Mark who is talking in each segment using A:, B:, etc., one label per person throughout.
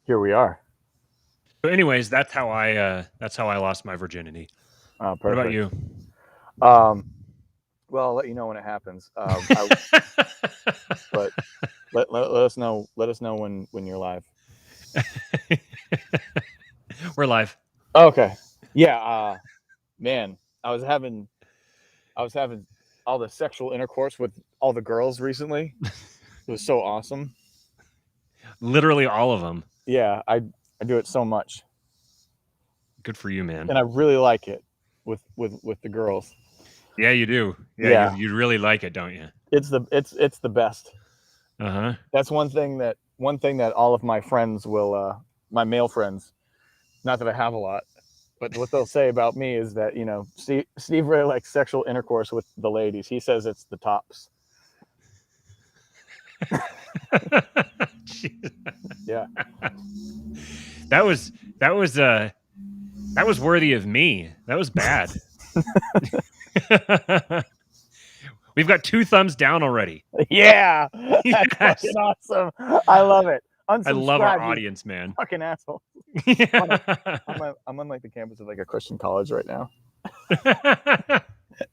A: here we are.
B: So, anyways, that's how I lost my virginity. What about
A: Perfect.
B: you?
A: Um, well, I'll let you know when it happens. But let us know. Let us know when you're live.
B: We're live.
A: Okay. Yeah. Man, I was having all the sexual intercourse with all the girls recently. It was so awesome.
B: Literally all of them.
A: Yeah, I do it so much,
B: Good for you, man.
A: and I really like it with the girls.
B: Yeah, you do. Yeah, you
A: Yeah,
B: you really like it, don't you?
A: it's the best.
B: Uh huh.
A: That's one thing that all of my friends will my male friends, not that I have a lot, but what they'll say about me is that Steve really likes sexual intercourse with the ladies. He says it's the tops. Yeah.
B: that was that was that was worthy of me. That was bad. We've got 2 thumbs down already.
A: Yeah, that's fucking
B: Yes.
A: awesome. I love it.
B: I love our
A: Unsubscribe, you
B: audience, man.
A: fucking asshole.
B: Yeah.
A: I'm on like the campus of like a Christian college right now.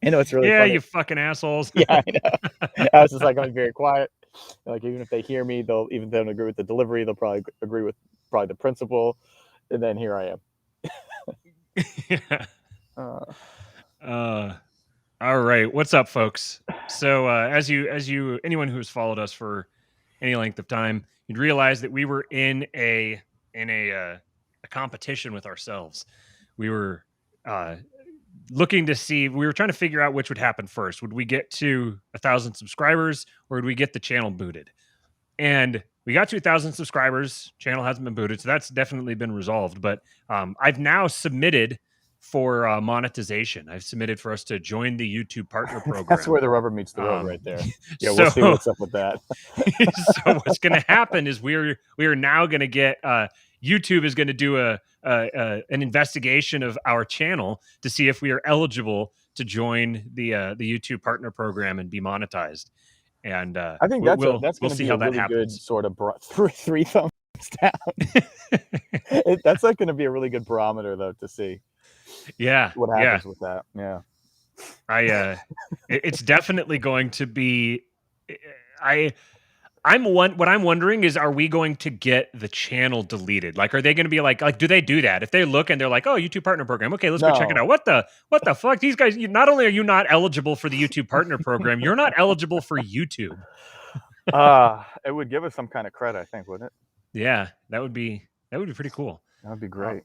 A: I know it's really
B: Yeah,
A: funny.
B: you fucking assholes.
A: Yeah, I know. I was just like, I'm very quiet. Like even if they hear me, even if they don't agree with the delivery, they'll probably agree with probably the principal. And then here I am.
B: Yeah.
A: Uh,
B: Uh, all right. What's up, folks? So, as you, anyone who's followed us for any length of time, you'd realize that we were in a competition with ourselves. We were uh, looking to see. We were trying to figure out which would happen first. Would we get to 1,000 subscribers, or would we get the channel booted? And we got to 1,000 subscribers. Channel hasn't been booted, so that's definitely been resolved. But I've now submitted for monetization. I've submitted for us to join the YouTube partner
A: that's
B: program.
A: where the rubber meets the road, right there. Yeah, we'll
B: So,
A: see what's up with that.
B: so what's going to happen is we are now going to get YouTube is going to do an investigation of our channel to see if we are eligible to join the YouTube partner program and be monetized. And
A: I think that's
B: we'll
A: going to
B: see
A: be a
B: how that
A: really good
B: happens.
A: sort of three thumbs down. That's like going to be a really good barometer though to see
B: Yeah,
A: what
B: yeah.
A: happens with that. Yeah.
B: It's definitely going to be. I what I'm wondering is, are we going to get the channel deleted? Like, are they going to be like, do they do that? If they look and they're like, oh, YouTube partner program, okay, let's go check it
A: No.
B: out. What the fuck? These guys, not only are you not eligible for the YouTube partner program, you're not eligible for YouTube.
A: It would give us some kind of credit, I think, wouldn't it?
B: Yeah, that would be pretty cool.
A: That would be
B: Uh,
A: great.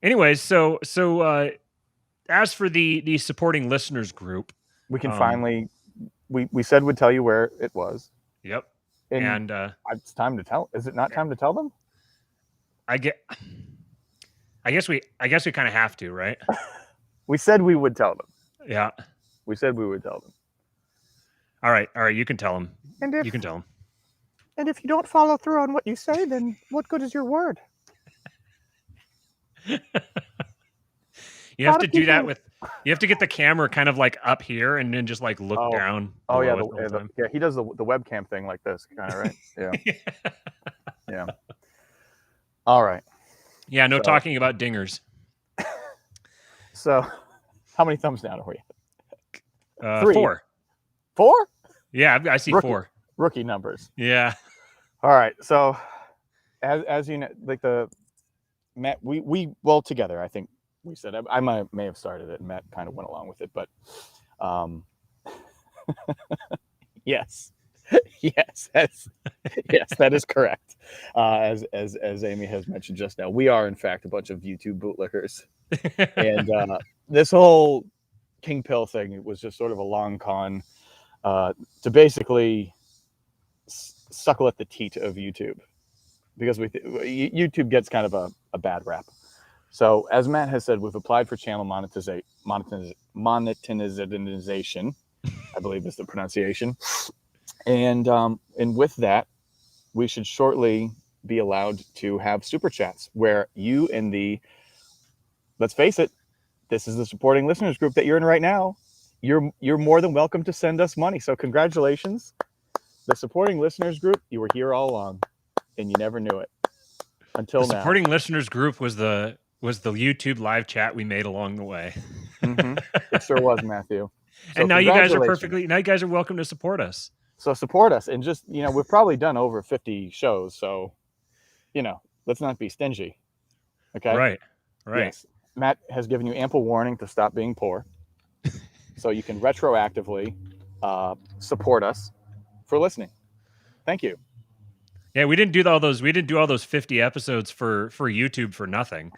B: anyways, as for the supporting listeners group,
A: We can
B: um,
A: finally. We said we'd tell you where it was,
B: yep,
A: and
B: and
A: it's time to tell. Is it not time to tell them?
B: I get. I guess we kind of have to, right?
A: We said we would tell them.
B: Yeah.
A: We said we would tell them.
B: All right. You can tell them.
A: And
B: You can tell them.
A: if you don't follow through on what you say, then what good is your word?
B: You have to do that with. You have to get the camera kind of like up here and then just like look down
A: Oh yeah,
B: below it the whole time.
A: yeah. He does the webcam thing like this, kind of right. Yeah, yeah. All right.
B: Yeah. No
A: So-
B: talking about dingers.
A: So, how many thumbs down are we? 3.
B: 4.
A: 4?
B: Yeah, I see
A: Rookie.
B: 4.
A: Rookie numbers.
B: Yeah.
A: All right. So, as you know, like Matt, we well together. I think we said I may have started it, and Matt kind of went along with it, but yes, yes, yes, that is correct. As Amy has mentioned just now, we are in fact a bunch of YouTube bootlickers, and this whole King Pill thing was just sort of a long con to basically suckle at the teat of YouTube, because YouTube gets kind of a bad rap. So as Matt has said, we've applied for channel monetization, I believe is the pronunciation. And with that, we should shortly be allowed to have super chats where you and let's face it, this is the supporting listeners group that you're in right now. You're more than welcome to send us money. So congratulations, the supporting listeners group. You were here all along, and you never knew it. until
B: The
A: now.
B: supporting listeners group was the YouTube live chat we made along the way.
A: It sure was, Matthew. So
B: And now you guys are
A: congratulations.
B: welcome to support us.
A: So support us, and just, we've probably done over 50 shows, so let's not be stingy. Okay.
B: Right.
A: Yes. Matt has given you ample warning to stop being poor, so you can retroactively support us for listening. Thank you.
B: Yeah, we didn't do all those 50 episodes for YouTube for nothing.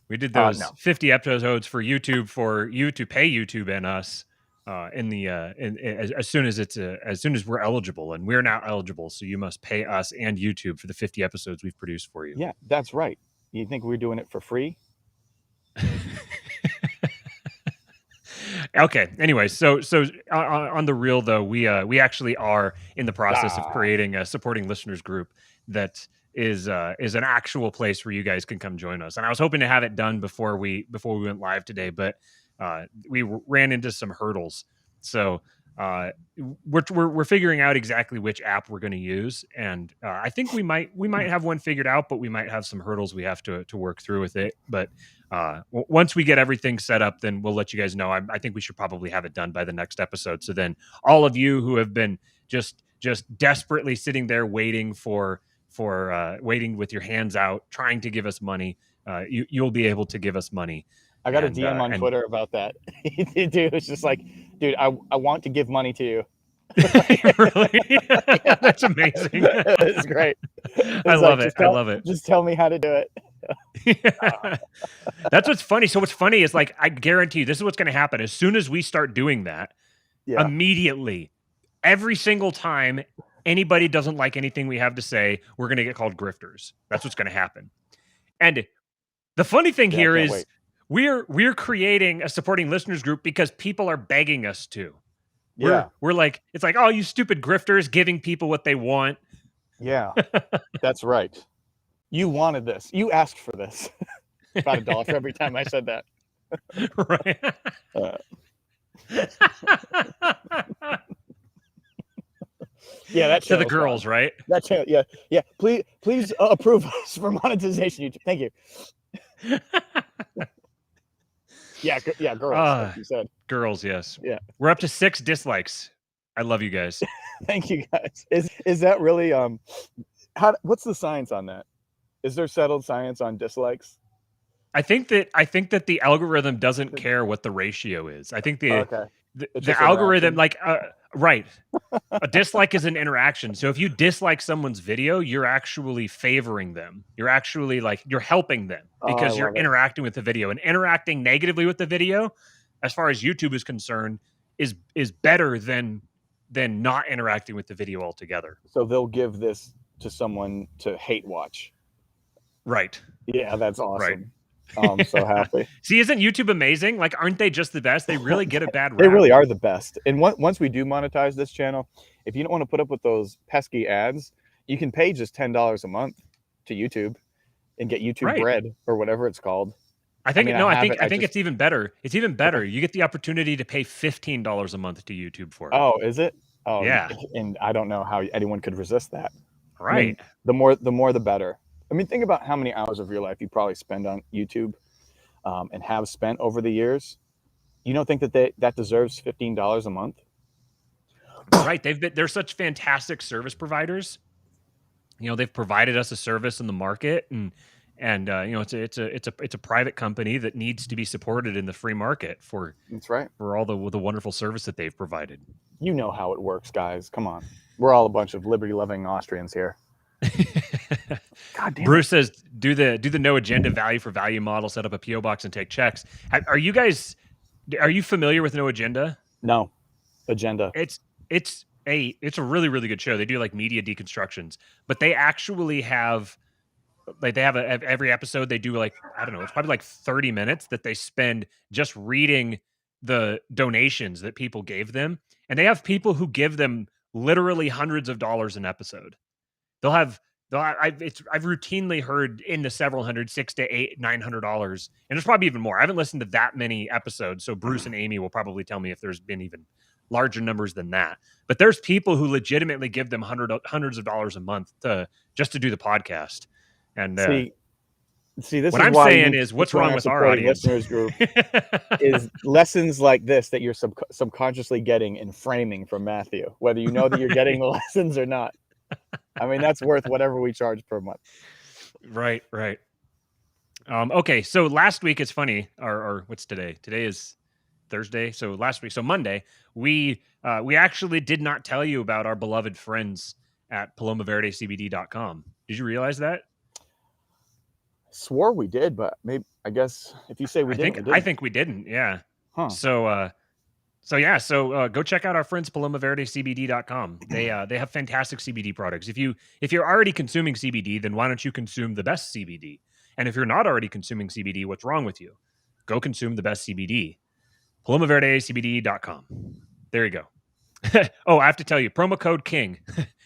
B: We did those
A: No.
B: 50 episodes for YouTube for you to pay YouTube and us as soon as we're eligible, and we're now eligible, so you must pay us and YouTube for the 50 episodes we've produced for you.
A: Yeah, that's right. You think we're doing it for free?
B: Okay. Anyway, so on the real though, we actually are in the process of creating a supporting listeners group that is an actual place where you guys can come join us. And I was hoping to have it done before we went live today, but we ran into some hurdles. So we're figuring out exactly which app we're going to use, and I think we might have one figured out, but we might have some hurdles we have to work through with it. But once we get everything set up, then we'll let you guys know. I think we should probably have it done by the next episode. So then all of you who have been just desperately sitting there waiting waiting with your hands out, trying to give us money, you'll be able to give us money.
A: I got a DM on Twitter about that. Dude, it's just like, dude, I want to give money to you.
B: Really? Yeah. That's amazing.
A: It's great.
B: I love it.
A: Just tell me how to do it.
B: That's what's funny. So what's funny is, like, I guarantee you this is what's going to happen. As soon as we start doing that, immediately, every single time anybody doesn't like anything we have to say, we're going to get called grifters. That's what's going to happen. And the funny thing here is we're creating a supporting listeners group because people are begging us to. We're like, it's like, oh, you stupid grifters giving people what they want.
A: Yeah, that's right. You wanted this. You asked for this. About $1 for every time I said that.
B: Right.
A: Yeah, that
B: to the girls, fun. Right?
A: That channel, yeah. Please approve us for monetization. YouTube. Thank you. Yeah, girls. Like you said,
B: girls. Yes.
A: Yeah,
B: we're up to 6 dislikes. I love you guys.
A: Thank you, guys. Is that really what's the science on that? Is there settled science on dislikes?
B: I think that the algorithm doesn't care what the ratio is. I think the algorithm, like, right. A dislike is an interaction. So if you dislike someone's video, you're actually favoring them. You're actually, like, you're helping them because you're interacting with the video, and interacting negatively with the video, as far as YouTube is concerned, is better than not interacting with the video altogether.
A: So they'll give this to someone to hate watch.
B: Right.
A: Yeah, that's awesome. Right. I'm so happy.
B: See, isn't YouTube amazing? Like, aren't they just the best? They really get a bad rap.
A: They really are the best. And once we do monetize this channel, if you don't want to put up with those pesky ads, you can pay just $10 a month to YouTube and get YouTube Red or whatever it's called.
B: I think it's even better. It's even better. You get the opportunity to pay $15 a month to YouTube for it.
A: Oh, is it? Oh,
B: yeah.
A: And I don't know how anyone could resist that.
B: Right.
A: I mean, the more the better. I mean, think about how many hours of your life you probably spend on YouTube and have spent over the years. You don't think that deserves $15 a month?
B: Right. They're such fantastic service providers. They've provided us a service in the market, and it's a private company that needs to be supported in the free market for all the wonderful service that they've provided.
A: You know how it works, guys. Come on. We're all a bunch of liberty-loving Austrians here.
B: God damn. Bruce says, do the no agenda value for value model, set up a PO box and take checks. Are you familiar with No Agenda?
A: No. Agenda.
B: It's a really, really good show. They do, like, media deconstructions, but they actually have, like, they have every episode they do, like, I don't know, it's probably like 30 minutes that they spend just reading the donations that people gave them. And they have people who give them literally hundreds of dollars an episode. I've routinely heard in the several hundred, $600 to $900, and there's probably even more. I haven't listened to that many episodes, so Bruce and Amy will probably tell me if there's been even larger numbers than that. But there's people who legitimately give them hundreds of dollars a month just to do the podcast. And
A: see, See, this
B: What
A: is
B: I'm
A: why you
B: saying
A: need
B: is,
A: to
B: what's
A: join
B: wrong
A: our
B: with our
A: supporting
B: audience?
A: listeners group. Is lessons like this that you're subconsciously getting and framing from Matthew, whether you know that you're getting the lessons or not. I mean, that's worth whatever we charge per month.
B: Right. Okay, so last week, it's funny, or what's today? Today is Thursday. So last week, so Monday, we actually did not tell you about our beloved friends at palomaverdecbd.com. Did you realize that?
A: Swore we did, but maybe I guess if you say we didn't, we
B: I
A: didn't.
B: think we didn't. Yeah.
A: Huh.
B: So go check out our friends palomaverdecbd.com. They have fantastic CBD products. If you're already consuming CBD, then why don't you consume the best CBD? And if you're not already consuming CBD, what's wrong with you? Go consume the best CBD. palomaverdecbd.com. There you go. Oh, I have to tell you, promo code King.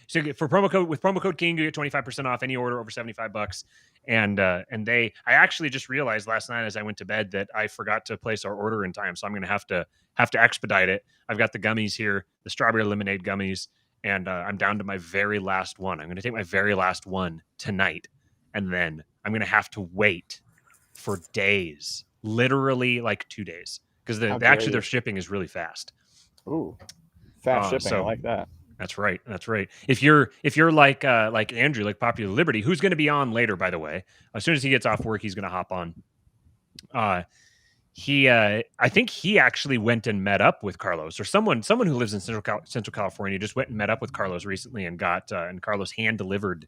B: So with promo code King, you get 25% off any order over $75. And I actually just realized last night as I went to bed that I forgot to place our order in time, so I'm going to have to expedite it. I've got the gummies here, the strawberry lemonade gummies, and I'm down to my very last one. I'm going to take my very last one tonight, and then I'm going to have to wait for days, literally like 2 days, because their shipping is really fast.
A: Ooh, fast shipping. I like that.
B: That's right. If you're like Andrew, like Popular Liberty, who's going to be on later, by the way, as soon as he gets off work, he's going to hop on. I think he actually went and met up with Carlos, or someone who lives in Central California just went and met up with Carlos recently and got and Carlos hand delivered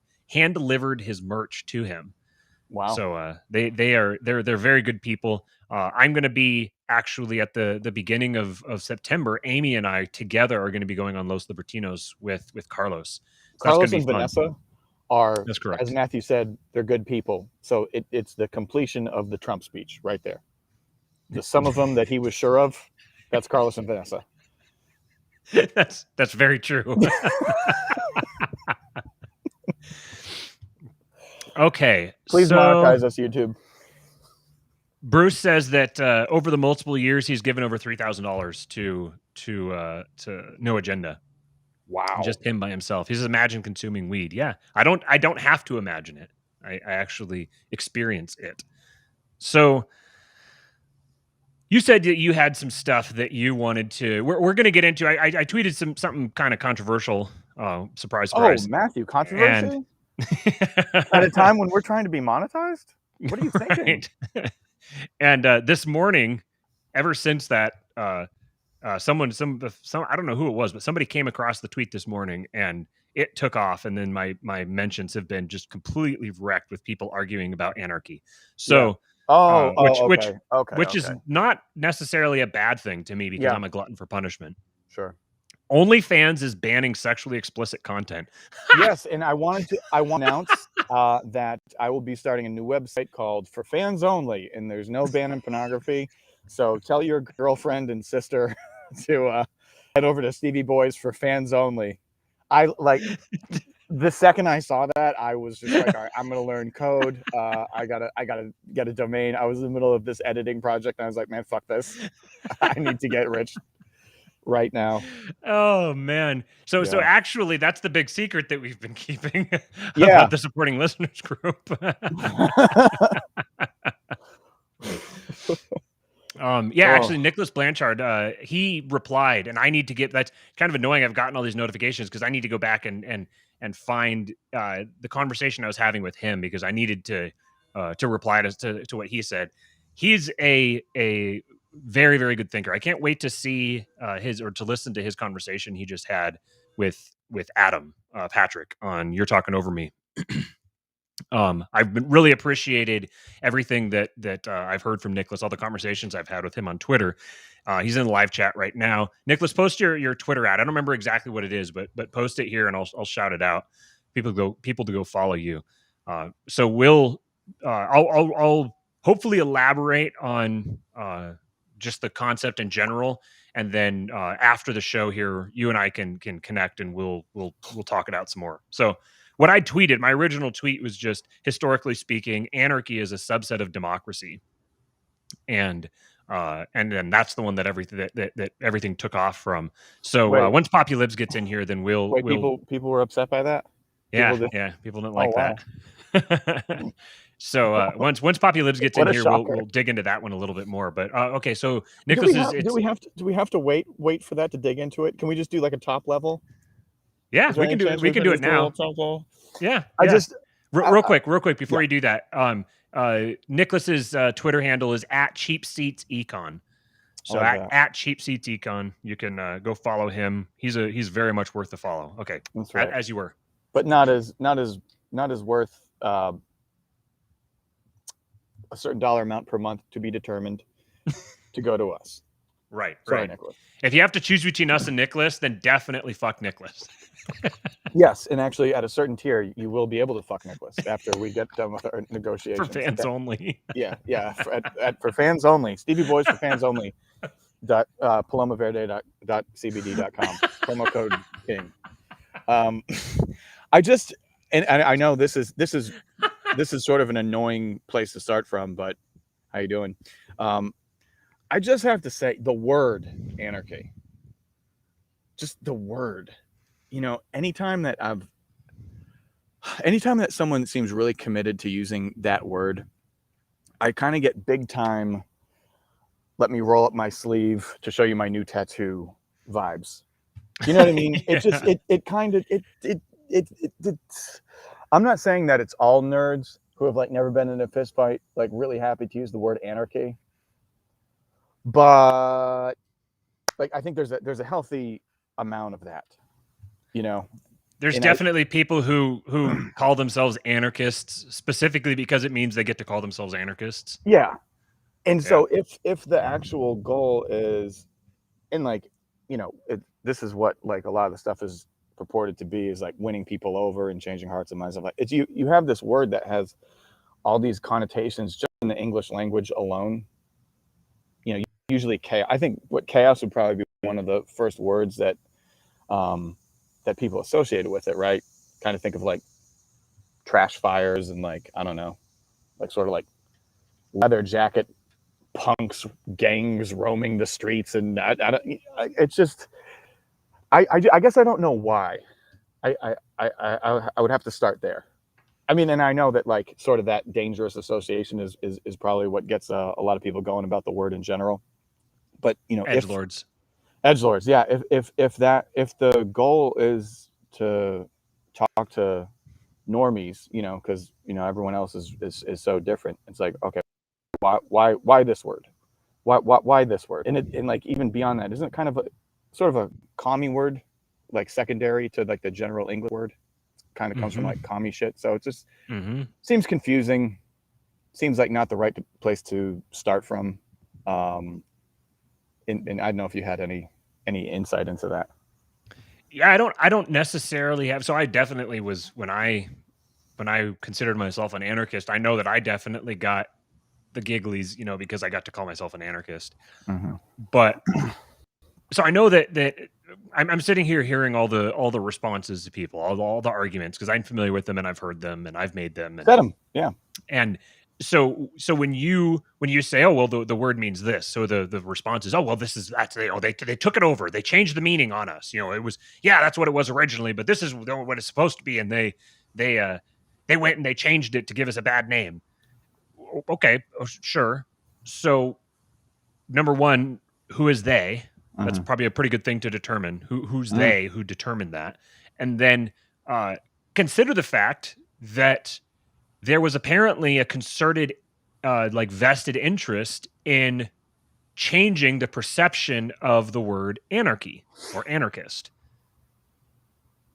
B: his merch to him.
A: Wow.
B: So they're very good people. I'm going to be actually at the beginning of September. Amy and I together are going to be going on Los Libertinos with Carlos. So
A: Carlos and Vanessa are,
B: that's correct.
A: as Matthew said, they're good people. So it's the completion of the Trump speech right there. The some of them that he was sure of, that's Carlos and Vanessa.
B: That's very true. Okay.
A: Please monetize us, YouTube.
B: Bruce says that over the multiple years, he's given over $3,000 to No Agenda.
A: Wow.
B: Just him by himself. He says, imagine consuming weed. Yeah. I don't have to imagine it. I actually experience it. So you said that you had some stuff that you wanted to. We're going to get into. I tweeted something kind of controversial. Surprise!
A: Oh, Matthew, controversy at a time when we're trying to be monetized. What are you thinking?
B: Right. And this morning, ever since that, someone, I don't know who it was, but somebody came across the tweet this morning, and it took off. And then my mentions have been just completely wrecked with people arguing about anarchy. So.
A: Yeah.
B: Which is not necessarily a bad thing to me because I'm a glutton for punishment.
A: Sure.
B: OnlyFans is banning sexually explicit content.
A: Yes, and I want to announce that I will be starting a new website called For Fans Only, and there's no ban on pornography. So tell your girlfriend and sister to head over to Stevie Boys For Fans Only. The second I saw that, I was just like, all right, I'm gonna learn code. I gotta get a domain. I was in the middle of this editing project, and I was like, man, fuck this. I need to get rich right now.
B: Oh man. So actually that's the big secret that we've been keeping about the supporting listeners group. Actually Nicholas Blanchard, he replied, and I need to get, that's kind of annoying. I've gotten all these notifications because I need to go back and find the conversation I was having with him, because I needed to reply to what he said. He's a very, very good thinker. I can't wait to see to listen to his conversation he just had with Adam Patrick on You're Talking Over Me. I've been really appreciated everything that I've heard from Nicholas, all the conversations I've had with him on Twitter. He's in the live chat right now. Nicholas, post your Twitter ad. I don't remember exactly what it is, but post it here and I'll shout it out. People to go follow you. So I'll hopefully elaborate on just the concept in general, and then after the show here, you and I can connect and we'll talk it out some more. So what I tweeted, my original tweet was just, historically speaking, anarchy is a subset of democracy, and then that's the one that everything took off from. So once Populibs gets in here, then people
A: were upset by that.
B: People didn't like that. So once Poppy Libs gets in
A: What a
B: here,
A: shocker.
B: we'll dig into that one a little bit more. But okay, so
A: Do
B: Nicholas
A: we
B: is
A: have
B: it's
A: do we have to wait for that to dig into it? Can we just do like a top level?
B: yeah,
A: Is there any chance
B: we
A: we
B: can
A: can
B: do it
A: just do a little
B: now.
A: top level?
B: Yeah,
A: I
B: yeah.
A: just
B: Real quick
A: yeah.
B: before you do that, Nicholas's Twitter handle is at Cheap Seats Econ.
A: I
B: So
A: like that.
B: at Cheap Seats Econ, you can go follow him. He's very much worth the follow. Okay,
A: That's right.
B: as you were,
A: But not as worth a certain dollar amount per month to be determined to go to us.
B: right,
A: Sorry,
B: right.
A: Nicholas.
B: If you have to choose between us and Nicholas, then definitely fuck Nicholas.
A: Yes, and actually, at a certain tier, you will be able to fuck Nicholas after we get done with our negotiations.
B: For fans only.
A: Yeah. For fans only. Stevie Boys for fans only. PalomaVerde.cbd.com. Promo code King. I just and I know this is sort of an annoying place to start from, but how you doing? I just have to say the word anarchy. Just the word. Anytime that someone seems really committed to using that word, I kind of get big time, let me roll up my sleeve to show you my new tattoo vibes. You know what I mean?
B: Yeah.
A: It just it kind of I'm not saying that it's all nerds who have like never been in a fist fight like really happy to use the word anarchy, but like I think there's a healthy amount of that, you know.
B: There's
A: And
B: definitely people who call themselves anarchists specifically because it means they get to call themselves anarchists.
A: yeah. And
B: Yeah.
A: so if the actual goal is, and like, this is what like a lot of the stuff is purported to be, is like winning people over and changing hearts and minds. Of like, it's you have this word that has all these connotations just in the English language alone. Usually chaos. I think what chaos would probably be one of the first words that that people associated with it, right? Kind of think of like trash fires and like, I don't know, like sort of like leather jacket punks, gangs roaming the streets, and it's just I guess I don't know why. I would have to start there. I mean, and I know that like sort of that dangerous association is probably what gets a lot of people going about the word in general. But
B: Edgelords.
A: Edgelords, yeah, if the goal is to talk to normies, because everyone else is so different. It's like, okay, why this word? Why this word? And like even beyond that, isn't it kind of sort of a commie word, like secondary to like the general English word? Kind of comes from like commie shit. So it just seems confusing. Seems like not the right place to start from. And I don't know if you had any insight into that.
B: Yeah, I don't necessarily have. So I definitely was when I considered myself an anarchist. I know that I definitely got the gigglies, because I got to call myself an anarchist.
A: Mm-hmm.
B: But so I know that I'm sitting here hearing all the responses to people, all the arguments, because I'm familiar with them and I've heard them and I've made them.
A: Said them, yeah.
B: And so when you say, oh well, the word means this, so the response is, oh well, that's they took it over, they changed the meaning on us. It was, yeah, that's what it was originally, but this is what it's supposed to be, and they went and they changed it to give us a bad name. Okay, sure. So number one, who is they? That's probably a pretty good thing to determine. Who's they who determined that? And then consider the fact that there was apparently a concerted, like vested interest in changing the perception of the word anarchy or anarchist.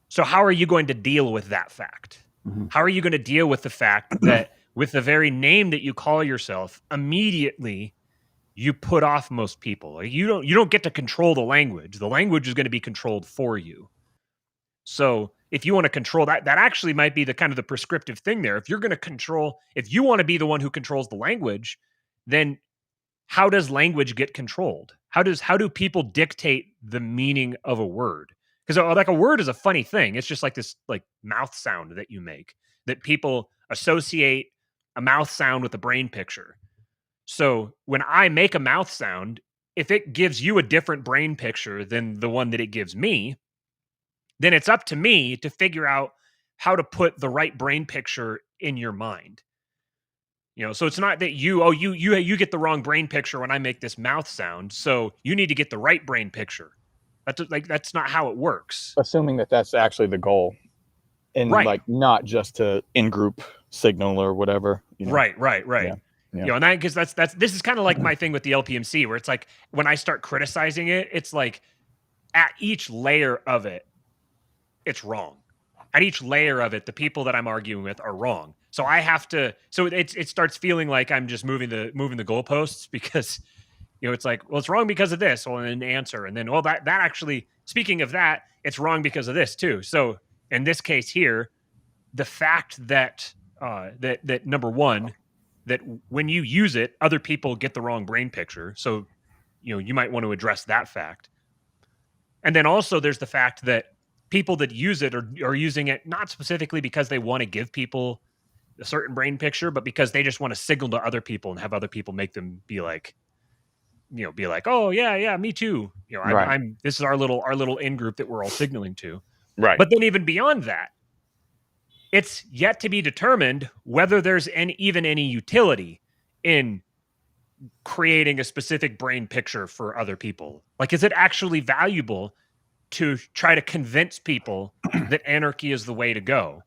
B: So how are you going to deal with that fact? How are you going to deal with the fact that with the very name that you call yourself, immediately you put off most people? Like you don't get to control the language. The language is going to be controlled for you. So if you want to control that actually might be the kind of the prescriptive thing there. If you want to be the one who controls the language, then how does language get controlled? How do people dictate the meaning of a word? Because like a word is a funny thing. It's just like this like mouth sound that you make, that people associate a mouth sound with a brain picture. So when I make a mouth sound, if it gives you a different brain picture than the one that it gives me, then it's up to me to figure out how to put the right brain picture in your mind. So it's not that you get the wrong brain picture when I make this mouth sound, so you need to get the right brain picture. That's not how it works.
A: Assuming that that's actually the goal, and
B: Right.
A: like not just to in-group signal or whatever.
B: Right.
A: Yeah. Yeah.
B: And because this is kind of like my thing with the LPMC, where it's like when I start criticizing it, it's like at each layer of it, it's wrong. At each layer of it, the people that I'm arguing with are wrong. So I have to. So it starts feeling like I'm just moving the goalposts because it's like, well, it's wrong because of this, well, an answer, and then that actually, speaking of that, it's wrong because of this too. So in this case here, the fact that that number one, that when you use it, other people get the wrong brain picture. So you might want to address that fact. And then also there's the fact that people that use it are using it not specifically because they want to give people a certain brain picture, but because they just want to signal to other people and have other people make them be like, oh yeah, me too.
A: Right.
B: I'm this is our little in group that we're all signaling to.
A: Right.
B: But then even beyond that, it's yet to be determined whether there's even any utility in creating a specific brain picture for other people. Like, is it actually valuable to try to convince people that anarchy is the way to go?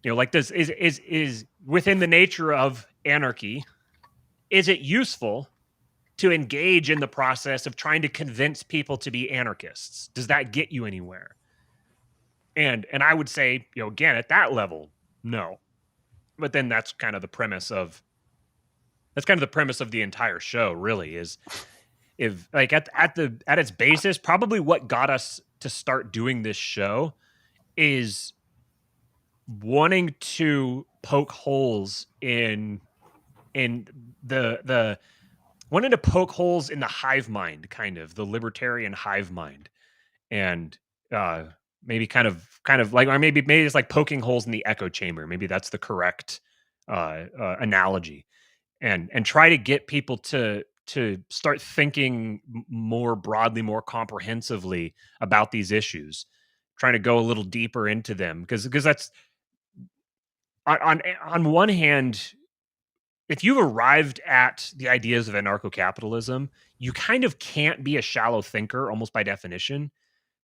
B: Like this is within the nature of anarchy. Is it useful to engage in the process of trying to convince people to be anarchists? Does that get you anywhere? And I would say, again, at that level, no. But then that's kind of the premise of the entire show, really, is if like at its basis, probably what got us to start doing this show is wanting to poke holes in the wanted to poke holes in the hive mind, kind of the libertarian hive mind, and maybe kind of like, or maybe it's like poking holes in the echo chamber. Maybe that's the correct analogy, and try to get people to start thinking more broadly, more comprehensively about these issues, trying to go a little deeper into them, because that's on one hand, if you've arrived at the ideas of anarcho-capitalism, you kind of can't be a shallow thinker almost by definition,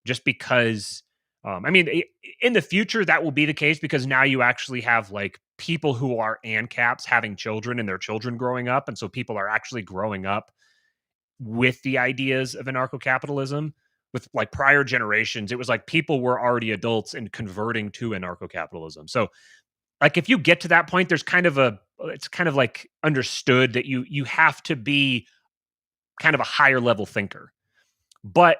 B: just because, I mean, in the future, that will be the case because now you actually have like people who are ANCAPs having children and their children growing up. And so people are actually growing up with the ideas of anarcho-capitalism. With like prior generations, it was like people were already adults and converting to anarcho-capitalism. So like if you get to that point, there's it's kind of like understood that you have to be kind of a higher level thinker. But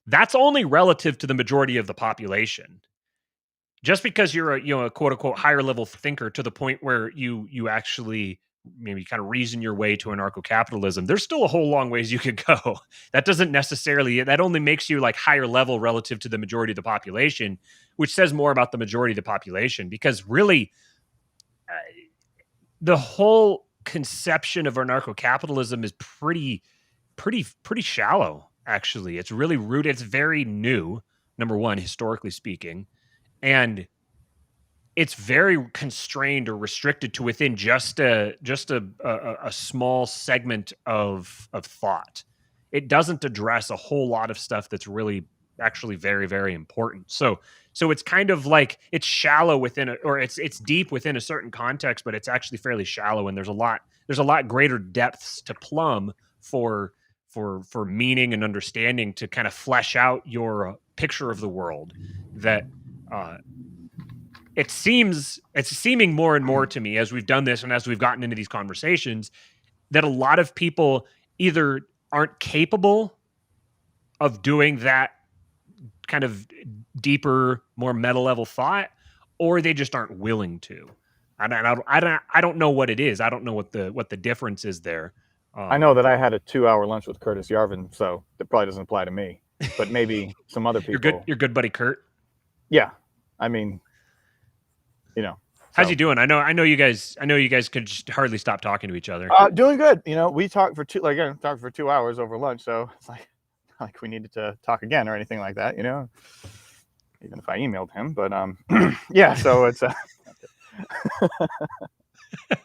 B: that's only relative to the majority of the population. Just because you're a quote unquote higher level thinker to the point where you actually maybe kind of reason your way to anarcho-capitalism, there's still a whole long ways you could go. That only makes you like higher level relative to the majority of the population, which says more about the majority of the population, because really the whole conception of anarcho-capitalism is pretty shallow. Actually, it's really rooted. It's very new. Number one, historically speaking, and it's very constrained or restricted to within just a small segment of thought. It doesn't address a whole lot of stuff that's really actually very, very important. So it's kind of like it's shallow within or it's deep within a certain context, but it's actually fairly shallow, and there's a lot greater depths to plumb for meaning and understanding to kind of flesh out your picture of the world that it's seeming more and more to me as we've done this and as we've gotten into these conversations that a lot of people either aren't capable of doing that kind of deeper, more meta level thought, or they just aren't willing to. I don't know what it is. I don't know what the difference is there.
A: I know that I had a 2-hour lunch with Curtis Yarvin, so that probably doesn't apply to me, but maybe some other people.
B: Your good buddy Kurt.
A: Yeah, I mean,
B: how's he doing? I know you guys could just hardly stop talking to each other.
A: Doing good. We talked for 2 hours over lunch, so it's like we needed to talk again or anything like that. Even if I emailed him, but yeah. So it's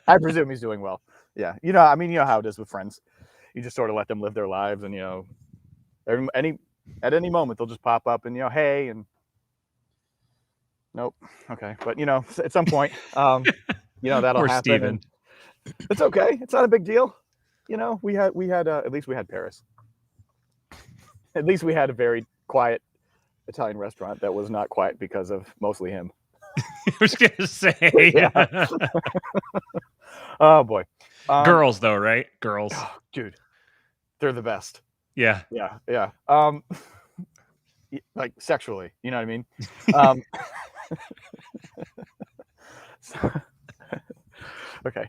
A: I presume he's doing well. Yeah, I mean, you know how it is with friends. You just sort of let them live their lives, and at any moment they'll just pop up and hey, and nope, okay, but at some point, that'll
B: Poor
A: happen,
B: Steven.
A: and it's okay. It's not a big deal. We had at least we had Paris. At least we had a very quiet Italian restaurant that was not quiet because of mostly him.
B: I was gonna say,
A: Yeah. Oh boy.
B: girls though, right? Girls.
A: Oh, dude, they're the best.
B: Yeah.
A: Yeah. Like sexually, you know what I mean? Okay.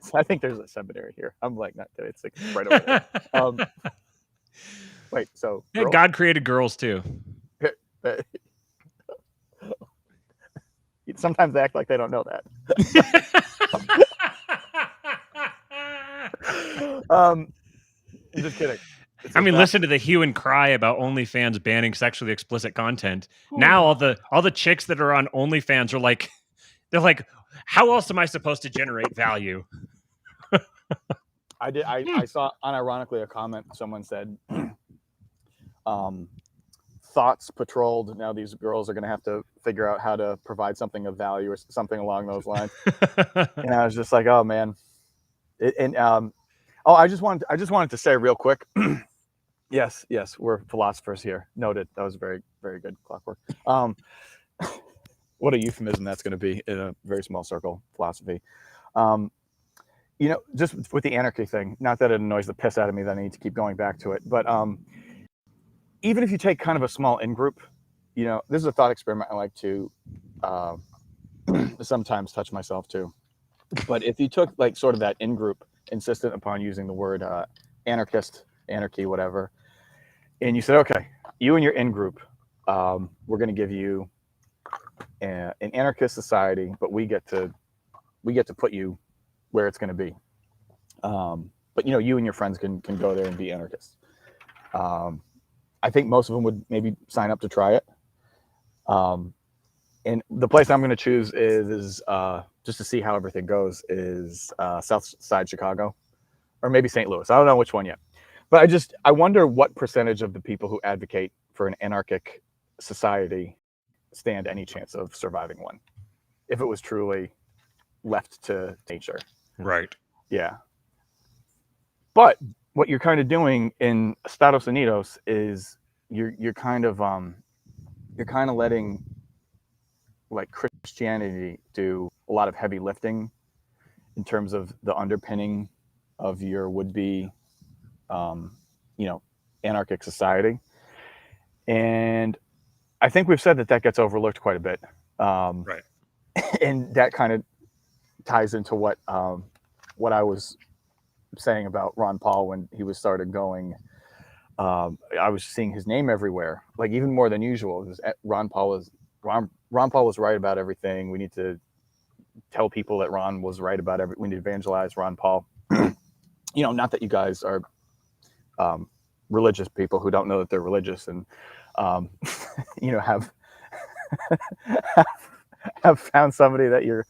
A: So I think there's a seminary here. I'm like, not it's like right over there. Wait, so
B: Yeah,
A: girls?
B: God created girls too.
A: Sometimes they act like they don't know that. I'm just kidding.
B: I mean, listen to the hue and cry about OnlyFans banning sexually explicit content. Now all the chicks that are on OnlyFans are like, they're like, how else am I supposed to generate value?
A: I saw unironically a comment. Someone said, thoughts patrolled. Now these girls are going to have to figure out how to provide something of value or something along those lines. And I was just like, oh man. I just wanted to say real quick. Yes, we're philosophers here. Noted. That was very, very good, Clockwork. What a euphemism that's going to be in a very small circle, philosophy. Just with the anarchy thing, not that it annoys the piss out of me that I need to keep going back to it, but even if you take kind of a small in-group, this is a thought experiment I like to sometimes touch myself too. But if you took like sort of that in-group, insistent upon using the word anarchist, anarchy, whatever, and you said, okay, you and your in-group, we're going to give you an anarchist society, but we get to put you where it's going to be. But you and your friends can go there and be anarchists. I think most of them would maybe sign up to try it. And the place I'm going to choose is just to see how everything goes is South Side Chicago, or maybe St. Louis. I don't know which one yet. But I wonder what percentage of the people who advocate for an anarchic society stand any chance of surviving one, if it was truly left to nature.
B: Right.
A: Yeah. But what you're kind of doing in Estados Unidos is you're kind of letting like Christianity do a lot of heavy lifting in terms of the underpinning of your would-be anarchic society. And I think we've said that gets overlooked quite a bit.
B: Right.
A: And that kind of ties into what I was saying about Ron Paul when he was started going. I was seeing his name everywhere, like even more than usual. It was Ron Paul was right about everything. We need to tell people that Ron was right about everything. We need to evangelize Ron Paul. Not that you guys are religious people who don't know that they're religious and have found somebody that you're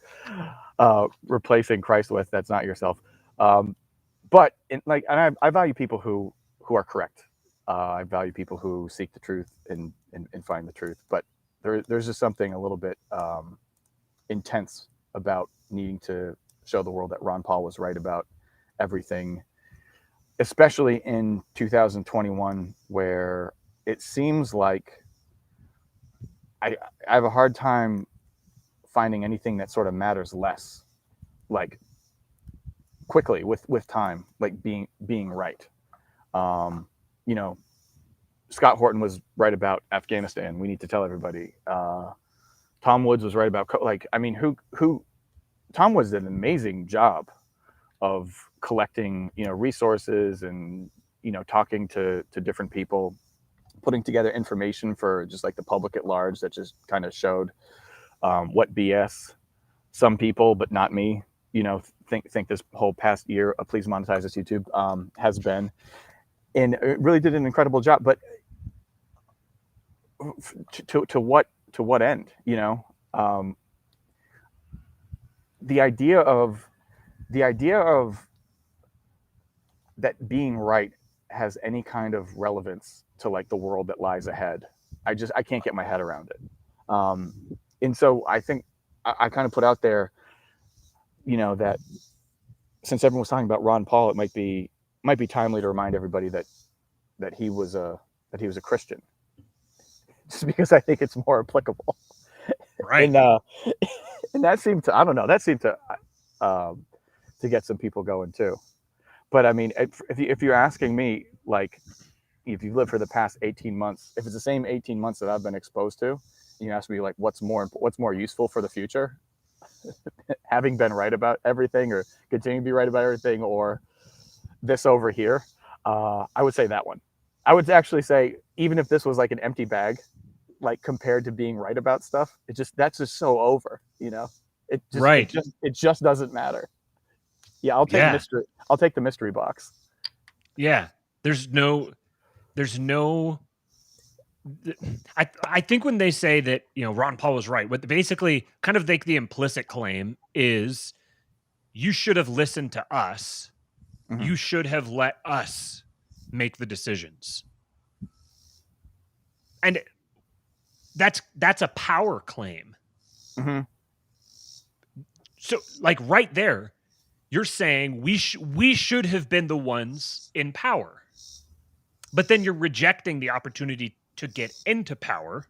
A: replacing Christ with that's not yourself. But I value people who are correct. I value people who seek the truth and find the truth. But there's just something a little bit intense about needing to show the world that Ron Paul was right about everything, especially in 2021, where it seems like I have a hard time finding anything that sort of matters less, like quickly with time, like being right. Scott Horton was right about Afghanistan. We need to tell everybody. Tom Woods was right about who Tom Woods did an amazing job of collecting resources and talking to different people, putting together information for just like the public at large that just kind of showed what BS some people, but not me, think this whole past year, please monetize this YouTube, has been. And it really did an incredible job. But to what end, the idea of the idea of that being right has any kind of relevance to like the world that lies ahead. I can't get my head around it. Um, and so I think I kind of put out there, that since everyone was talking about Ron Paul, it might be timely to remind everybody that he was a Christian, just because I think it's more applicable.
B: Right.
A: And and that seemed to, I don't know, that seemed um, to get some people going too. But I mean, if you're asking me, like, if you've lived for the past 18 months, if it's the same 18 months that I've been exposed to, you ask me like what's more useful for the future, having been right about everything or continuing to be right about everything, or this over here, I would say that one. I would actually say even if this was like an empty bag, like compared to being right about stuff, that's just so over. It just it
B: Right.
A: just it just doesn't matter. Yeah, I'll take
B: Yeah.
A: mystery. I'll take the mystery box.
B: Yeah. There's no I think when they say that, Ron Paul was right, what basically kind of like the implicit claim is you should have listened to us.
A: Hmm.
B: You should have let us make the decisions. And that's a power claim.
A: Hmm.
B: So like right there, you're saying we should have been the ones in power. But then you're rejecting the opportunity to get into power.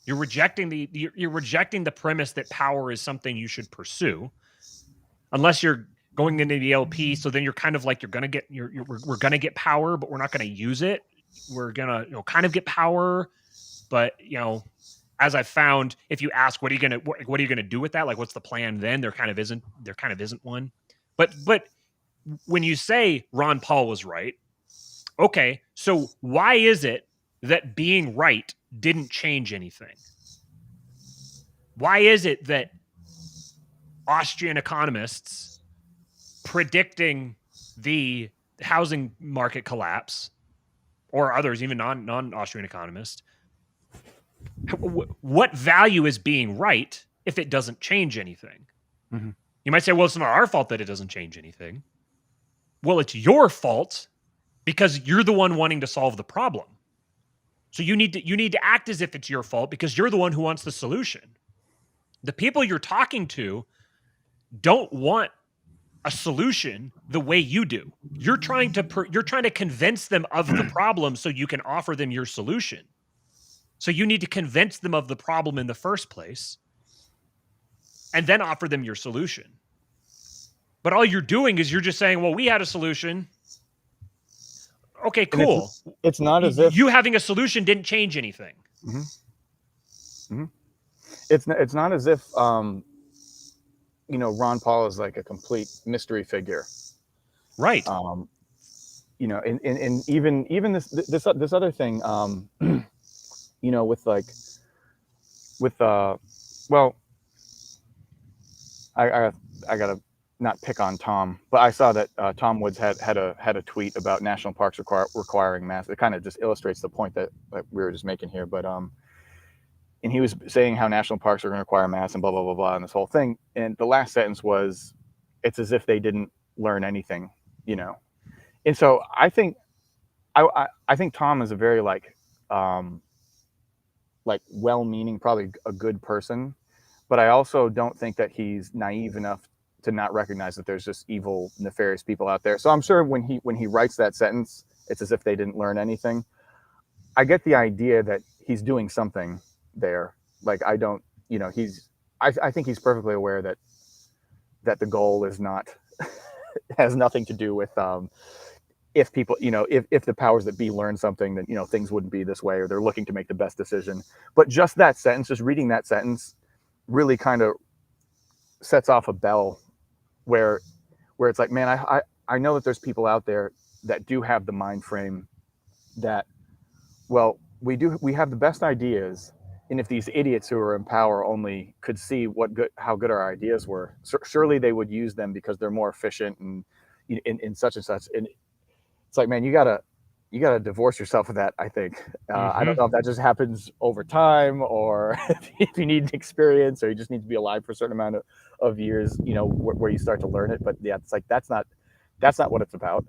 B: You're rejecting the premise that power is something you should pursue, unless you're going into the LP. So then you're kind of like we're gonna get power, but we're not gonna use it. We're gonna kind of get power, but as I found, if you ask what are you gonna do with that, like what's the plan, then there kind of isn't one. But when you say Ron Paul was right, okay, so why is it that being right didn't change anything? Why is it that Austrian economists predicting the housing market collapse, or others, even non-Austrian economists, what value is being right if it doesn't change anything?
A: Hmm.
B: You might say, well, it's not our fault that it doesn't change anything. Well, it's your fault because you're the one wanting to solve the problem. So you need to act as if it's your fault because you're the one who wants the solution. The people you're talking to don't want a solution the way you do. You're trying to convince them of the problem so you can offer them your solution. So you need to convince them of the problem in the first place and then offer them your solution. But all you're doing is you're just saying, "Well, we had a solution." Okay,
A: And it's
B: cool.
A: it's not as if
B: You having a solution didn't change anything.
A: mhm, mhm. It's not as if Ron Paul is like a complete mystery figure.
B: Right.
A: Um, and even this other thing, with like with well, I I gotta not pick on Tom, but I saw that Tom Woods had a tweet about national parks requiring masks. It kind of just illustrates the point that we were just making here. But and he was saying how national parks are going to require masks and blah blah blah blah and this whole thing. And the last sentence was, "It's as if they didn't learn anything," you know. And so I think Tom is a very like well-meaning, probably a good person, but I also don't think that he's naive enough to not recognize that there's just evil, nefarious people out there. So I'm sure when he writes that sentence, it's as if they didn't learn anything. I get the idea that he's doing something there. Like I don't, I think he's perfectly aware that the goal is not has nothing to do with if people, if the powers that be learn something, then things wouldn't be this way, or they're looking to make the best decision. But just that sentence, just reading that sentence, really kind of sets off a bell where it's like, man, I know that there's people out there that do have the mind frame that, well, we have the best ideas, and if these idiots who are in power only could see how good our ideas were, surely they would use them because they're more efficient and in such and such. And it's like, man, you got to divorce yourself of that. I think. I
B: Mm-hmm.
A: don't know if that just happens over time, or if you need experience, or you just need to be alive for a certain amount of years. You know, where you start to learn it. But yeah, it's like that's not what it's about.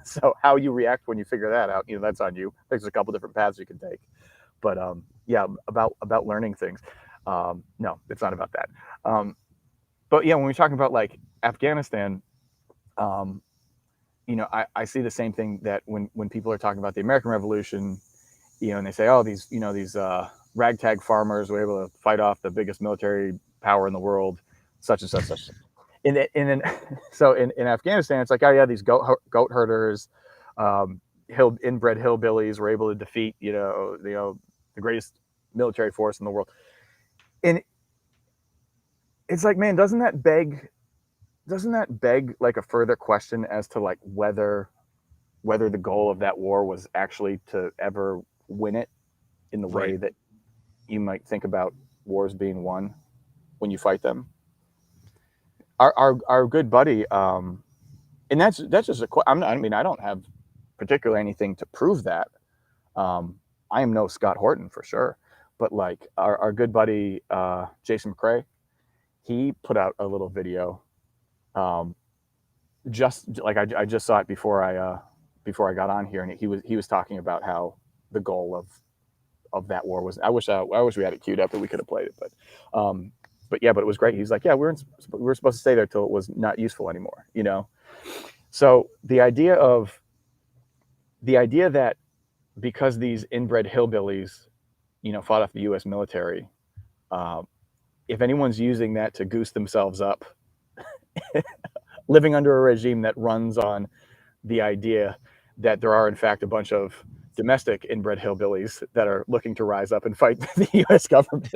A: So how you react when you figure that out, you know, that's on you. There's a couple different paths you can take. But yeah, about learning things. No, it's not about that. But yeah, when we're talking about like Afghanistan, um, you know, I see the same thing that when people are talking about the American Revolution, you know, and they say, oh, these, you know, these ragtag farmers were able to fight off the biggest military power in the world, such and such, such. And then, so in Afghanistan, it's like, oh yeah, these goat herders, inbred hillbillies were able to defeat, the greatest military force in the world. And it's like, man, doesn't that beg like a further question as to like whether the goal of that war was actually to ever win it in the way
B: Right.
A: that you might think about wars being won when you fight them. Our good buddy, and that's just I mean, I don't have particularly anything to prove that. I am no Scott Horton for sure, but like our good buddy Jason McCrae, he put out a little video. Um, just like I just saw it before I got on here, and he was talking about how the goal of that war was. I wish we had it queued up and we could have played it, but yeah, but it was great. He's like, yeah, we were supposed to stay there till it was not useful anymore, you know. So the idea that because these inbred hillbillies, you know, fought off the U.S. military, um, if anyone's using that to goose themselves up, living under a regime that runs on the idea that there are in fact a bunch of domestic inbred hillbillies that are looking to rise up and fight the U.S. government.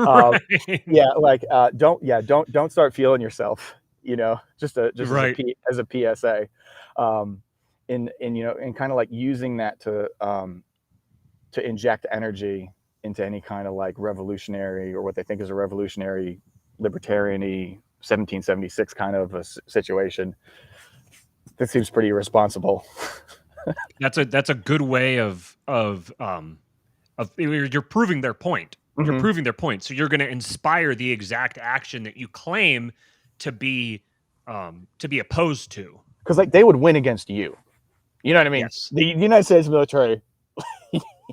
A: Um,
B: Right.
A: yeah, like don't start feeling yourself. You know, just
B: Right.
A: as a PSA, and you know, and kind of like using that to inject energy into any kind of like revolutionary or what they think is a revolutionary libertarian-y 1776 kind of a situation. That seems pretty irresponsible.
B: That's a good way of you're proving their point. You're
A: Mm-hmm.
B: proving their point. So you're going to inspire the exact action that you claim to be opposed to.
A: Because like they would win against you. You know what I mean?
B: Yes.
A: The United States military,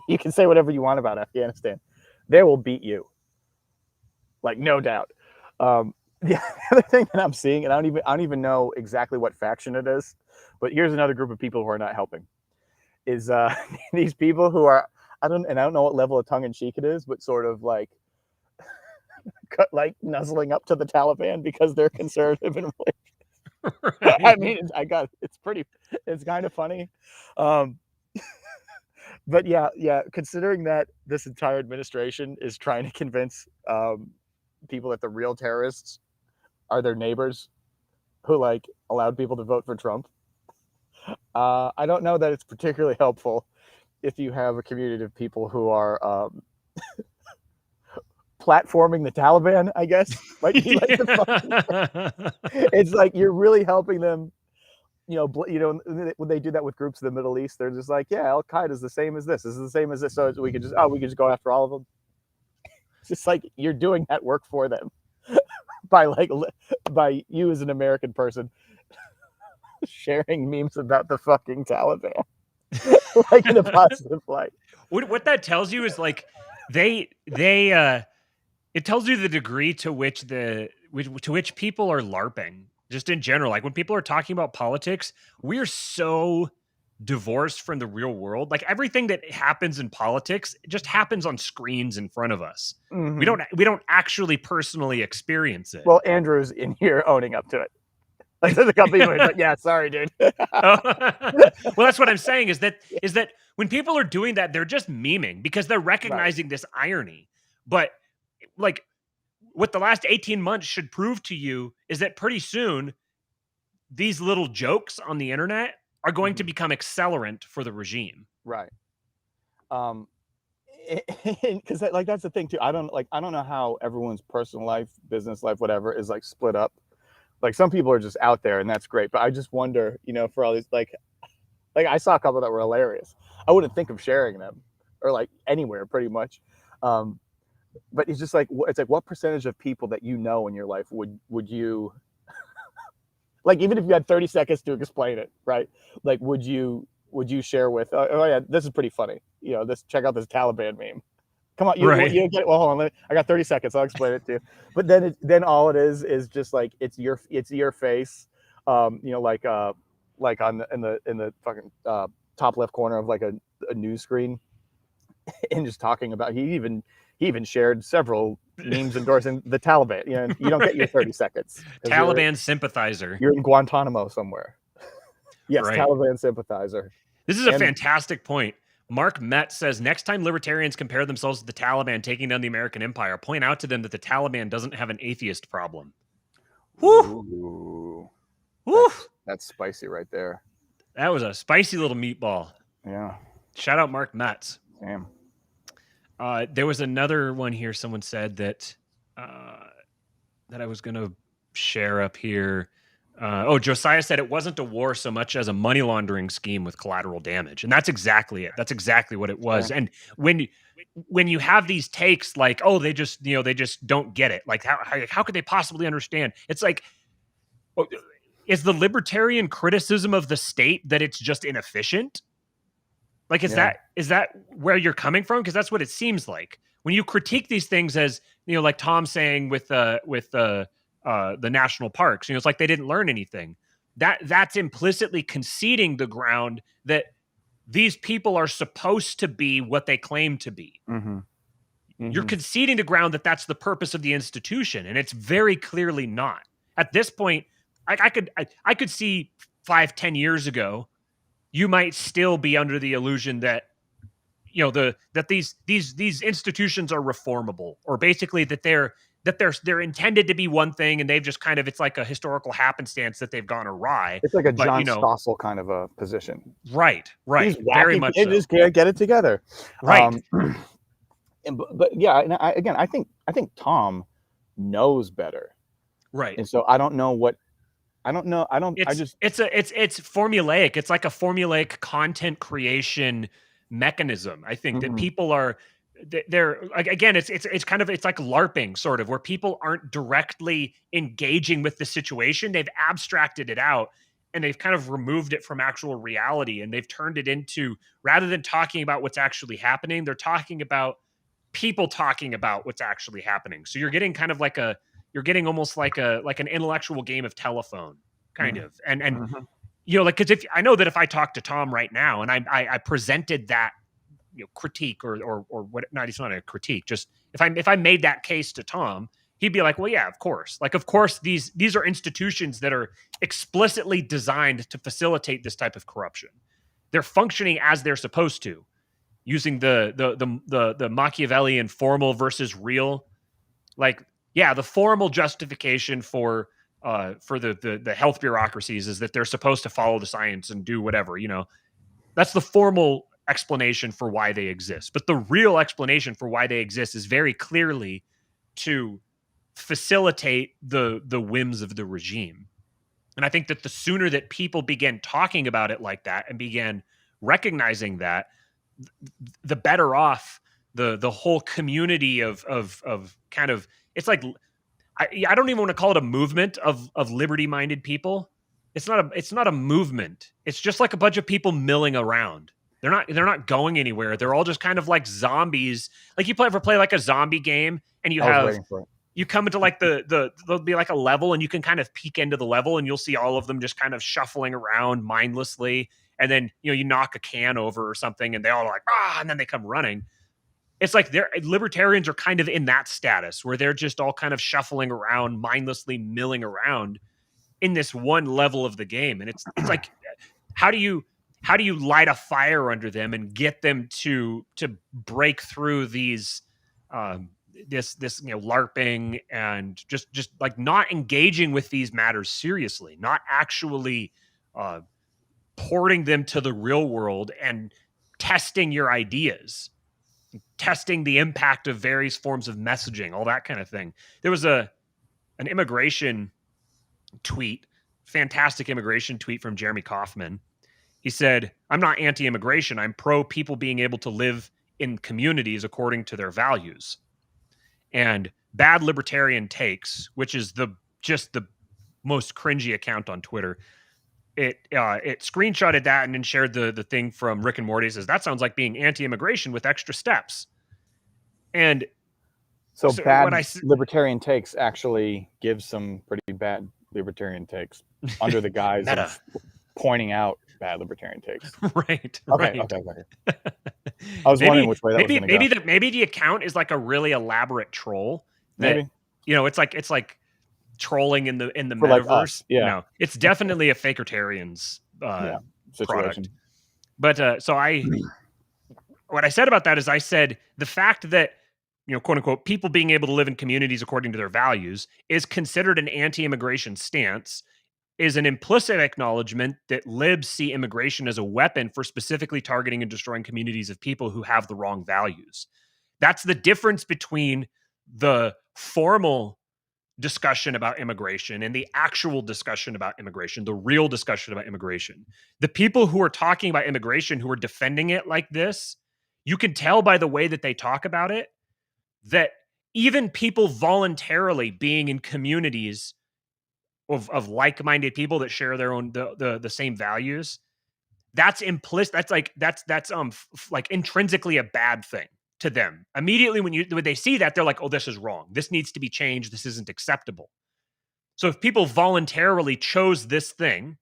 A: you can say whatever you want about Afghanistan, they will beat you, like no doubt. The other thing that I'm seeing, and I don't even know exactly what faction it is, but here's another group of people who are not helping. Is these people who are I don't know what level of tongue in cheek it is, but sort of like like nuzzling up to the Taliban because they're conservative and I
B: Right.
A: mean, it's kind of funny. Um, but yeah, considering that this entire administration is trying to convince people that the real terrorists are their neighbors who like allowed people to vote for Trump, I don't know that it's particularly helpful if you have a community of people who are platforming the Taliban. I guess might be like the funny.
B: Yeah.
A: It's like you're really helping them. When they do that with groups in the Middle East, they're just like, yeah, Al Qaeda is the same as this. This is the same as this. So we could just go after all of them. It's just like you're doing that work for them by by you as an American person sharing memes about the fucking Taliban, like in a positive light.
B: What that tells you is like they it tells you the degree to which people are larping just in general. Like when people are talking about politics, we're so divorced from the real world. Like everything that happens in politics just happens on screens in front of us.
A: Mm-hmm.
B: We don't actually personally experience it.
A: Well, Andrew's in here owning up to it. Like there's a couple people who's like, yeah, sorry, dude.
B: Oh, well, that's what I'm saying is that when people are doing that, they're just memeing because they're
A: Right.
B: recognizing this irony. But like what the last 18 months should prove to you is that pretty soon these little jokes on the internet are going to
A: Mm-hmm.
B: become accelerant for the regime.
A: Right. Um, because like that's the thing too. I don't know how everyone's personal life, business life, whatever is like split up. Like some people are just out there, and that's great. But I just wonder, you know, for all these like Like I saw a couple that were hilarious. I wouldn't think of sharing them or like anywhere pretty much. Um, but it's just like it's like what percentage of people that you know in your life would you like even if you had 30 seconds to explain it, right? Like would you share with oh yeah, this is pretty funny. You know, this check out this Taliban meme. Come on, you
B: Right.
A: don't get it. Well, hold on, I got 30 seconds. I'll explain it to you. But then all it is just like it's your face, like on in the fucking top left corner of like a news screen, and just talking about he even shared several memes endorsing the Taliban. You know, you don't get your
B: Right.
A: 30 seconds because you're
B: Taliban sympathizer.
A: you're in Guantanamo somewhere. Yes,
B: Right.
A: Taliban sympathizer.
B: This is a
A: And
B: fantastic point. Mark Metz says next time libertarians compare themselves to the Taliban taking down the American empire, point out to them that the Taliban doesn't have an atheist problem. Whew.
A: ooh,
B: Whew.
A: that's spicy right there.
B: That was a spicy little meatball.
A: Yeah,
B: Shout out Mark Metz.
A: damn.
B: There was another one here. Someone said that that I was going to share up here. Josiah said it wasn't a war so much as a money laundering scheme with collateral damage, and that's exactly it. That's exactly what it was.
A: Sure.
B: And when you have these takes like, oh, they just don't get it. Like how could they possibly understand? It's like, oh, is the libertarian criticism of the state that it's just inefficient? Like, is
A: Yeah.
B: that where you're coming from? Because that's what it seems like when you critique these things, as like Tom saying with the national parks. It's like they didn't learn anything. That's implicitly conceding the ground that these people are supposed to be what they claim to be.
A: Mm-hmm.
B: You're
A: Mm-hmm.
B: conceding the ground that that's the purpose of the institution, and it's very clearly not. At this point, I could see 5-10 years ago you might still be under the illusion that that these institutions are reformable, or basically that they're intended to be one thing, and they've just kind of, it's like a historical happenstance that they've gone awry.
A: It's like a
B: But
A: John Stossel kind of a position.
B: right,
A: These
B: very
A: wacky
B: much
A: kids
B: so.
A: just can't get it together.
B: Right,
A: But yeah, and I think Tom knows better,
B: right.
A: and so I don't know what I don't know. I don't. I just
B: It's formulaic. It's like a formulaic content creation mechanism. I think that
A: mhm.
B: people are they're like, again, it's kind of, it's like LARPing sort of, where people aren't directly engaging with the situation. They've abstracted it out, and they've kind of removed it from actual reality, and th've turned it into, rather than talking about what's actually happening, they're talking about people talking about what's actually happening. So you're getting kind of like you're getting almost like an intellectual game of telephone, kind
A: Mhm.
B: of. And
A: Mhm.
B: like, because if I know that if I talk to Tom right now and I presented that critique, or what, not, it's not a critique, just if I made that case to Tom, he'd be like, well, yeah, of course, like, of course these are institutions that are explicitly designed to facilitate this type of corruption. They're functioning as they're supposed to, using the Machiavellian formal versus real. Like, yeah, the formal justification for the health bureaucracies is that they're supposed to follow the science and do whatever. That's the formal explanation for why they exist. But the real explanation for why they exist is very clearly to facilitate the whims of the regime. And I think that the sooner that people began talking about it like that and began recognizing that, the better off the whole community of kind of, it's like, I don't even want to call it a movement of liberty minded people. It's not a movement. It's just like a bunch of people milling around. They're not going anywhere. They're all just kind of like zombies. Like, you ever play like a zombie game, and
A: I was waiting for it.
B: you come into like there'll be like a level, and you can kind of peek into the level, and you'll see all of them just kind of shuffling around mindlessly. And then you knock a can over or something, and they all are like, and then they come running. It's like libertarians are kind of in that status, where they're just all kind of shuffling around, mindlessly milling around in this one level of the game. And it's like, how do you light a fire under them and get them to break through these this LARPing, and just like not engaging with these matters seriously, not actually porting them to the real world and testing your ideas, testing the impact of various forms of messaging, all that kind of thing. There was an immigration tweet, fantastic immigration tweet from Jeremy Kauffman. He said, "I'm not anti-immigration. I'm pro people being able to live in communities according to their values." And Bad Libertarian Takes, which is just the most cringy account on Twitter, it screenshotted that and then shared the thing from Rick and Morty. It says that sounds like being anti-immigration with extra steps. And
A: So
B: so what
A: Bad Libertarian Takes actually gives some pretty bad libertarian takes under the guise
B: meta.
A: of pointing out bad libertarian takes.
B: Right.
A: Okay,
B: Right.
A: okay. I was wondering which way that was going to go.
B: Maybe the account is like a really elaborate troll that
A: Maybe.
B: It's like trolling in the
A: For like
B: metaverse.
A: us, yeah.
B: No, it's definitely a fakertarian's
A: Situation.
B: Product. But so what I said about that is I said the fact that quote unquote people being able to live in communities according to their values is considered an anti-immigration stance is an implicit acknowledgement that libs see immigration as a weapon for specifically targeting and destroying communities of people who have the wrong values. That's the difference between the formal discussion about immigration and the actual discussion about immigration, the real discussion about immigration. The people who are talking about immigration, who are defending it like this, you can tell by the way that they talk about it that even people voluntarily being in communities of like-minded people that share their own the same values, that's implicit. That's like intrinsically a bad thing to them. Immediately when they see that, they're like, oh, this is wrong. This needs to be changed. This isn't acceptable. So if people voluntarily chose this thing,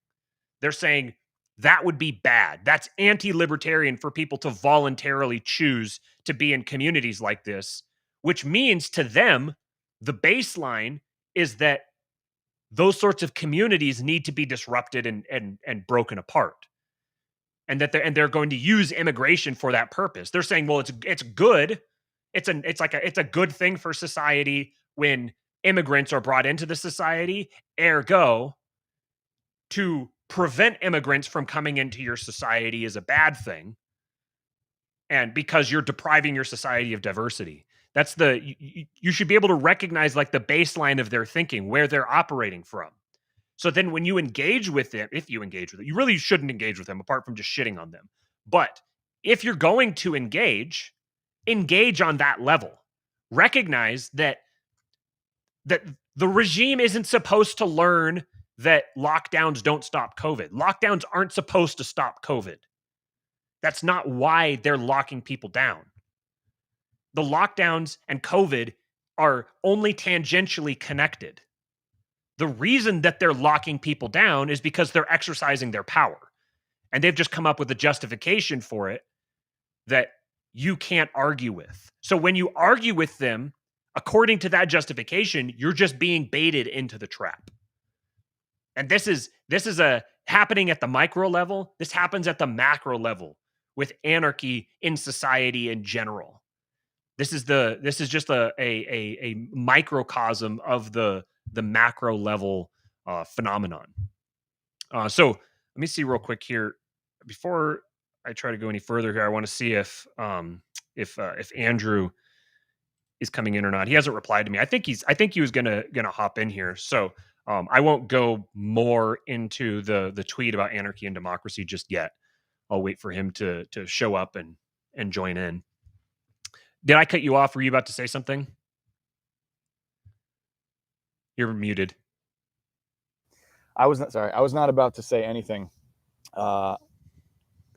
B: they're saying that would be bad. That's anti-libertarian for people to voluntarily choose to be in communities like this, which means to them, the baseline is that those sorts of communities need to be disrupted and broken apart. And that they're going to use immigration for that purpose. They're saying, well, it's good. It's a good thing for society when immigrants are brought into the society. Ergo, to prevent immigrants from coming into your society is a bad thing. And because you're depriving your society of diversity. That's you should be able to recognize like the baseline of their thinking, where they're operating from. So then when you engage with them, if you engage with them, you really shouldn't engage with them apart from just shitting on them. But if you're going to engage on that level. Recognize that the regime isn't supposed to learn that lockdowns don't stop COVID. Lockdowns aren't supposed to stop COVID. That's not why they're locking people down. The lockdowns and COVID are only tangentially connected. The reason that they're locking people down is because they're exercising their power. And they've just come up with a justification for it that you can't argue with. So when you argue with them, according to that justification, you're just being baited into the trap. And this is happening at the micro level. This happens at the macro level with anarchy in society in general. This is just a microcosm of the macro level phenomenon. So let me see real quick here before I try to go any further here. I want to see if Andrew is coming in or not. He hasn't replied to me. I think he was gonna hop in here. So I won't go more into the tweet about anarchy and democracy just yet. I'll wait for him to show up and join in. Did I cut you off? Were you about to say something? You're muted.
A: I was not about to say anything. I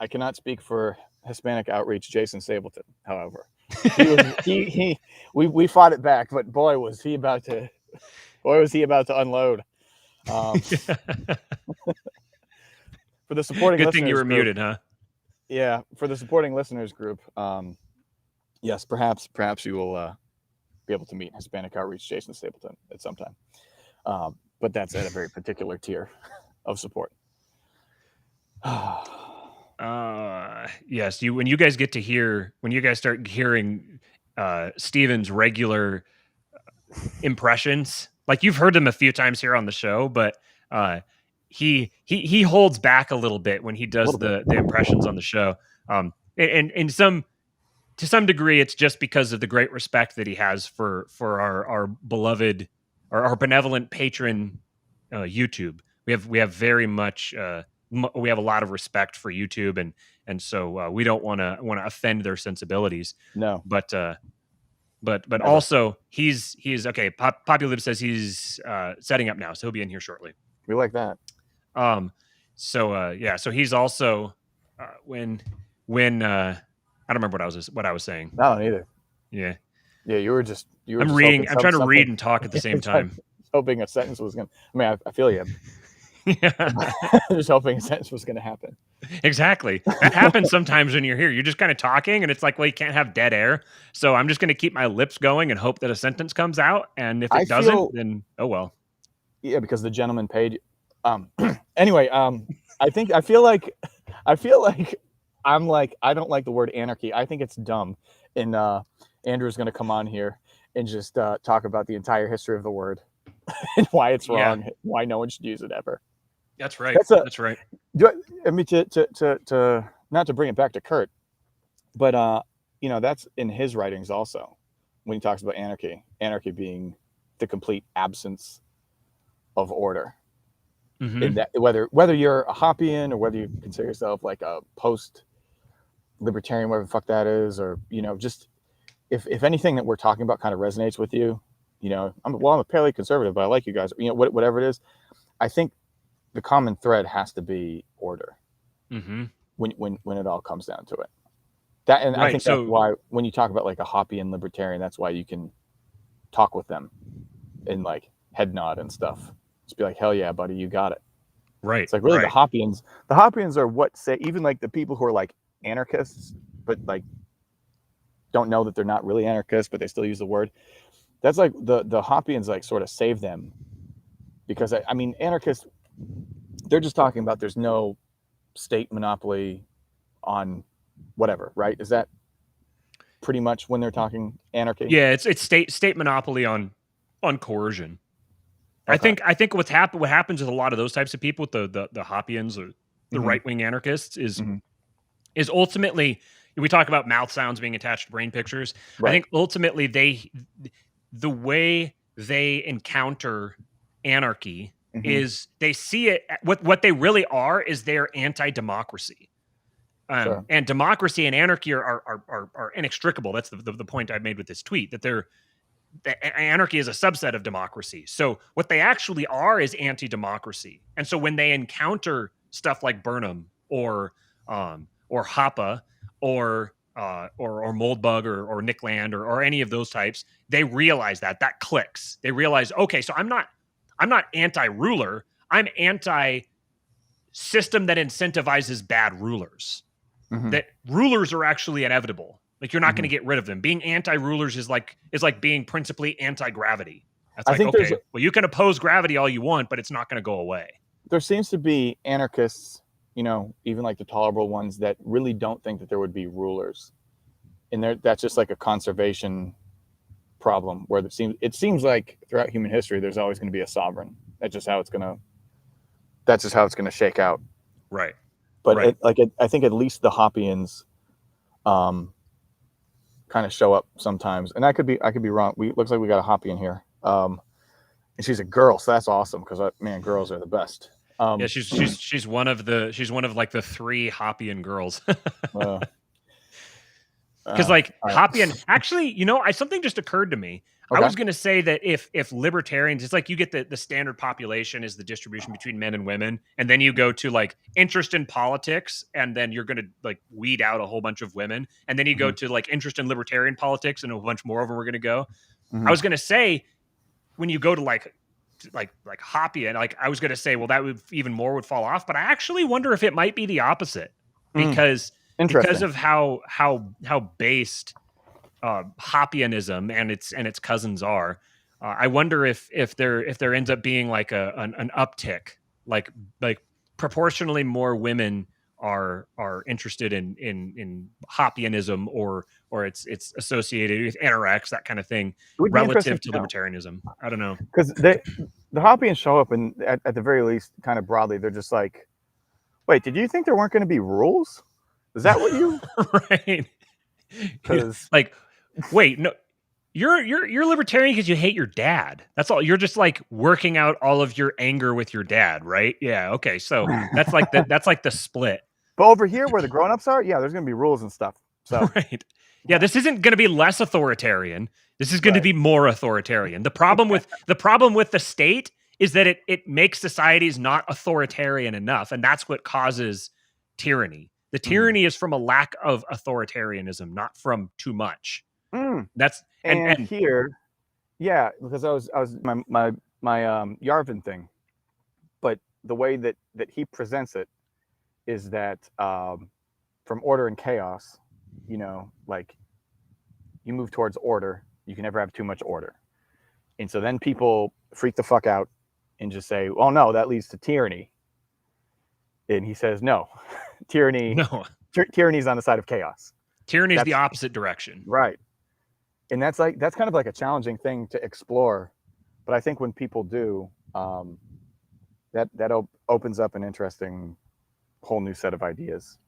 A: cannot speak for Hispanic Outreach Jason Stapleton, however. We fought it back, but boy was he about to unload. For the supporting
B: good
A: listeners
B: thing you were
A: group,
B: muted, huh?
A: Yeah, for the supporting listeners group, yes, perhaps you will be able to meet Hispanic Outreach Jason Stapleton at some time. But that's at a very particular tier of support.
B: Yes, when you guys start hearing Steven's regular impressions, like you've heard them a few times here on the show, but he holds back a little bit when he does the impressions on the show. And to some degree, it's just because of the great respect that he has for our beloved, our benevolent patron YouTube. We have very much we have a lot of respect for YouTube, and so we don't want to offend their sensibilities.
A: No,
B: But
A: never.
B: also he's okay. Populib says he's setting up now, so he'll be in here shortly.
A: We like that.
B: Yeah, so he's also when I don't remember what I was saying.
A: No, neither.
B: Yeah.
A: Yeah, you were just
B: I'm reading. I'm trying to read and talk at the same time.
A: Hoping a sentence was gonna. I mean, I feel you.
B: Yeah.
A: Just hoping a sentence was gonna happen.
B: Exactly. That happens sometimes when you're here. You're just kind of talking, and it's like, well, you can't have dead air. So I'm just going to keep my lips going and hope that a sentence comes out. And if it doesn't, then oh well.
A: Yeah, because the gentleman paid. Anyway, I feel like I'm like, I don't like the word anarchy. I think it's dumb. And Andrew's going to come on here and just talk about the entire history of the word and why it's wrong, why no one should use it ever.
B: That's right. That's right.
A: I mean, to not to bring it back to Kurt, but you know, that's in his writings also when he talks about anarchy being the complete absence of order.
B: Mm-hmm.
A: In that, whether you're a Hoppian or whether you consider yourself like a post-libertarian, whatever the fuck that is, or you know, just if anything that we're talking about kind of resonates with you, you know, I'm a fairly conservative, but I like you guys, you know, whatever it is, I think the common thread has to be order.
B: Mm-hmm.
A: When it all comes down to it. That and right, I think that's why when you talk about like a Hoppian libertarian, that's why you can talk with them and like head nod and stuff. Just be like, hell yeah, buddy, you got it.
B: Right.
A: It's like really the Hoppians are what say, even like the people who are like anarchists, but like don't know that they're not really anarchists, but they still use the word. That's like the Hoppians like sort of save them because I mean, anarchists, they're just talking about there's no state monopoly on whatever, right? Is that pretty much when they're talking anarchy?
B: Yeah, it's state monopoly on coercion. Okay. I think what happens with a lot of those types of people, with the Hoppians or the right-wing anarchists, is ultimately, we talk about mouth sounds being attached to brain pictures. Right. I think ultimately the way they encounter anarchy is they see it, what they really are is they're anti-democracy. Sure. And democracy and anarchy are inextricable. That's the point I made with this tweet, that anarchy is a subset of democracy. So what they actually are is anti-democracy. And so when they encounter stuff like Burnham or Hoppe or Moldbug or Nick Land or any of those types, they realize that clicks. They realize, okay, so I'm not anti-ruler. I'm anti-system that incentivizes bad rulers. That rulers are actually inevitable. Like, you're not going to get rid of them. Being anti-rulers is like being principally anti-gravity. That's like, okay, well, you can oppose gravity all you want, but it's not going to go away.
A: There seems to be anarchists, you know, even like the tolerable ones, that really don't think that there would be rulers. And that's just like a conservation problem where it seems like throughout human history, there's always going to be a sovereign. That's just how it's going to shake out.
B: Right.
A: But right. I think at least the Hoppians kind of show up sometimes, and I could be wrong. Looks like we got a Hoppian here, and she's a girl, so that's awesome because man, girls are the best.
B: Yeah, she's one of like the 3 Hoppian girls. Because Hoppian, actually, you know, something just occurred to me. Okay. I was going to say that if libertarians, it's like you get the standard population is the distribution between men and women, and then you go to like interest in politics, and then you're going to like weed out a whole bunch of women, and then you go to like interest in libertarian politics, and a bunch more of them are going to go. I was going to say when you go to like Hoppian, like I was going to say, well, that would even more would fall off, but I actually wonder if it might be the opposite because of how based Hoppianism and its cousins are. I wonder if there ends up being like an uptick, like proportionally more women are interested in Hoppianism or it's associated with NRX, that kind of thing, relative to libertarianism. I don't know,
A: because the Hoppians show up and at the very least, kind of broadly, they're just like, wait, did you think there weren't going to be rules? Is that what you
B: right? Like, wait, no. You're libertarian because you hate your dad. That's all. You're just like working out all of your anger with your dad, right? Yeah. Okay. So that's like the split.
A: But over here, where the grown-ups are, yeah, there's gonna be rules and stuff. So
B: Right. Yeah, this isn't going to be less authoritarian. This is going to
A: right,
B: be more authoritarian. The problem with the state is that it makes societies not authoritarian enough, and that's what causes tyranny. The
A: mm.
B: tyranny is from a lack of authoritarianism, not from too much.
A: Mm.
B: That's
A: And
B: and
A: here, yeah, because I was my Yarvin thing, but the way that he presents it is that from order and chaos, like you move towards order, you can never have too much order. And so then people freak the fuck out and just say, "Oh no, that leads to tyranny." And he says, "No, tyranny,
B: no,
A: tyranny is on the side of chaos."
B: tyranny is the
A: That's
B: opposite direction.
A: right, and that's kind of like a challenging thing to explore. But I think when people do, that opens up an interesting whole new set of ideas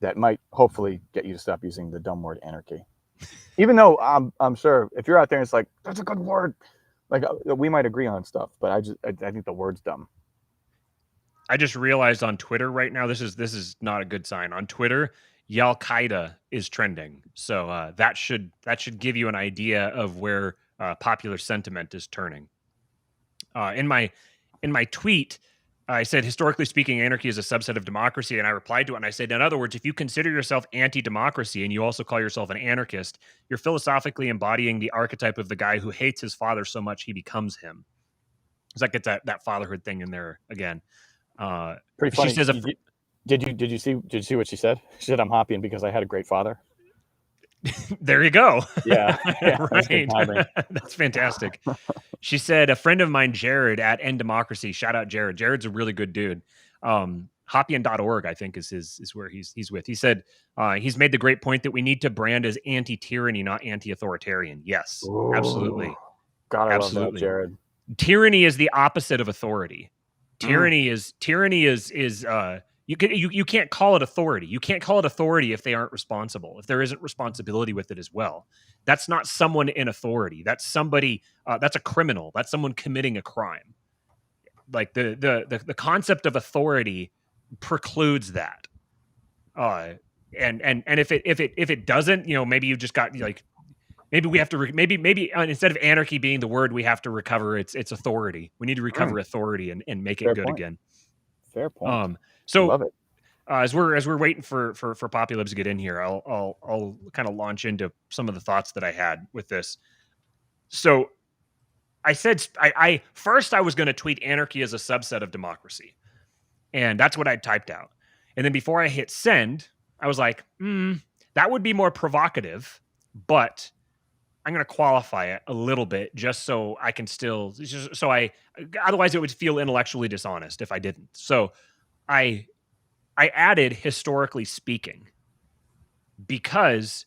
A: that might hopefully get you to stop using the dumb word anarchy. Even though I'm sure if you're out there and it's like that's a good word, like we might agree on stuff, but I think the word's dumb.
B: I just realized on Twitter right now, this is not a good sign. On Twitter, Al Qaeda is trending, so that should give you an idea of where popular sentiment is turning. In my tweet, I said, historically speaking, anarchy is a subset of democracy, and I replied to it and I said, in other words, if you consider yourself anti-democracy and you also call yourself an anarchist, you're philosophically embodying the archetype of the guy who hates his father so much he becomes him. Because that gets that fatherhood thing in there again.
A: Pretty
B: She
A: funny.
B: says,
A: Did you see what she said? She said, "I'm hopping because I had a great father."
B: there you go.
A: Yeah, yeah, that's good
B: Right.
A: timing.
B: That's fantastic. She said, a friend of mine, Jared at End Democracy, shout out Jared. Jared's a really good dude. Hopian.org, I think, is where he's with. He said he's made the great point that we need to brand as anti-tyranny, not anti-authoritarian. Yes,
A: Ooh,
B: absolutely.
A: God, I love that,
B: Absolutely.
A: Jared.
B: Tyranny is the opposite of authority.
A: Mm,
B: Tyranny is you can't call it authority. You can't call it authority if they aren't responsible. If there isn't responsibility with it as well. That's not someone in authority. That's somebody that's a criminal. That's someone committing a crime. Like the concept of authority precludes that. Uh and if it doesn't, maybe you just got like maybe we have to maybe instead of anarchy being the word, we have to recover its authority. We need to
A: mm,
B: recover authority and make it
A: fair
B: good
A: point.
B: again.
A: Fair point.
B: Um, so
A: Love it.
B: as we're waiting for Populibs to get in here, I'll kind of launch into some of the thoughts that I had with this. So I said I first I was going to tweet anarchy as a subset of democracy, and that's what I typed out. And then before I hit send, I was like, that would be more provocative, but I'm going to qualify it a little bit just so I can still otherwise it would feel intellectually dishonest if I didn't. So I I added historically speaking because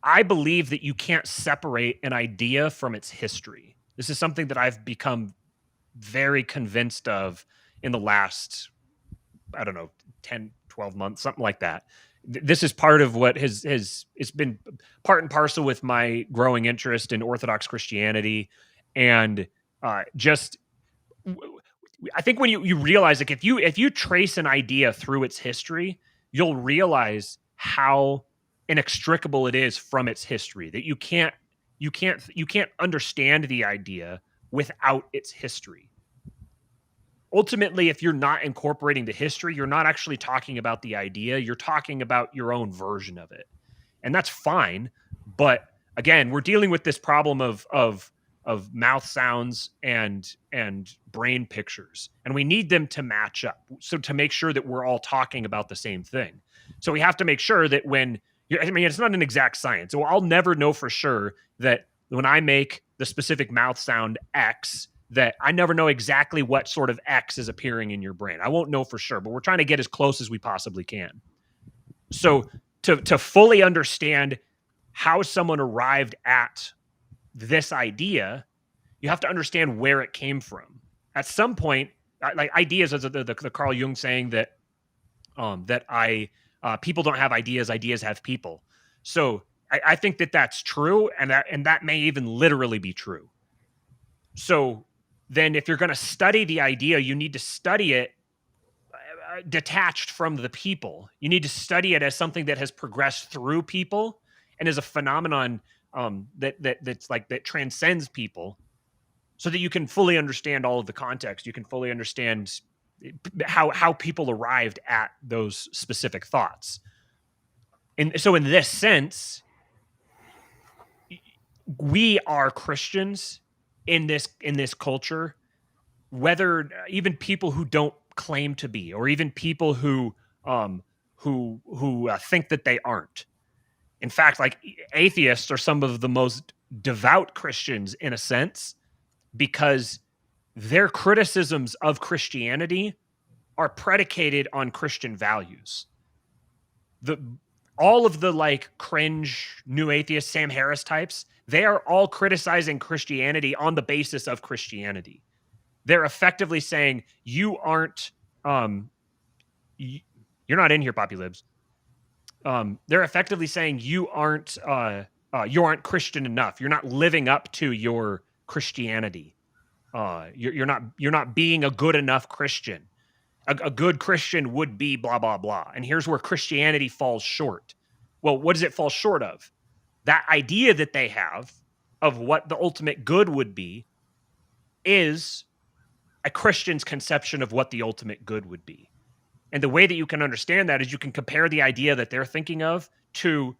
B: I believe that you can't separate an idea from its history. This is something that I've become very convinced of in the last, I don't know, 10, 12 months, something like that. This is part of what has it's been part and parcel with my growing interest in Orthodox Christianity and just I think when you realize like if you trace an idea through its history, you'll realize how inextricable it is from its history. That you can't understand the idea without its history. Ultimately, if you're not incorporating the history, you're not actually talking about the idea, you're talking about your own version of it. And that's fine, but again, we're dealing with this problem of mouth sounds and brain pictures, and we need them to match up so to make sure that we're all talking about the same thing. So we have to make sure that I mean, it's not an exact science, so I'll never know for sure that when I make the specific mouth sound X, that I never know exactly what sort of X is appearing in your brain. I won't know for sure, but we're trying to get as close as we possibly can. So to fully understand how someone arrived at this idea, you have to understand where it came from. At some point, like ideas, as the Carl Jung saying that people don't have ideas, ideas have people. So I think that that's true, and that may even literally be true. So then, if you're going to study the idea, you need to study it detached from the people. You need to study it as something that has progressed through people and is a phenomenon that transcends people, so that you can fully understand all of the context. You can fully understand how people arrived at those specific thoughts. And so, in this sense, we are Christians in this culture, whether even people who don't claim to be, or even people who think that they aren't. In fact, like, atheists are some of the most devout Christians in a sense, because their criticisms of Christianity are predicated on Christian values. The All of the like cringe new atheist Sam Harris types, they are all criticizing Christianity on the basis of Christianity. They're effectively saying you aren't you're not in here, Poppy Libs. They're effectively saying you aren't Christian enough. You're not living up to your Christianity. You're not being a good enough Christian. A good Christian would be blah blah blah. And here's where Christianity falls short. Well, what does it fall short of? That idea that they have of what the ultimate good would be is a Christian's conception of what the ultimate good would be. And the way that you can understand that is you can compare the idea that they're thinking of to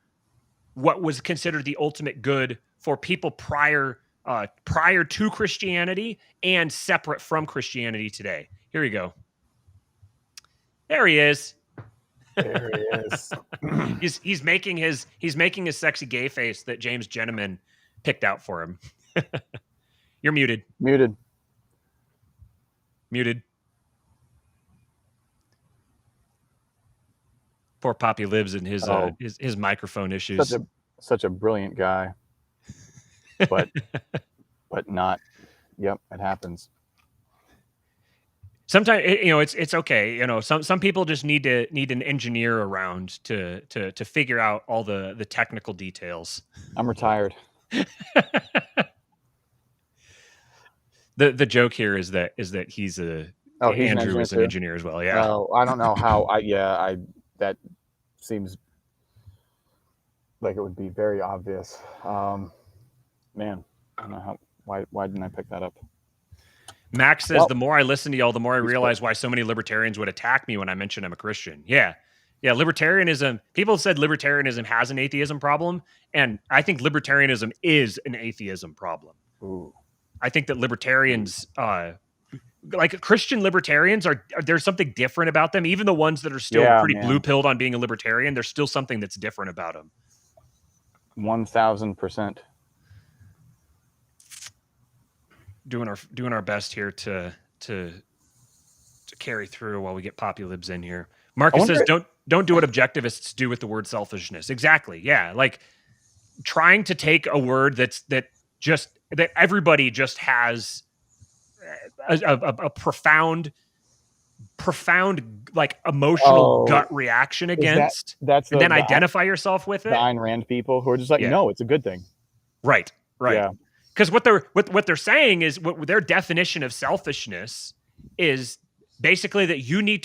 B: what was considered the ultimate good for people prior to Christianity and separate from Christianity today. Here you go. There he is.
A: There he is.
B: he's making his sexy gay face that James Gentleman picked out for him. You're muted.
A: Muted.
B: Poor Poppy lives in his microphone issues.
A: Such a brilliant guy, but not. Yep, it happens.
B: Sometimes it's okay. Some people just need an engineer around to figure out all the technical details.
A: I'm retired.
B: The joke here is that he's Andrew is an engineer as well. Yeah.
A: Oh, I don't know how. That seems like it would be very obvious. Man, I don't know how. Why didn't I pick that up?
B: Max says, the more I listen to y'all, the more I realize why so many libertarians would attack me when I mention I'm a Christian. Yeah. Libertarianism. People have said libertarianism has an atheism problem, and I think libertarianism is an atheism problem.
A: Ooh.
B: I think that libertarians, like Christian libertarians, there's something different about them. Even the ones that are still pretty blue-pilled on being a libertarian, there's still something that's different about them.
A: 1,000%.
B: Doing our best here to carry through while we get Poppy Libs in here. Marcus says, don't do what objectivists do with the word selfishness. Exactly. Yeah. Like trying to take a word that everybody just has a profound like emotional gut reaction against, and then identify yourself with it.
A: The Ayn Rand people who are just like, no, it's a good thing.
B: Right.
A: Yeah.
B: Because what they're saying is what their definition of selfishness is basically that you need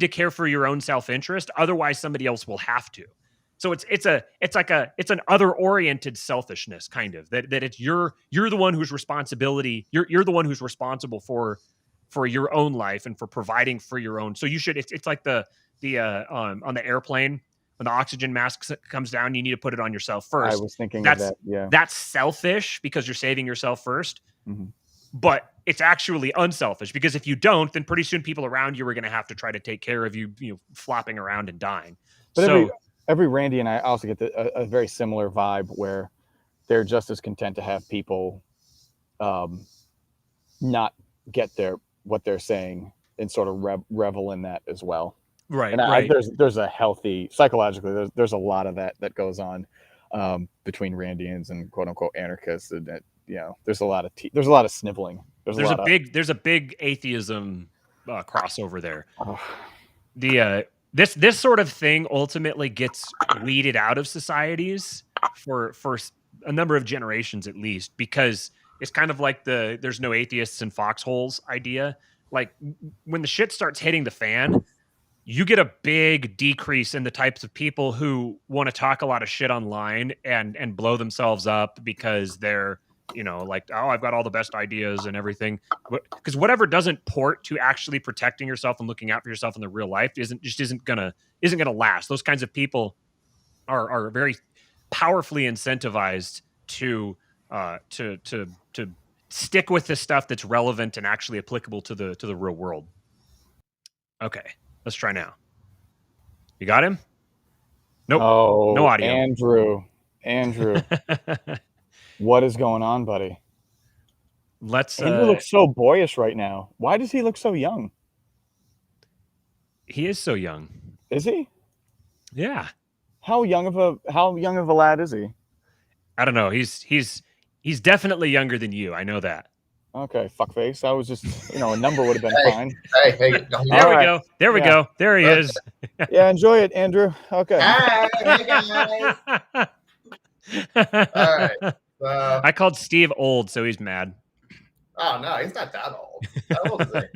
B: to care for your own self-interest, otherwise somebody else will have to. So it's an other-oriented selfishness, kind of that it's you're the one whose responsibility, you're the one who's responsible for your own life and for providing for your own. So you should it's like the on the airplane. When the oxygen mask comes down, you need to put it on yourself first.
A: I was thinking of that, yeah.
B: That's selfish because you're saving yourself first.
A: Mm-hmm.
B: But it's actually unselfish because if you don't, then pretty soon people around you are going to have to try to take care of you, flopping around and dying.
A: But every Randy and I also get a very similar vibe where they're just as content to have people not get what they're saying and sort of revel in that as well.
B: Right.
A: And there's a healthy psychologically. There's a lot of that goes on between Randians and quote unquote anarchists, and there's a lot of sniveling.
B: There's a big atheism crossover there. This sort of thing ultimately gets weeded out of societies for a number of generations at least, because it's kind of like there's no atheists in foxholes idea. Like when the shit starts hitting the fan, you get a big decrease in the types of people who want to talk a lot of shit online and blow themselves up because they're, like, oh, I've got all the best ideas and everything. Because whatever doesn't port to actually protecting yourself and looking out for yourself in the real life isn't gonna last. Those kinds of people are very powerfully incentivized to stick with the stuff that's relevant and actually applicable to the real world. Okay, let's try now. You got him? Nope. No
A: Oh,
B: audio.
A: Andrew, what is going on, buddy?
B: Let's
A: Andrew looks so boyish right now. Why does he look so young?
B: he is so young.
A: Is he?
B: Yeah.
A: How young of a lad is he?
B: I don't know. He's definitely younger than you. I know that.
A: Okay, fuckface. I was just, a number would have been
C: Hey,
A: fine.
C: hey,
B: There we
A: right.
B: go. There we
A: Yeah.
B: go. There he
C: Okay.
B: is.
A: Yeah, enjoy it, Andrew. Okay.
C: Hi, hey guys. All right.
B: I called Steve old, so he's mad.
C: Oh no, he's not that old. How old is he?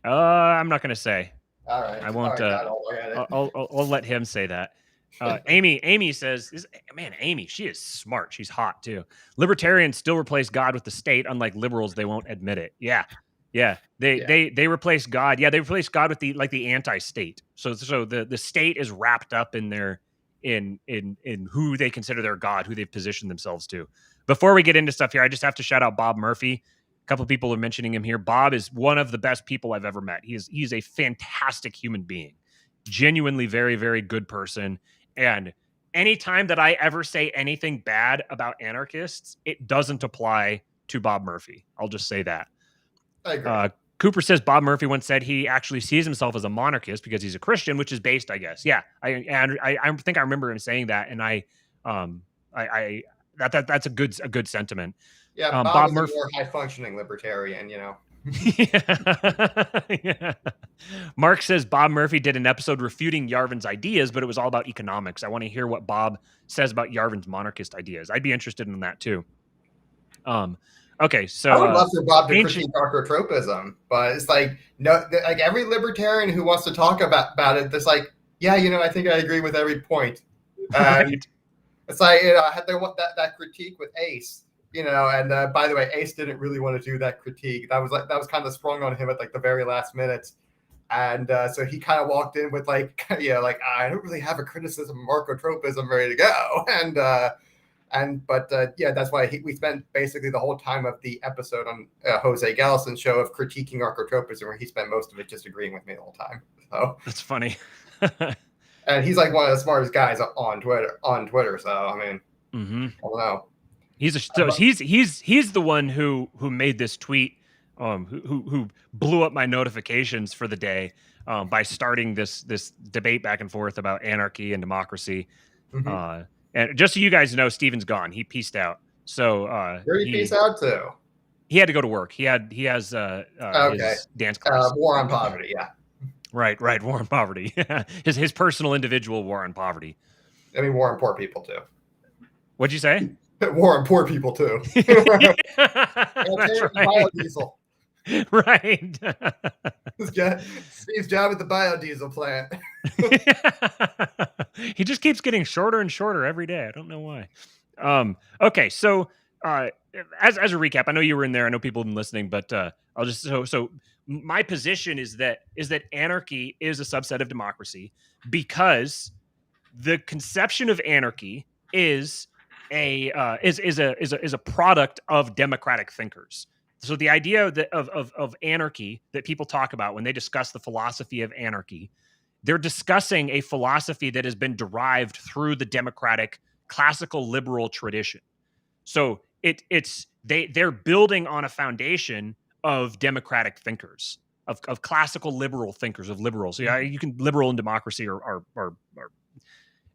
B: I'm not gonna say.
C: All right.
B: I won't.
C: All right,
B: I'll let him say that. Amy says, man, Amy, she is smart. She's hot too. Libertarians still replace God with the state, unlike liberals. They won't admit it. Yeah. They replace God. Yeah, they replace God with the anti-state. So the state is wrapped up in their in who they consider their God, who they've positioned themselves to. Before we get into stuff here, I just have to shout out Bob Murphy. A couple of people are mentioning him here. Bob is one of the best people I've ever met. He's a fantastic human being, genuinely very, very good person. And anytime that I ever say anything bad about anarchists, it doesn't apply to Bob Murphy. I'll just say that.
C: I agree.
B: Cooper says Bob Murphy once said he actually sees himself as a monarchist because he's a Christian, which is based, I guess. Yeah, I think I remember him saying that, and that's a good sentiment.
C: Yeah, Bob is a more high functioning libertarian,
B: Yeah. Mark says Bob Murphy did an episode refuting Yarvin's ideas, but it was all about economics. I want to hear what Bob says about Yarvin's monarchist ideas. I'd be interested in that too. Okay, so
C: I would love for Bob to critique archotropism, but it's like like every libertarian who wants to talk about it, there's like, yeah, I think I agree with every point.
B: Right.
C: It's like I had that critique with Ace, and by the way, Ace didn't really want to do that critique. That was kind of sprung on him at like the very last minute, and so he kind of walked in with like, I don't really have a criticism of archotropism ready to go, but that's why we spent basically the whole time of the episode on Jose Gallison's show of critiquing archotropism, where he spent most of it just agreeing with me the whole time. So
B: that's funny.
C: And he's like one of the smartest guys on Twitter. So I mean, I don't know.
B: He's the one who made this tweet, who blew up my notifications for the day by starting this debate back and forth about anarchy and democracy. And just so you guys know, Steven's gone. He peaced out. So
C: where did he peace out to?
B: He had to go to work. He has his dance class.
C: War on poverty. Yeah.
B: Right. War on poverty. his personal individual war on poverty.
C: I mean, war on poor people too.
B: What'd you say?
C: War on poor people too.
B: That's right.
C: Biodiesel.
B: Right.
C: Steve's job at the biodiesel plant.
B: He just keeps getting shorter and shorter every day. I don't know why. Okay, so as a recap, I know you were in there. I know people have been listening, but I'll just so my position is that anarchy is a subset of democracy because the conception of anarchy is a product of democratic thinkers. So the idea of anarchy that people talk about when they discuss the philosophy of anarchy, they're discussing a philosophy that has been derived through the democratic classical liberal tradition. So they're building on a foundation of democratic thinkers, of classical liberal thinkers, of liberals. Yeah, you can liberal and democracy are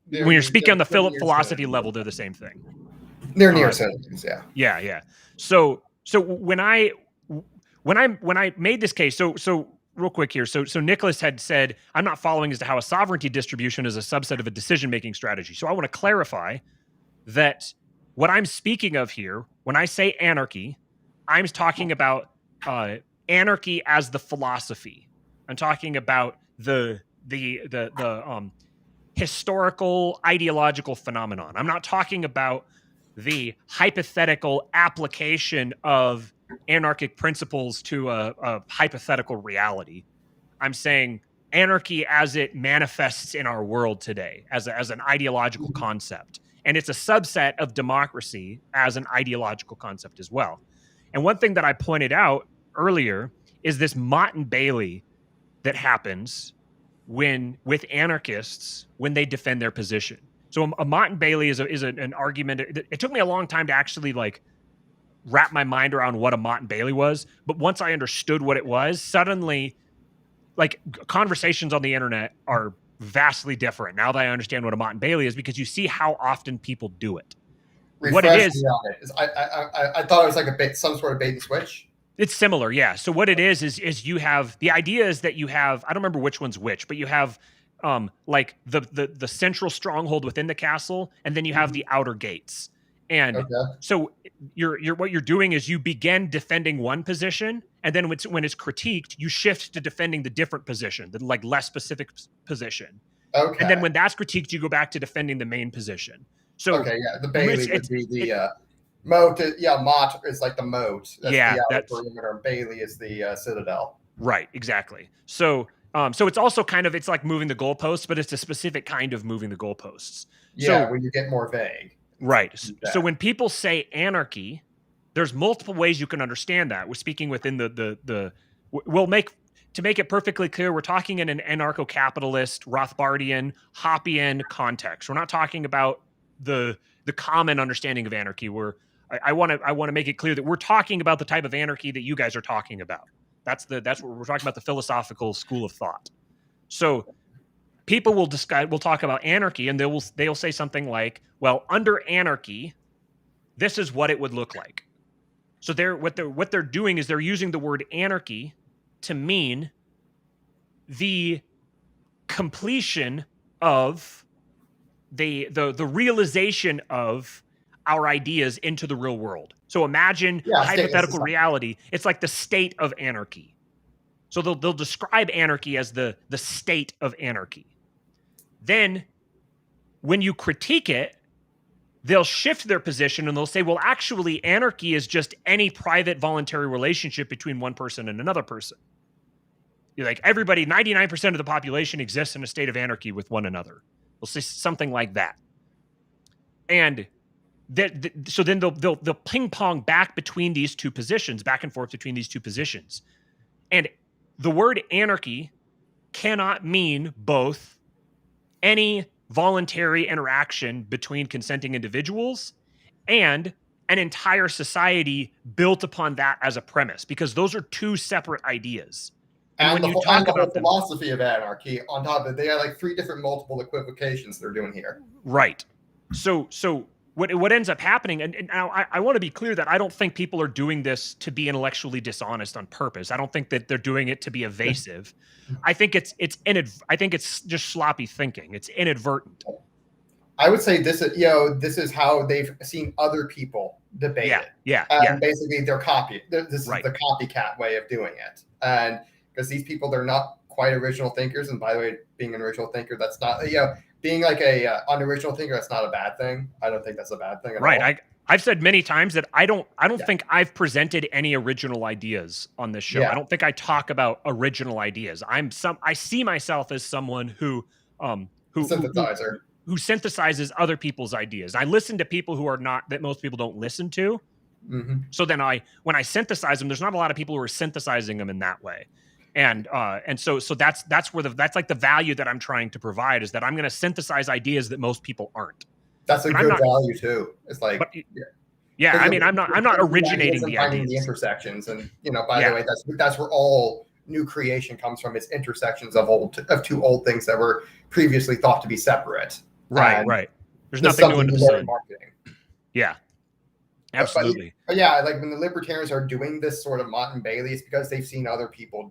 B: when you're speaking on the philosophy level, they're the same thing.
C: They're near synonyms, yeah.
B: Yeah. So when I made this case, so real quick here. So Nicholas had said, I'm not following as to how a sovereignty distribution is a subset of a decision-making strategy. So I want to clarify that what I'm speaking of here, when I say anarchy, I'm talking about anarchy as the philosophy. I'm talking about the historical ideological phenomenon. I'm not talking about the hypothetical application of anarchic principles to a hypothetical reality. I'm saying anarchy as it manifests in our world today, as an ideological concept. And it's a subset of democracy as an ideological concept as well. And one thing that I pointed out earlier is this Mott and Bailey that happens with anarchists when they defend their position. So a Mott and Bailey is an argument. It took me a long time to actually like wrap my mind around what a Mott and Bailey was, but once I understood what it was, suddenly like conversations on the internet are vastly different now that I understand what a Mott and Bailey is, because you see how often people do it. What it is,
C: I thought it was like some sort of bait and switch.
B: It's similar, yeah. So what it is you have the idea is that you have, I don't remember which one's which, but you have like the central stronghold within the castle, and then you have the outer gates. And so you're what you're doing is you begin defending one position, and then when it's critiqued, you shift to defending the different position, the like less specific position.
C: Okay.
B: And then when that's critiqued, you go back to defending the main position. So
C: the Bailey would be the moat. Mott is like the moat. That's perimeter. Bailey is the citadel.
B: Right, exactly. So it's also kind of, it's like moving the goalposts, but it's a specific kind of moving the goalposts.
C: Yeah, when you get more vague.
B: Right. So when people say anarchy, there's multiple ways you can understand that. We're speaking within to make it perfectly clear, we're talking in an anarcho-capitalist, Rothbardian, Hoppian context. We're not talking about the common understanding of anarchy. I want to make it clear that we're talking about the type of anarchy that you guys are talking about. That's what we're talking about, the philosophical school of thought. So people will talk about anarchy, and they'll say something like, well, under anarchy, this is what it would look like. So what they're doing is they're using the word anarchy to mean the completion of the realization of our ideas into the real world. So imagine a hypothetical reality. It's like the state of anarchy. So they'll describe anarchy as the state of anarchy. Then when you critique it, they'll shift their position and they'll say, well, actually, anarchy is just any private voluntary relationship between one person and another person. You're like, everybody, 99% of the population exists in a state of anarchy with one another. They'll say something like that. And so then they'll ping pong back between these two positions, back and forth between these two positions. And the word anarchy cannot mean both any voluntary interaction between consenting individuals and an entire society built upon that as a premise, because those are two separate ideas.
C: And when you talk about the philosophy of anarchy on top of it, they are like three different multiple equivocations they're doing here.
B: Right. So what ends up happening, and now I want to be clear that I don't think people are doing this to be intellectually dishonest on purpose. I don't think that they're doing it to be evasive. I think it's just sloppy thinking. It's inadvertent.
C: I would say this is how they've seen other people debate it.
B: Yeah.
C: Basically, they're copy. This is the copycat way of doing it, and because these people, they're not quite original thinkers. And by the way, being an original thinker, that's not being like a unoriginal thinker, that's not a bad thing. I don't think that's a bad thing at all.
B: I've said many times that I don't think I've presented any original ideas on this show. I don't think I talk about original ideas. I see myself as someone who synthesizes other people's ideas. I listen to people who are not, that most people don't listen to.
C: Mm-hmm.
B: So then when I synthesize them, there's not a lot of people who are synthesizing them in that way. And so that's like the value that I'm trying to provide, is that I'm going to synthesize ideas that most people aren't.
C: That's a good value too. It's like,
B: I mean, I'm not originating the ideas.
C: The intersections, and by the way, that's where all new creation comes from. It's intersections of two old things that were previously thought to be separate.
B: Right. There's nothing new under the sun.
C: Marketing.
B: Yeah. Absolutely.
C: But yeah, like when the libertarians are doing this sort of Mott and Bailey, it's because they've seen other people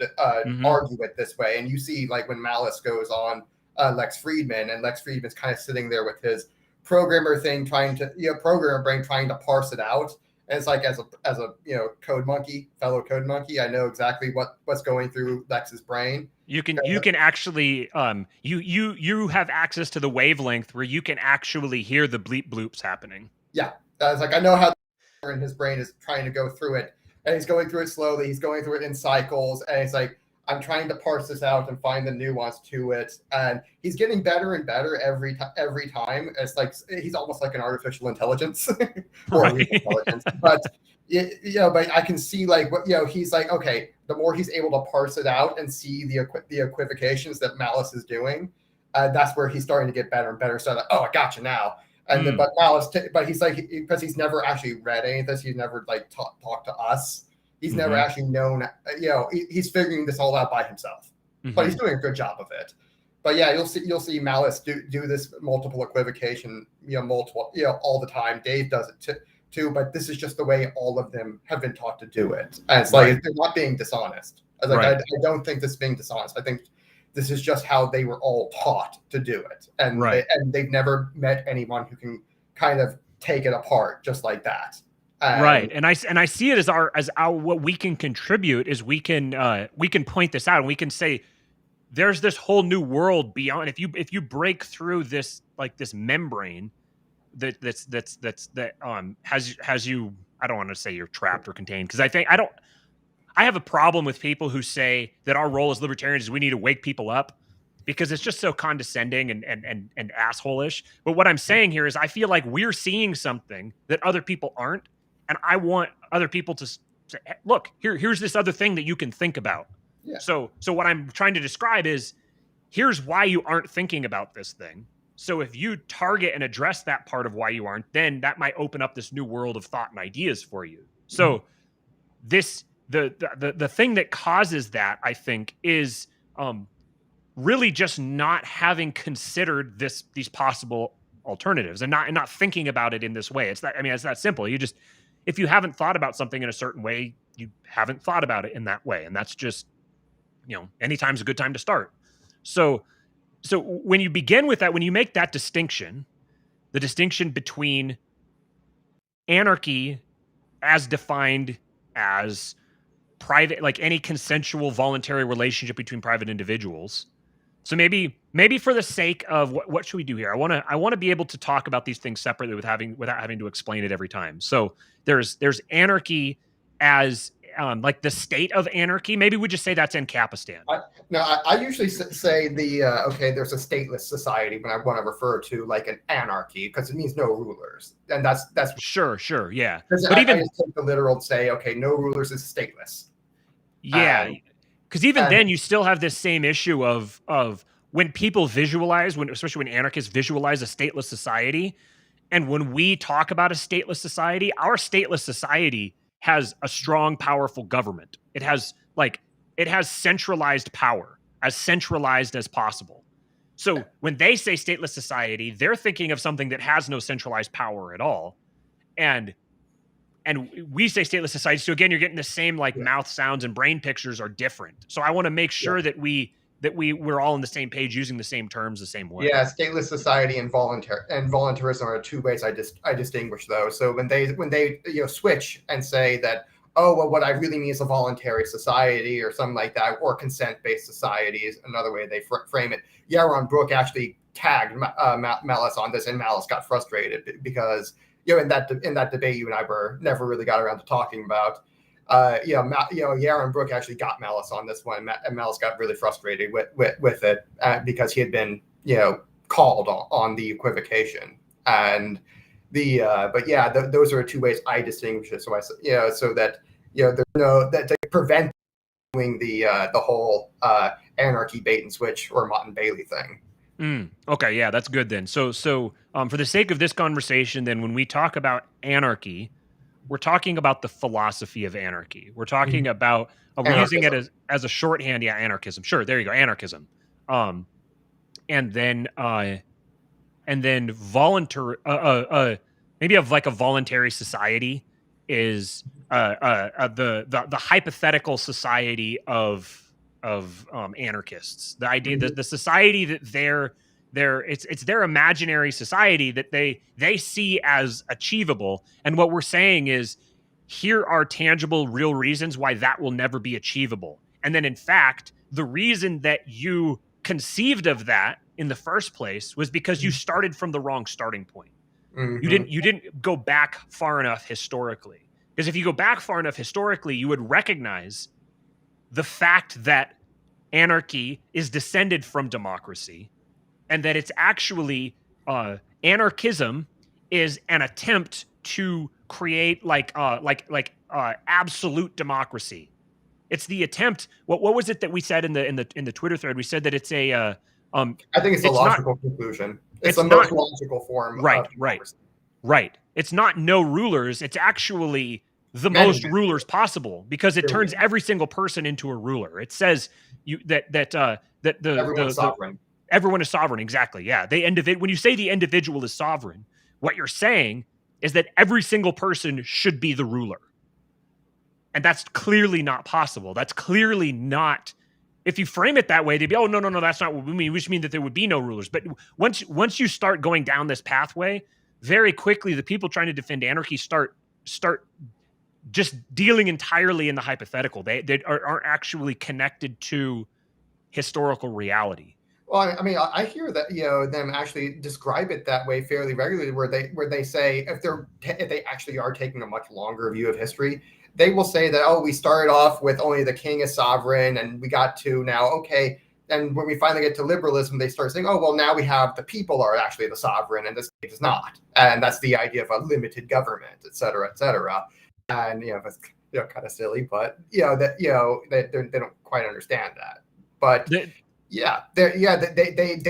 C: argue it this way. And you see, like when Malice goes on Lex Friedman, and Lex Friedman's kind of sitting there with his programmer thing, trying to programmer brain trying to parse it out. And it's like as a code monkey, fellow code monkey, I know exactly what's going through Lex's brain.
B: You can actually you have access to the wavelength where you can actually hear the bleep bloops happening.
C: Yeah, it's like I know how in his brain is trying to go through it, and he's going through it slowly. He's going through it in cycles, and it's like I'm trying to parse this out and find the nuance to it. And he's getting better and better every time. It's like he's almost like an artificial intelligence or
B: Right.
C: intelligence, but. But I can see like what he's like. Okay, the more he's able to parse it out and see the equivocations that Malice is doing, that's where he's starting to get better and better. So like, oh, I got you now. And then, but Malice, but he's like because he's never actually read any of this. He's never like talked to us. He's never actually known. He's figuring this all out by himself. But he's doing a good job of it. But yeah, you'll see Malice do this multiple equivocation, all the time. Dave does it too, but this is just the way all of them have been taught to do it. And it's like they're not being dishonest. I don't think this is being dishonest. I think this is just how they were all taught to do it. And they've never met anyone who can kind of take it apart just like that.
B: Right. And I see it as our what we can contribute is we can point this out and we can say there's this whole new world beyond. If you break through this this membrane that has you, I don't want to say you're trapped or contained, because I have a problem with people who say that our role as libertarians is we need to wake people up, because it's just so condescending and asshole-ish. But what I'm saying here is I feel like we're seeing something that other people aren't, and I want other people to say, look, here's this other thing that you can think about. Yeah. So what I'm trying to describe is here's why you aren't thinking about this thing. So if you target and address that part of why you aren't, then that might open up this new world of thought and ideas for you. So this the thing that causes that, I think, is really just not having considered these possible alternatives and not thinking about it in this way. It's that simple. You just, if you haven't thought about something in a certain way, you haven't thought about it in that way. And that's just, anytime's a good time to start. So when you begin with that, when you make that distinction, the distinction between anarchy as defined as private, like any consensual voluntary relationship between private individuals. So maybe for the sake of what should we do here? I want to be able to talk about these things separately without having to explain it every time. So there's anarchy as like the state of anarchy. Maybe we just say that's Ancapistan.
C: I usually say there's a stateless society when I want to refer to like an anarchy, because it means no rulers, and that's
B: sure, yeah.
C: But I just take the literal and say, okay, no rulers is stateless.
B: Yeah, because even then you still have this same issue of when people visualize, especially when anarchists visualize a stateless society, and when we talk about a stateless society, our stateless society has a strong, powerful government. It has centralized power, as centralized as possible. So when they say stateless society, they're thinking of something that has no centralized power at all. And we say stateless society. So again, you're getting the same mouth sounds and brain pictures are different. So I want to make sure that we're all on the same page, using the same terms the same way.
C: Yeah, stateless society and voluntarism are two ways I distinguish those. So when they switch and say that, oh, well, what I really mean is a voluntary society or something like that, or consent-based society is another way they frame it. Yaron Brook actually tagged Malice on this, and Malice got frustrated because in that debate you and I never really got around to talking about. Yaron Brook actually got Malice on this one, and Malice got really frustrated with it because he had been called on the equivocation. And those are two ways I distinguish it. So so that there's no that to prevent doing the whole anarchy bait and switch or Mott and Bailey thing.
B: Okay, yeah, that's good then. So for the sake of this conversation, then when we talk about anarchy, we're talking about the philosophy of anarchy. We're talking about we're using it as a shorthand. Yeah, anarchism. Sure, there you go, anarchism. And then voluntary, maybe of like a voluntary society. is the hypothetical society of anarchists. The idea that the society that it's their imaginary society that they see as achievable. And what we're saying is, here are tangible, real reasons why that will never be achievable. And then, in fact, the reason that you conceived of that in the first place was because you started from the wrong starting point. You didn't go back far enough historically. Because if you go back far enough historically, you would recognize the fact that anarchy is descended from democracy, and that it's actually anarchism is an attempt to create absolute democracy. It's the attempt. What was it that we said in the Twitter thread? We said that it's a.
C: I think it's a logical conclusion. It's the most logical form.
B: Right. It's not no rulers. It's actually the most rulers possible, because it turns every single person into a ruler. It says
C: everyone's sovereign.
B: Everyone is sovereign. Exactly. Yeah. When you say the individual is sovereign, what you're saying is that every single person should be the ruler. And that's clearly not possible. That's clearly not. If you frame it that way, they'd be, oh, no, that's not what we mean. We just mean that there would be no rulers. But once you start going down this pathway, very quickly, the people trying to defend anarchy start just dealing entirely in the hypothetical. They aren't actually connected to historical reality.
C: Well, I mean, I hear that them actually describe it that way fairly regularly, where they say if they actually are taking a much longer view of history, they will say that, oh, we started off with only the king as sovereign, and we got to now, okay. And when we finally get to liberalism, they start saying, oh, well, now we have the people are actually the sovereign, and the state is not. And that's the idea of a limited government, et cetera, et cetera. And, that's, kind of silly, but, they don't quite understand that. But they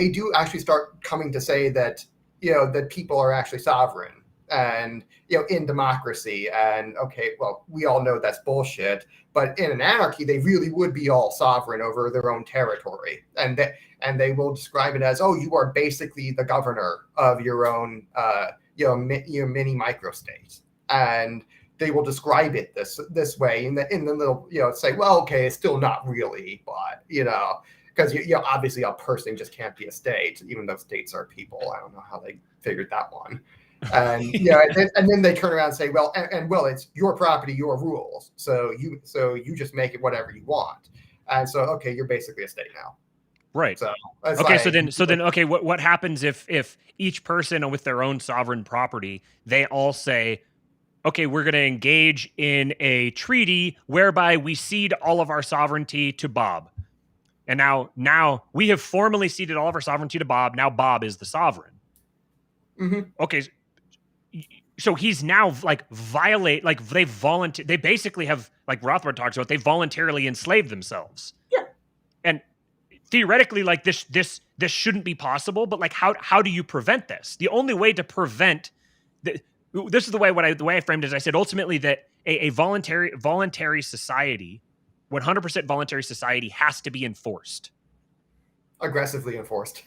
C: do actually start coming to say that, that people are actually sovereign and, in democracy. And, okay, well, we all know that's bullshit. But in an anarchy, they really would be all sovereign over their own territory. And they will describe it as, oh, you are basically the governor of your own, mini microstate. And they will describe it this way in the little, say, well, okay, it's still not really, but, because, obviously a person just can't be a state, even though states are people. I don't know how they figured that one. And and then they turn around and say, well, well, it's your property, your rules. So you just make it whatever you want. And so, okay, you're basically a state now.
B: Right.
C: So
B: okay. So then, okay. What happens if each person with their own sovereign property, they all say, okay, we're going to engage in a treaty whereby we cede all of our sovereignty to Bob. And now we have formally ceded all of our sovereignty to Bob. Now Bob is the sovereign.
C: Mm-hmm.
B: Okay. So he's now they basically have, like Rothbard talks about, they voluntarily enslaved themselves.
C: Yeah. And
B: theoretically, this shouldn't be possible, but how do you prevent this? The only way to prevent this is the way I framed it is I said ultimately that a voluntary society, 100% voluntary society, has to be enforced.
C: Aggressively enforced.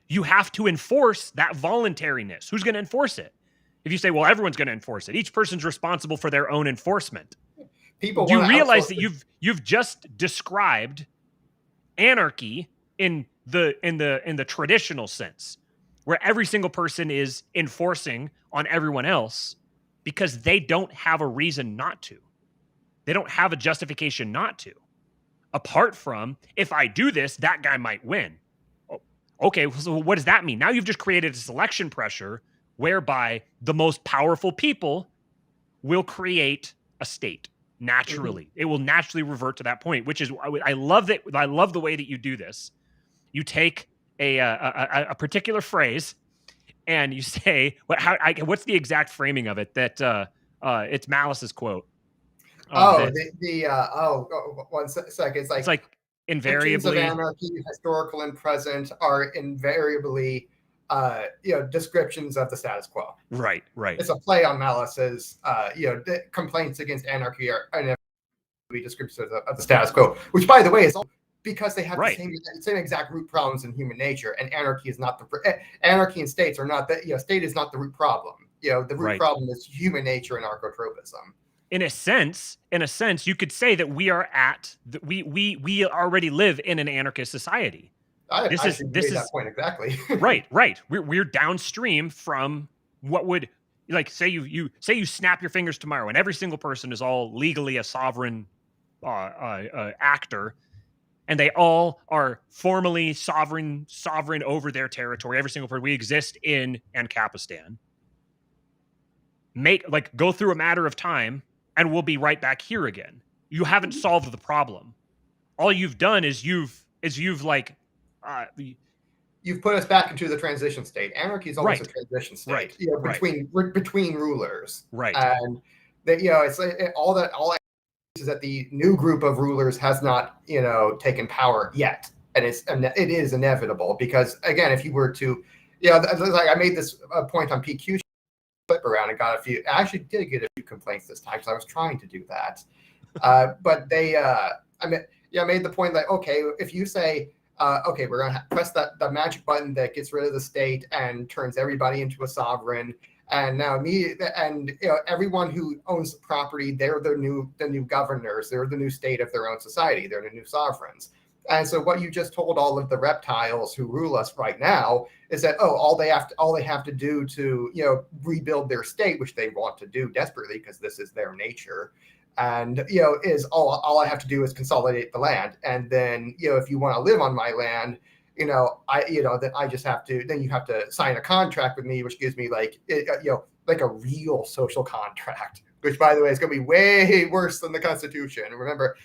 C: You
B: have to enforce that voluntariness. Who's going to enforce it? If you say, well, everyone's going to enforce it, each person's responsible for their own enforcement.
C: People
B: do you realize that you've just described anarchy in the traditional sense, where every single person is enforcing on everyone else because they don't have a reason not to. They don't have a justification not to. Apart from, if I do this, that guy might win. Okay, so what does that mean? Now you've just created a selection pressure whereby the most powerful people will create a state naturally. Mm-hmm. It will naturally revert to that point, which is, I love that. I love the way that you do this. You take a particular phrase and you say, what's the exact framing of it? That it's Malice's quote.
C: One second. It's like
B: invariably
C: of anarchy, historical and present, are invariably descriptions of the status quo.
B: Right.
C: It's a play on Malice's complaints against anarchy are inevitably descriptions of the status quo, which, by the way, is all because they have the same exact root problems in human nature, and anarchy is not anarchy and states are not state is not the root problem. The root
B: Right.
C: problem is human nature and archotropism.
B: In a sense, you could say that we are we already live in an anarchist society.
C: I
B: This
C: actually
B: is
C: made that point exactly.
B: right. We're downstream from what would, like, say you snap your fingers tomorrow and every single person is all legally a sovereign actor, and they all are formally sovereign over their territory. Every single person, we exist in Ancapistan. Go through a matter of time and we'll be right back here again. You haven't solved the problem. All you've done is you've
C: You've put us back into the transition state. Anarchy is always
B: Right.
C: a transition state,
B: Right.
C: between rulers.
B: Right.
C: And that it's like all is that the new group of rulers has not taken power yet, and it is inevitable because again, if you were to like I made this point on PQ flip around and got a few. I actually did get a few complaints this time because I was trying to do that, but they I made the point that okay, if you say okay, we're going to press the magic button that gets rid of the state and turns everybody into a sovereign. And now everyone who owns property, they're the new governors. They're the new state of their own society. They're the new sovereigns. And so what you just told all of the reptiles who rule us right now is that all they have to do to rebuild their state, which they want to do desperately because this is their nature. And is all I have to do is consolidate the land, and then if you want to live on my land, then I just have to. Then you have to sign a contract with me, which gives me like a real social contract. Which, by the way, is going to be way worse than the Constitution. Remember,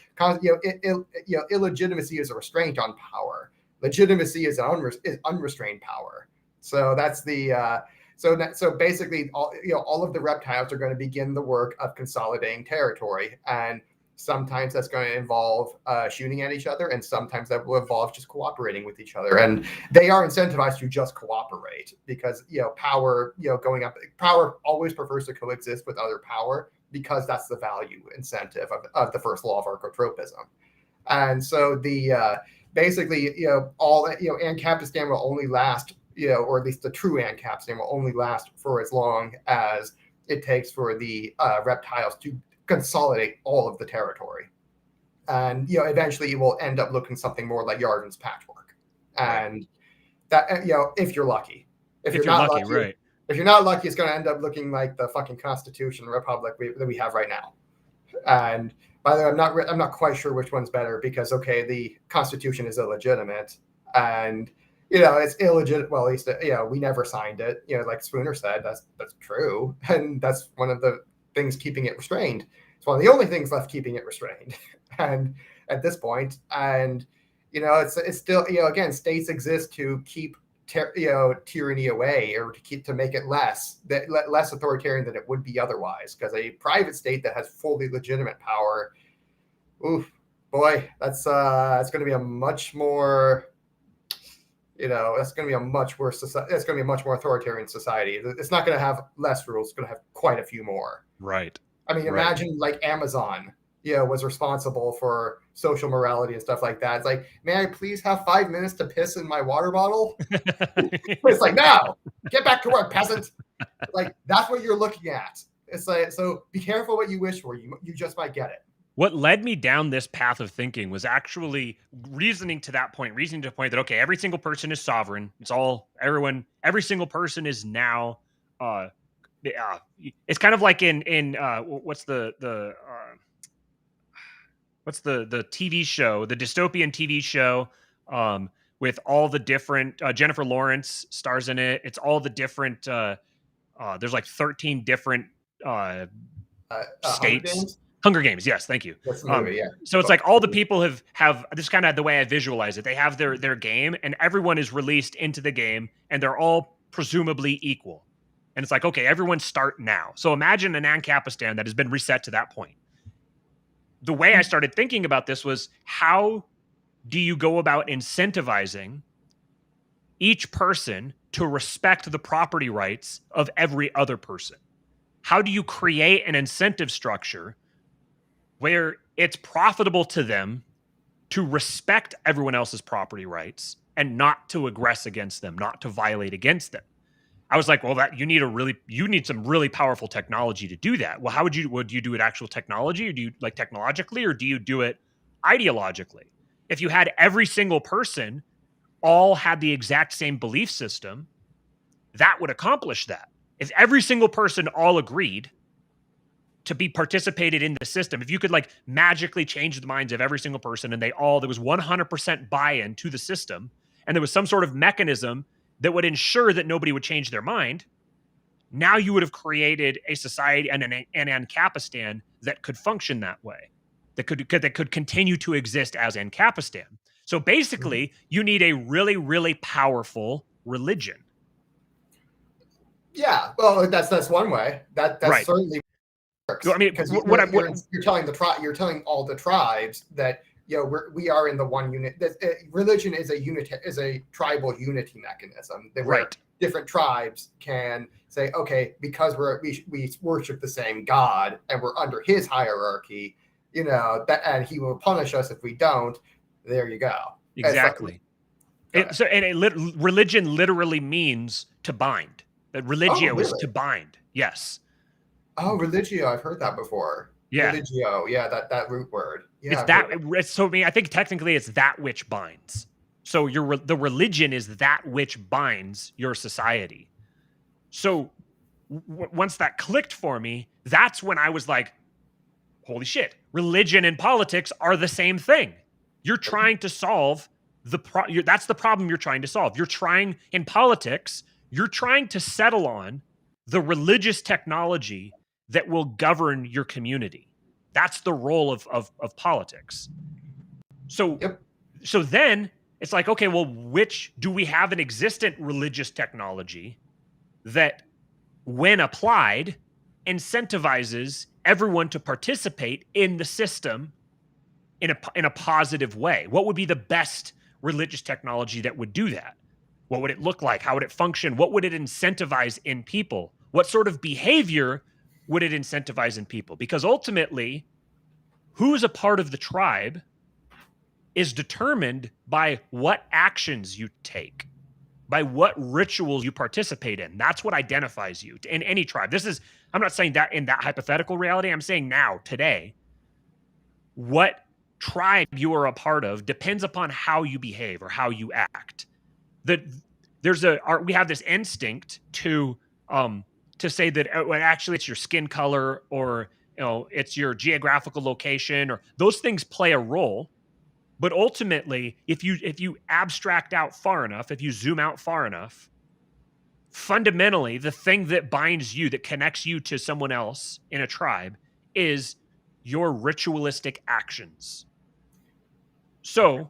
C: illegitimacy is a restraint on power. Legitimacy is unrestrained power. So that's the. So basically, all of the reptiles are going to begin the work of consolidating territory, and sometimes that's going to involve shooting at each other, and sometimes that will involve just cooperating with each other. And they are incentivized to just cooperate because power, going up, power always prefers to coexist with other power because that's the value incentive of the first law of archotropism. And so the basically, all Ancapistan will only last. Or at least the true Ancapistan will only last for as long as it takes for the reptiles to consolidate all of the territory. And, eventually it will end up looking something more like Yarden's patchwork. And that, if you're lucky. If you're not lucky,
B: right.
C: If you're not lucky, it's going to end up looking like the fucking Constitution Republic that we have right now. And by the way, I'm not quite sure which one's better because, okay, the Constitution is illegitimate and it's illegitimate. Well, at least, we never signed it. Like Spooner said, that's true. And that's one of the things keeping it restrained. It's one of the only things left keeping it restrained. And at this point, and, it's still, again, states exist to keep, tyranny away or to make it less authoritarian than it would be otherwise. Because a private state that has fully legitimate power, oof, boy, that's going to be a much more... that's going to be a much worse society. It's going to be a much more authoritarian society. It's not going to have less rules. It's going to have quite a few more.
B: Right.
C: I mean, imagine like Amazon, was responsible for social morality and stuff like that. It's like, may I please have 5 minutes to piss in my water bottle? It's like, no, get back to work, peasant. Like, that's what you're looking at. It's like, so be careful what you wish for. You just might get it.
B: What led me down this path of thinking was actually reasoning to the point that, okay, every single person is sovereign. Every single person is now, it's kind of like in what's the TV show, the dystopian TV show, with all the different, Jennifer Lawrence stars in it. It's all the different, there's like 13 different states. Hunger Games, yes, thank you.
C: That's the movie, yeah.
B: So it's like all the people have this, kind of the way I visualize it. They have their game, and everyone is released into the game, and they're all presumably equal. And it's like, okay, everyone start now. So imagine an Ancapistan that has been reset to that point. The way I started thinking about this was, how do you go about incentivizing each person to respect the property rights of every other person? How do you create an incentive structure where it's profitable to them to respect everyone else's property rights and not to aggress against them, not to violate against them? I was like, well, that you need some really powerful technology to do that. Well, how would you do it actual technology, or do you like technologically, or do you do it ideologically? If you had every single person all had the exact same belief system, that would accomplish that. If every single person all agreed to be participated in the system, if you could like magically change the minds of every single person and there was 100% buy-in to the system, and there was some sort of mechanism that would ensure that nobody would change their mind, now you would have created a society and an Ancapistan that could function that way, that could continue to exist as Ancapistan. So basically, you need a really, really powerful religion.
C: Yeah, well, that's one way. That's
B: right.
C: certainly works.
B: I mean,
C: because you're telling all the tribes that we are in the one unit. Religion is a tribal unity mechanism. Right. Different tribes can say, okay, because we worship the same God and we're under His hierarchy, and He will punish us if we don't. There you go.
B: Exactly. Religion literally means to bind. That religio is to bind. Yes.
C: Oh, religio. I've heard that before.
B: Yeah.
C: Religio. Yeah, that root word. Yeah.
B: I think technically it's that which binds. So the religion is that which binds your society. So once that clicked for me, that's when I was like, holy shit, religion and politics are the same thing. You're trying to solve that's the problem you're trying to solve. In politics, you're trying to settle on the religious technology that will govern your community. That's the role of politics. So then it's like, okay, well, do we have an existent religious technology that, when applied, incentivizes everyone to participate in the system in a positive way? What would be the best religious technology that would do that? What would it look like? How would it function? What would it incentivize in people? What sort of behavior would it incentivize in people? Because ultimately, who's a part of the tribe is determined by what actions you take, by what rituals you participate in. That's what identifies you in any tribe. I'm not saying that in that hypothetical reality. I'm saying now, today, what tribe you are a part of depends upon how you behave or how you act. We have this instinct to say that actually it's your skin color, or it's your geographical location, or those things play a role. But ultimately, if you abstract out far enough, if you zoom out far enough, fundamentally, the thing that binds you, that connects you to someone else in a tribe, is your ritualistic actions. So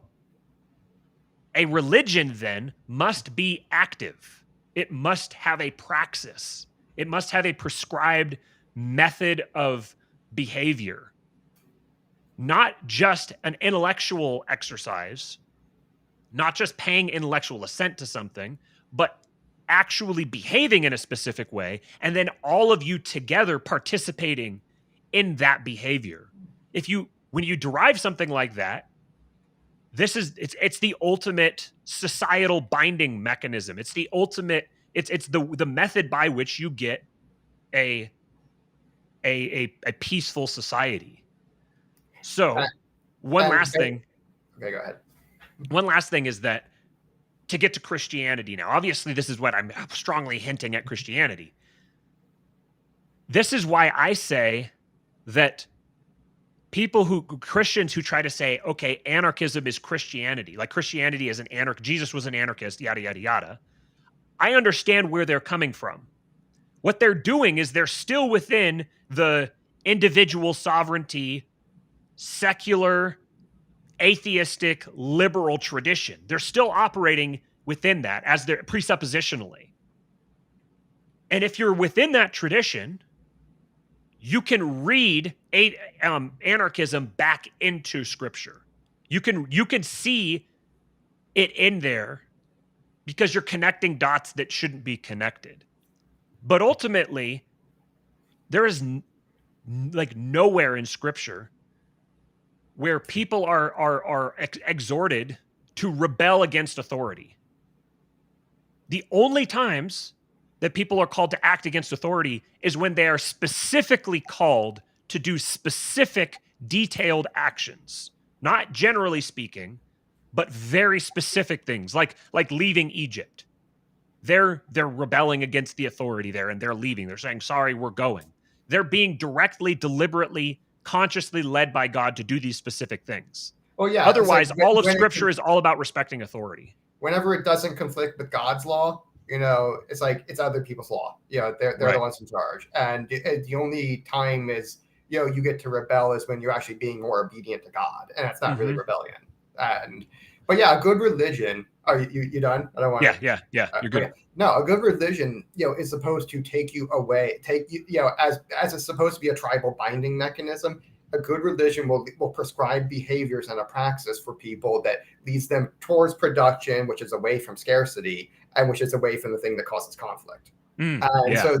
B: a religion then must be active. It must have a praxis. It must have a prescribed method of behavior. Not just an intellectual exercise, not just paying intellectual assent to something, but actually behaving in a specific way, and then all of you together participating in that behavior. When you derive something like that, it's the ultimate societal binding mechanism. It's the ultimate, it's the method by which you get a peaceful society. So one last thing.
C: Okay, go ahead.
B: One last thing is that to get to Christianity now, obviously this is what I'm strongly hinting at Christianity. This is why I say that Christians who try to say, okay, anarchism is Christianity, like Christianity is Jesus was an anarchist, yada, yada, yada. I understand where they're coming from. What they're doing is they're still within the individual sovereignty, secular, atheistic, liberal tradition. They're still operating within that as they're presuppositionally. And if you're within that tradition, you can read anarchism back into scripture. You can see it in there because you're connecting dots that shouldn't be connected. But ultimately, there is nowhere in scripture where people are exhorted to rebel against authority. The only times that people are called to act against authority is when they are specifically called to do specific, detailed actions. Not generally speaking, but very specific things, like leaving Egypt. They're rebelling against the authority there, and they're leaving. They're saying, sorry, we're going. They're being directly, deliberately, consciously led by God to do these specific things.
C: Well, yeah.
B: Otherwise,
C: like
B: all of Scripture is all about respecting authority.
C: Whenever it doesn't conflict with God's law, it's like it's other people's law. They're
B: Right.
C: the ones in charge, and the only time is you get to rebel is when you're actually being more obedient to God, and that's not really rebellion. But yeah, a good religion. Are you done? I don't want to.
B: Yeah. You're good.
C: Okay. No, a good religion, is supposed to take you away, as it's supposed to be a tribal binding mechanism. A good religion will prescribe behaviors and a praxis for people that leads them towards production, which is away from scarcity and which is away from the thing that causes conflict. So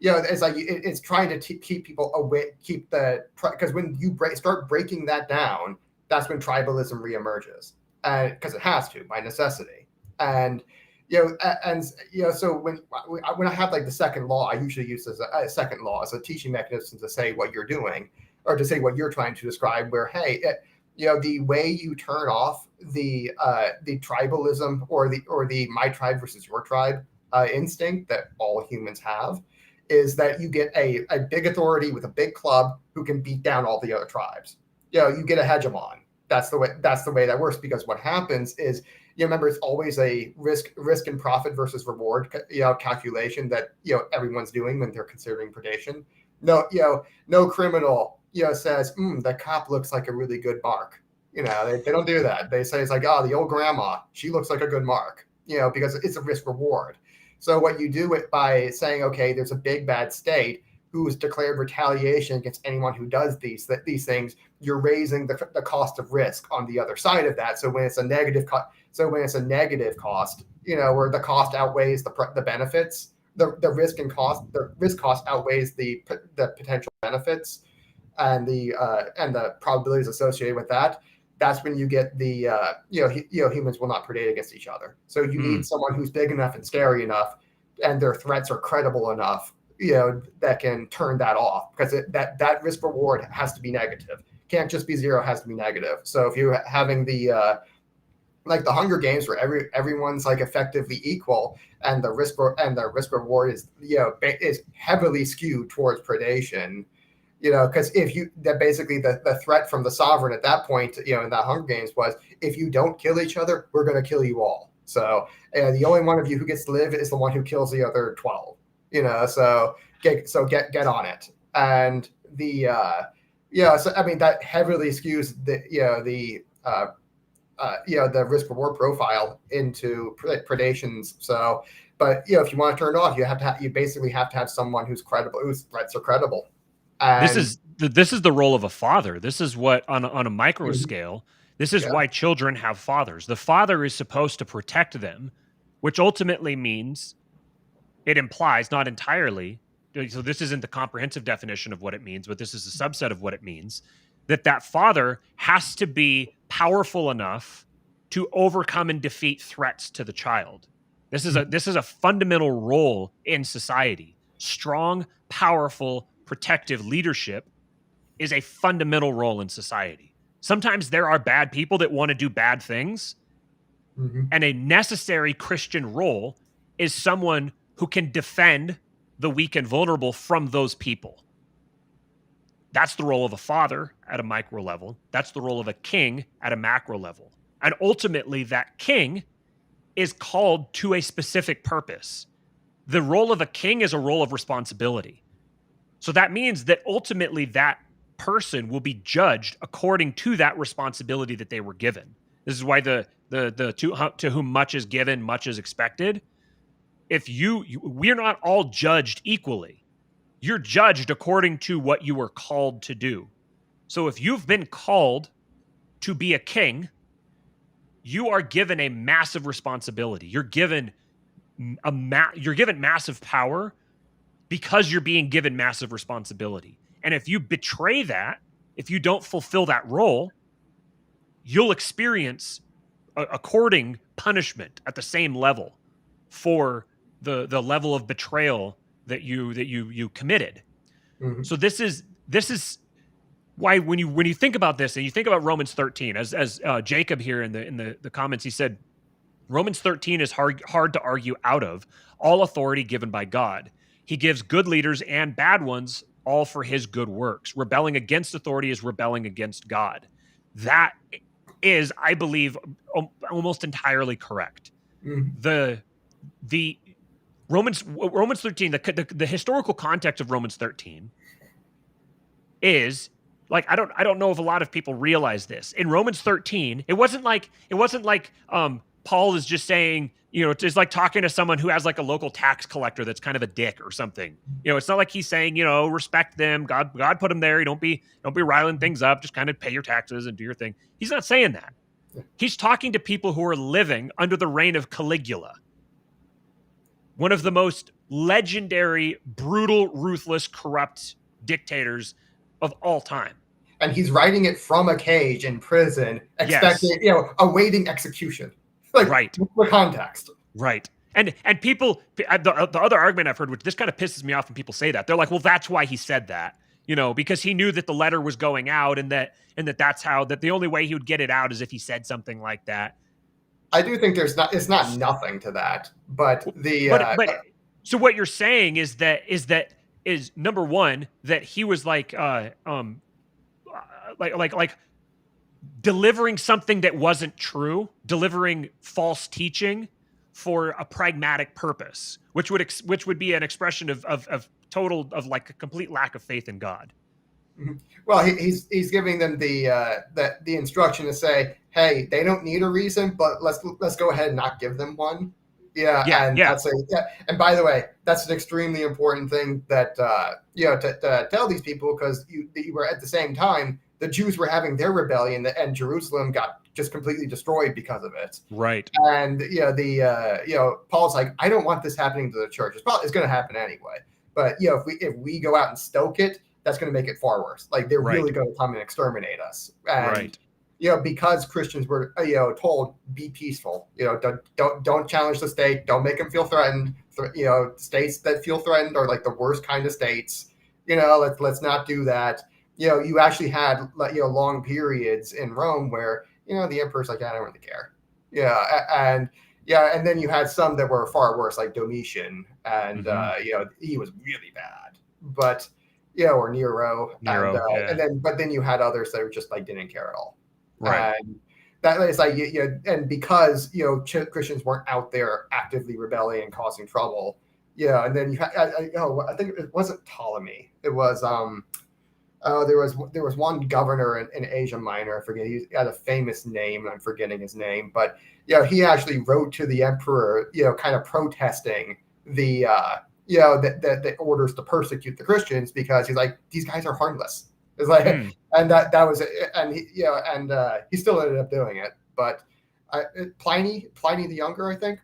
C: it's like it's trying to keep people away, because when you start breaking that down, that's when tribalism reemerges, because it has to by necessity. And so when I have like the second law, I usually use this a second law as a teaching mechanism to say what you're doing, or to say what you're trying to describe, where, hey, the way you turn off the tribalism or the my tribe versus your tribe instinct that all humans have is that you get a big authority with a big club who can beat down all the other tribes. You get a hegemon. That's the way that works, because what happens is, remember, it's always a risk and profit versus reward calculation that everyone's doing when they're considering predation. No criminal says, the cop looks like a really good mark. They don't do that. They say it's like, oh, the old grandma, she looks like a good mark, because it's a risk reward. So what you do it by saying, okay, there's a big bad state who's declared retaliation against anyone who does these things, you're raising the cost of risk on the other side of that. So when it's a negative cost, where the cost outweighs the benefits, the risk cost outweighs the potential benefits, and the probabilities associated with that. That's when you get the humans will not predate against each other. So you need someone who's big enough and scary enough, and their threats are credible enough, that can turn that off, because that risk reward has to be negative. Can't just be zero, has to be negative. So if you're having the like the Hunger Games, where everyone's like effectively equal, and the risk reward is heavily skewed towards predation, because basically the threat from the sovereign at that point, in that Hunger Games was, if you don't kill each other, we're going to kill you all. So the only one of you who gets to live is the one who kills the other 12. So get on it. And so I mean, that heavily skews the risk reward profile into predations. So, but if you want to turn it off, you basically have to have someone who's credible, whose threats are credible. And
B: this is the role of a father. This is what on a micro scale. This is why children have fathers. The father is supposed to protect them, which ultimately means, it implies, not entirely, so this isn't the comprehensive definition of what it means, but this is a subset of what it means, that father has to be powerful enough to overcome and defeat threats to the child. This is a fundamental role in society. Strong, powerful, protective leadership is a fundamental role in society. Sometimes there are bad people that want to do bad things, and a necessary Christian role is someone who can defend the weak and vulnerable from those people. That's the role of a father at a micro level. That's the role of a king at a macro level. And ultimately, that king is called to a specific purpose. The role of a king is a role of responsibility. So that means that ultimately that person will be judged according to that responsibility that they were given. This is why the to whom much is given, much is expected. We're not all judged equally. You're judged according to what you were called to do. So if you've been called to be a king, you are given a massive responsibility. You're given massive power because you're being given massive responsibility. And if you betray that, if you don't fulfill that role, you'll experience according punishment at the same level for the level of betrayal that you committed.
C: Mhm.
B: So this is why when you think about this and you think about Romans 13, as Jacob here in the comments, he said Romans 13 is hard to argue out of. All authority given by God. He gives good leaders and bad ones all for his good works. Rebelling against authority is rebelling against God. That is, I believe, almost entirely correct.
C: Mhm.
B: The Romans 13, the historical context of Romans 13 is like I don't know if a lot of people realize this. In Romans 13, it wasn't like Paul is just saying, it's like talking to someone who has like a local tax collector that's kind of a dick or something. It's not like he's saying, respect them. God put them there. You don't be riling things up. Just kind of pay your taxes and do your thing. He's not saying that. He's talking to people who are living under the reign of Caligula, one of the most legendary, brutal, ruthless, corrupt dictators of all time.
C: And he's writing it from a cage in prison, expecting, awaiting execution.
B: Right.
C: For context.
B: Right. And people, the other argument I've heard, which this kind of pisses me off when people say that, they're like, well, that's why he said that, because he knew that the letter was going out and that's how, that the only way he would get it out is if he said something like that.
C: I do think it's not nothing to that, but
B: so what you're saying is number one, that he was like delivering something that wasn't true, delivering false teaching for a pragmatic purpose, which would be an expression of like a complete lack of faith in God.
C: Well, he's giving them the instruction to say, hey, they don't need a reason, but let's go ahead and not give them one. That's and by the way, that's an extremely important thing that to tell these people, because you were at the same time the Jews were having their rebellion and Jerusalem got just completely destroyed because of it.
B: Right.
C: And Paul's like, I don't want this happening to the church. It's going to happen anyway. But if we go out and stoke it, that's going to make it far worse. Like they're really going to come and exterminate us. And, because Christians were told, be peaceful. Don't challenge the state. Don't make them feel threatened. States that feel threatened are like the worst kind of states. Let's not do that. You actually had long periods in Rome where the emperor's like, I don't really care. And then you had some that were far worse, like Domitian, and he was really bad. But or Nero, but then you had others that were just like didn't care at all.
B: Right.
C: And that is like and because Christians weren't out there actively rebelling and causing trouble. And then you had I think it wasn't Ptolemy. It was there was one governor in Asia Minor. I forget. He had a famous name, and I'm forgetting his name. But he actually wrote to the emperor, kind of protesting the the orders to persecute the Christians, because he's like, these guys are harmless. It's like, and that was it. And he still ended up doing it. But Pliny the Younger, I think.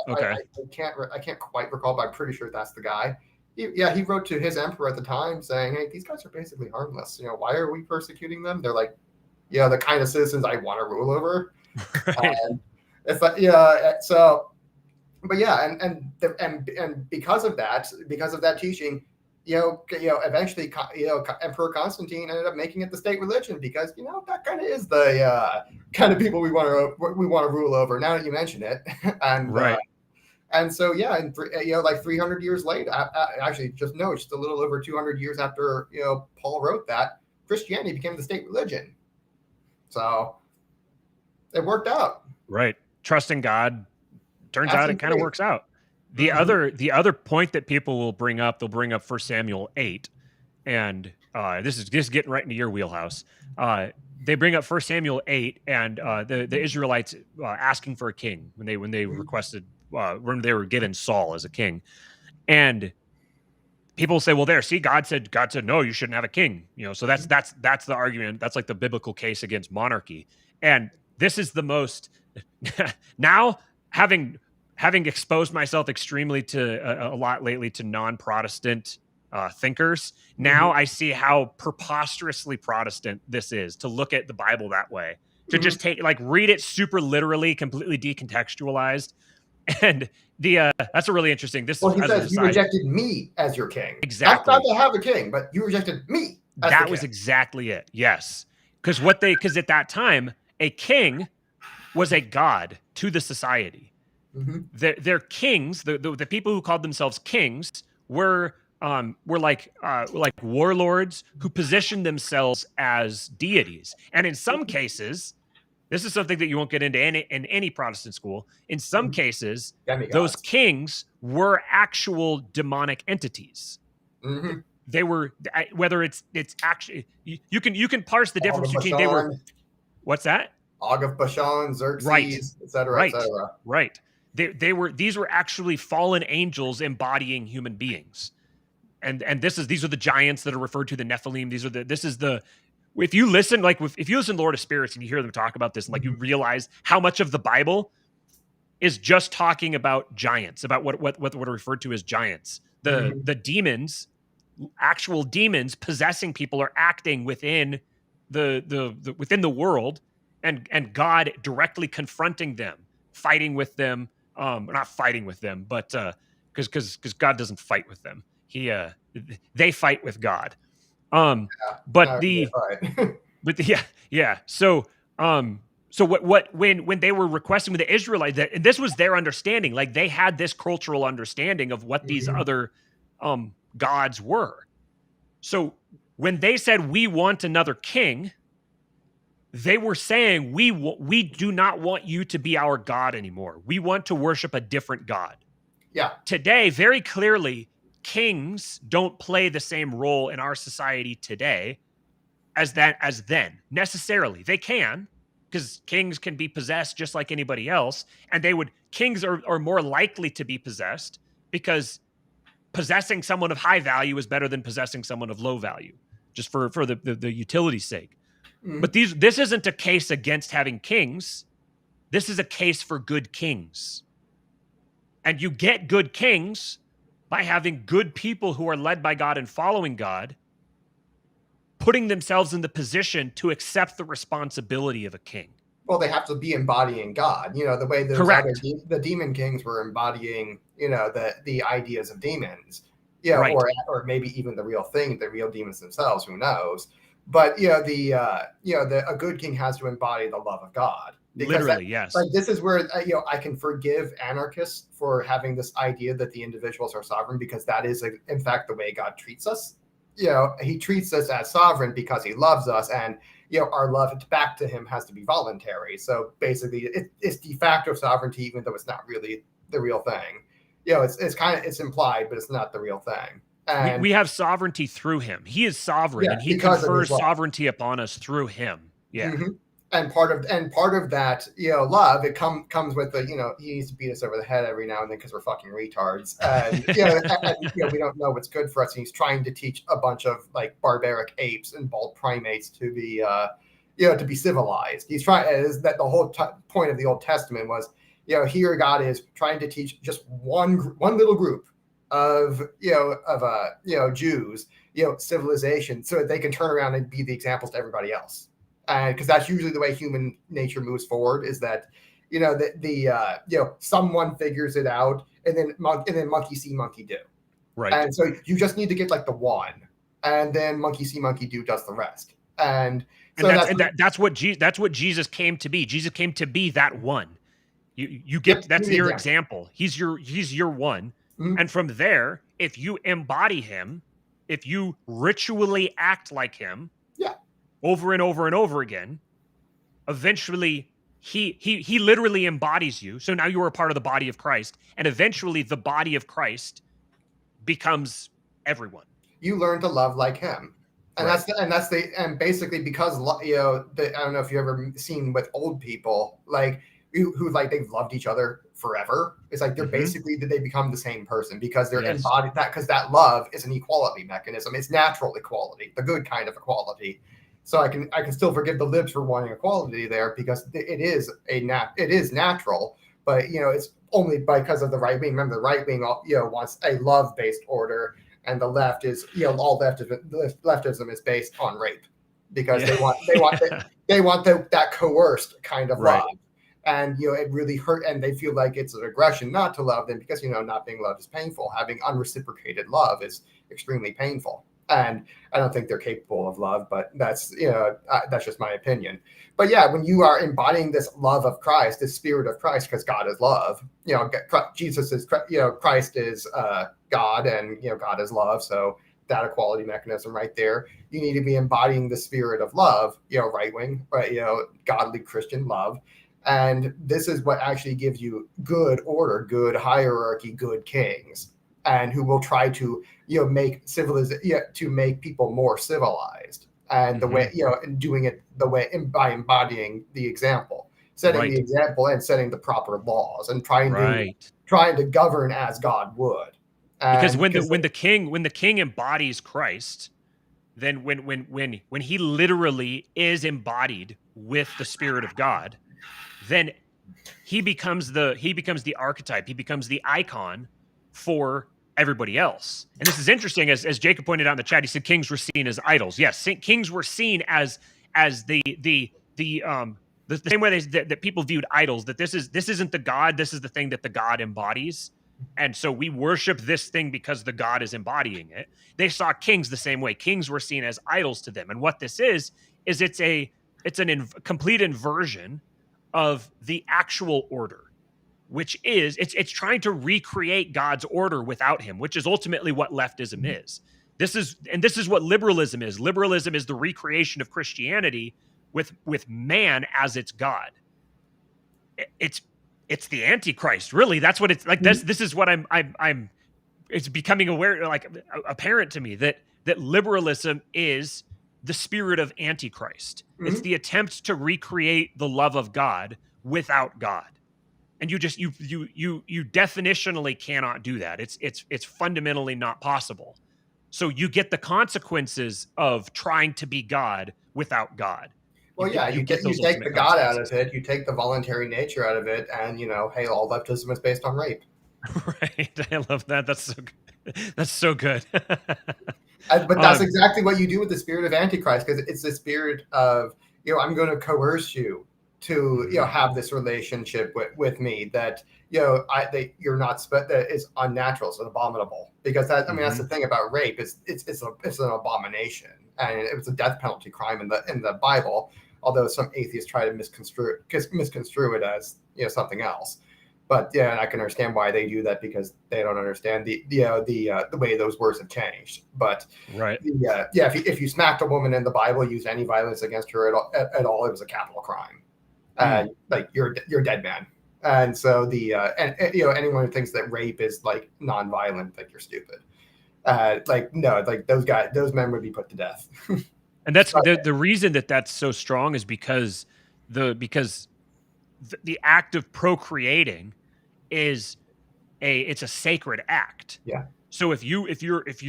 B: Okay.
C: I can't quite recall, but I'm pretty sure that's the guy. He wrote to his emperor at the time saying, hey, these guys are basically harmless. Why are we persecuting them? They're like, the kind of citizens I want to rule over.
B: Right.
C: It's like, so, but and because of that teaching, eventually, Emperor Constantine ended up making it the state religion, because that kind of is the kind of people we want to rule over. Now that you mention it, and
B: right.
C: And so, like 300 years later, actually, just a little over 200 years after, Paul wrote that, Christianity became the state religion. So it worked out.
B: Right. Trusting God. Turns out it kind of works out. The other point that people will bring up, they'll bring up 1 Samuel 8. And this is just getting right into your wheelhouse. They bring up 1 Samuel 8 and the Israelites asking for a king when they requested, when they were given Saul as a king. And people say, well, God said no, you shouldn't have a king. So that's the argument. That's like the biblical case against monarchy. And this is the most now, having exposed myself extremely to a lot lately to non-Protestant thinkers, now I see how preposterously Protestant this is, to look at the Bible that way, to just read it super literally, completely decontextualized. And that's a really interesting. This
C: Well,
B: is
C: he
B: as a
C: says, you
B: side.
C: rejected me as your king.
B: Exactly.
C: Not to have a king, but you rejected me as
B: That
C: the
B: was
C: king.
B: exactly it. Yes. Because at that time, a king was a god to the society. Their kings, the people who called themselves kings, were like warlords who positioned themselves as deities. And in some cases, this is something that you won't get into in any Protestant school. In some cases, those
C: Demigods.
B: kings were actual demonic entities. They were, whether it's actually, you can parse the difference between they were. What's that?
C: Og of Bashan, Xerxes,
B: Right.
C: etc., etc.
B: Right. These were actually fallen angels embodying human beings. And these are the giants that are referred to, the Nephilim. If you listen to Lord of Spirits and you hear them talk about this, and like you realize how much of the Bible is just talking about giants, about what are referred to as giants. The demons, actual demons possessing people, are acting within within the world, and God directly confronting them, fighting with them, not fighting with them, but because God doesn't fight with them. They fight with God. But yeah. So when they were requesting with the Israelites, and this was their understanding, like they had this cultural understanding of what these other gods were. So when they said, we want another king, they were saying, we do not want you to be our God anymore. We want to worship a different God.
C: Yeah.
B: Today, very clearly, kings don't play the same role in our society today as then necessarily. They can, because kings can be possessed just like anybody else, and kings are more likely to be possessed because possessing someone of high value is better than possessing someone of low value, just for the utility's sake. But this isn't a case against having kings. This is a case for good kings. And you get good kings by having good people who are led by God and following God, putting themselves in the position to accept the responsibility of a king.
C: Well, they have to be embodying God. The way the demon kings were embodying, the ideas of demons.
B: Right.
C: Or maybe even the real thing, the real demons themselves. Who knows? But a good king has to embody the love of God.
B: Literally, yes.
C: Like this is where I can forgive anarchists for having this idea that the individuals are sovereign, because that is in fact the way God treats us. He treats us as sovereign because he loves us, and our love back to him has to be voluntary. So basically, it's de facto sovereignty, even though it's not really the real thing. It's implied, but it's not the real thing. And
B: we have sovereignty through him. He is sovereign, and he confers sovereignty upon us through him. Yeah.
C: And part of that, love, it comes with the, he needs to beat us over the head every now and then because we're fucking retards, and we don't know what's good for us. And he's trying to teach a bunch of like barbaric apes and bald primates to be, to be civilized. He's trying. Is that the whole point of the Old Testament was, here God is trying to teach just one little group of Jews, civilization, so that they can turn around and be the examples to everybody else. Because that's usually the way human nature moves forward, is that someone figures it out, and then monkey see, monkey do.
B: Right.
C: And so you just need to get like the one, and then monkey see, monkey do does the rest. That's what Jesus came to be. Jesus came to be that one. You get that's your example. He's your one. And from there, if you embody him, if you ritually act like him, over and over and over again, eventually he literally embodies you. So now you are a part of the body of Christ, and eventually the body and becomes everyone. You learn to love like him. And and basically, because I don't know if you've ever seen with old people, like who like they've loved each other forever. It's like they're basically they become the same person, because they're embodied because that love is an equality mechanism. It's natural equality, the good kind of equality. So I can still forgive the libs for wanting equality there, because it is natural, but it's only because of the right wing. Remember, the right wing wants a love based order, and the left is all leftism is based on rape, because they want that coerced kind of love. and it really hurt, and they feel like it's an aggression not to love them, because not being loved is painful. Having unreciprocated love is extremely painful, and I don't think they're capable of love, but that's just my opinion. But yeah, when you are embodying this love of Christ, this spirit of Christ, because God is love, Jesus is, Christ is God, and God is love, so that equality mechanism right there. You need to be embodying the spirit of love, right wing, right, godly Christian love. And this is what actually gives you good order, good hierarchy, good kings, and who will try to, make to make people more civilized. And the way, and doing it the way by embodying the example, setting the example and setting the proper laws, and trying to govern as God would.
B: Because when the king embodies Christ, then when he literally is embodied with the Spirit of God, then he becomes the archetype. He becomes the icon for everybody else. And this is interesting, as Jacob pointed out in the chat. He said kings were seen as idols. Yes, kings were seen as the same way that people viewed idols. That this isn't the God. This is the thing that the God embodies. And so we worship this thing because the God is embodying it. They saw kings the same way. Kings were seen as idols to them. And what this is it's an complete inversion of the actual order, which is it's trying to recreate God's order without him, which is ultimately what leftism is. This is what liberalism is. Liberalism is the recreation of Christianity with man as its God. It's the Antichrist, really. That's what it's like. This is what I'm it's becoming aware, like apparent to me, that liberalism is the spirit of Antichrist. It's the attempt to recreate the love of God without God. And you definitionally cannot do that. It's fundamentally not possible. So you get the consequences of trying to be God without God.
C: Well, you take the God out of it, you take the voluntary nature out of it, and hey, all leftism is based on rape.
B: Right. I love that. That's so good. That's so good.
C: But that's exactly what you do with the spirit of Antichrist, because it's the spirit of, I'm going to coerce you to, have this relationship with me that, you're not, that is unnatural, it's abominable. Because that's the thing about rape, it's an abomination, and it was a death penalty crime in the Bible, although some atheists try to misconstrue it as, something else. But I can understand why they do that, because they don't understand the way those words have changed. But if you smacked a woman in the Bible, used any violence against her at all, it was a capital crime. Like you're a dead man. And so anyone who thinks that rape is like nonviolent, like you're stupid. Those men would be put to death.
B: And that's the reason that's so strong is because the act of procreating it's a sacred act.
C: Yeah.
B: So if you're what's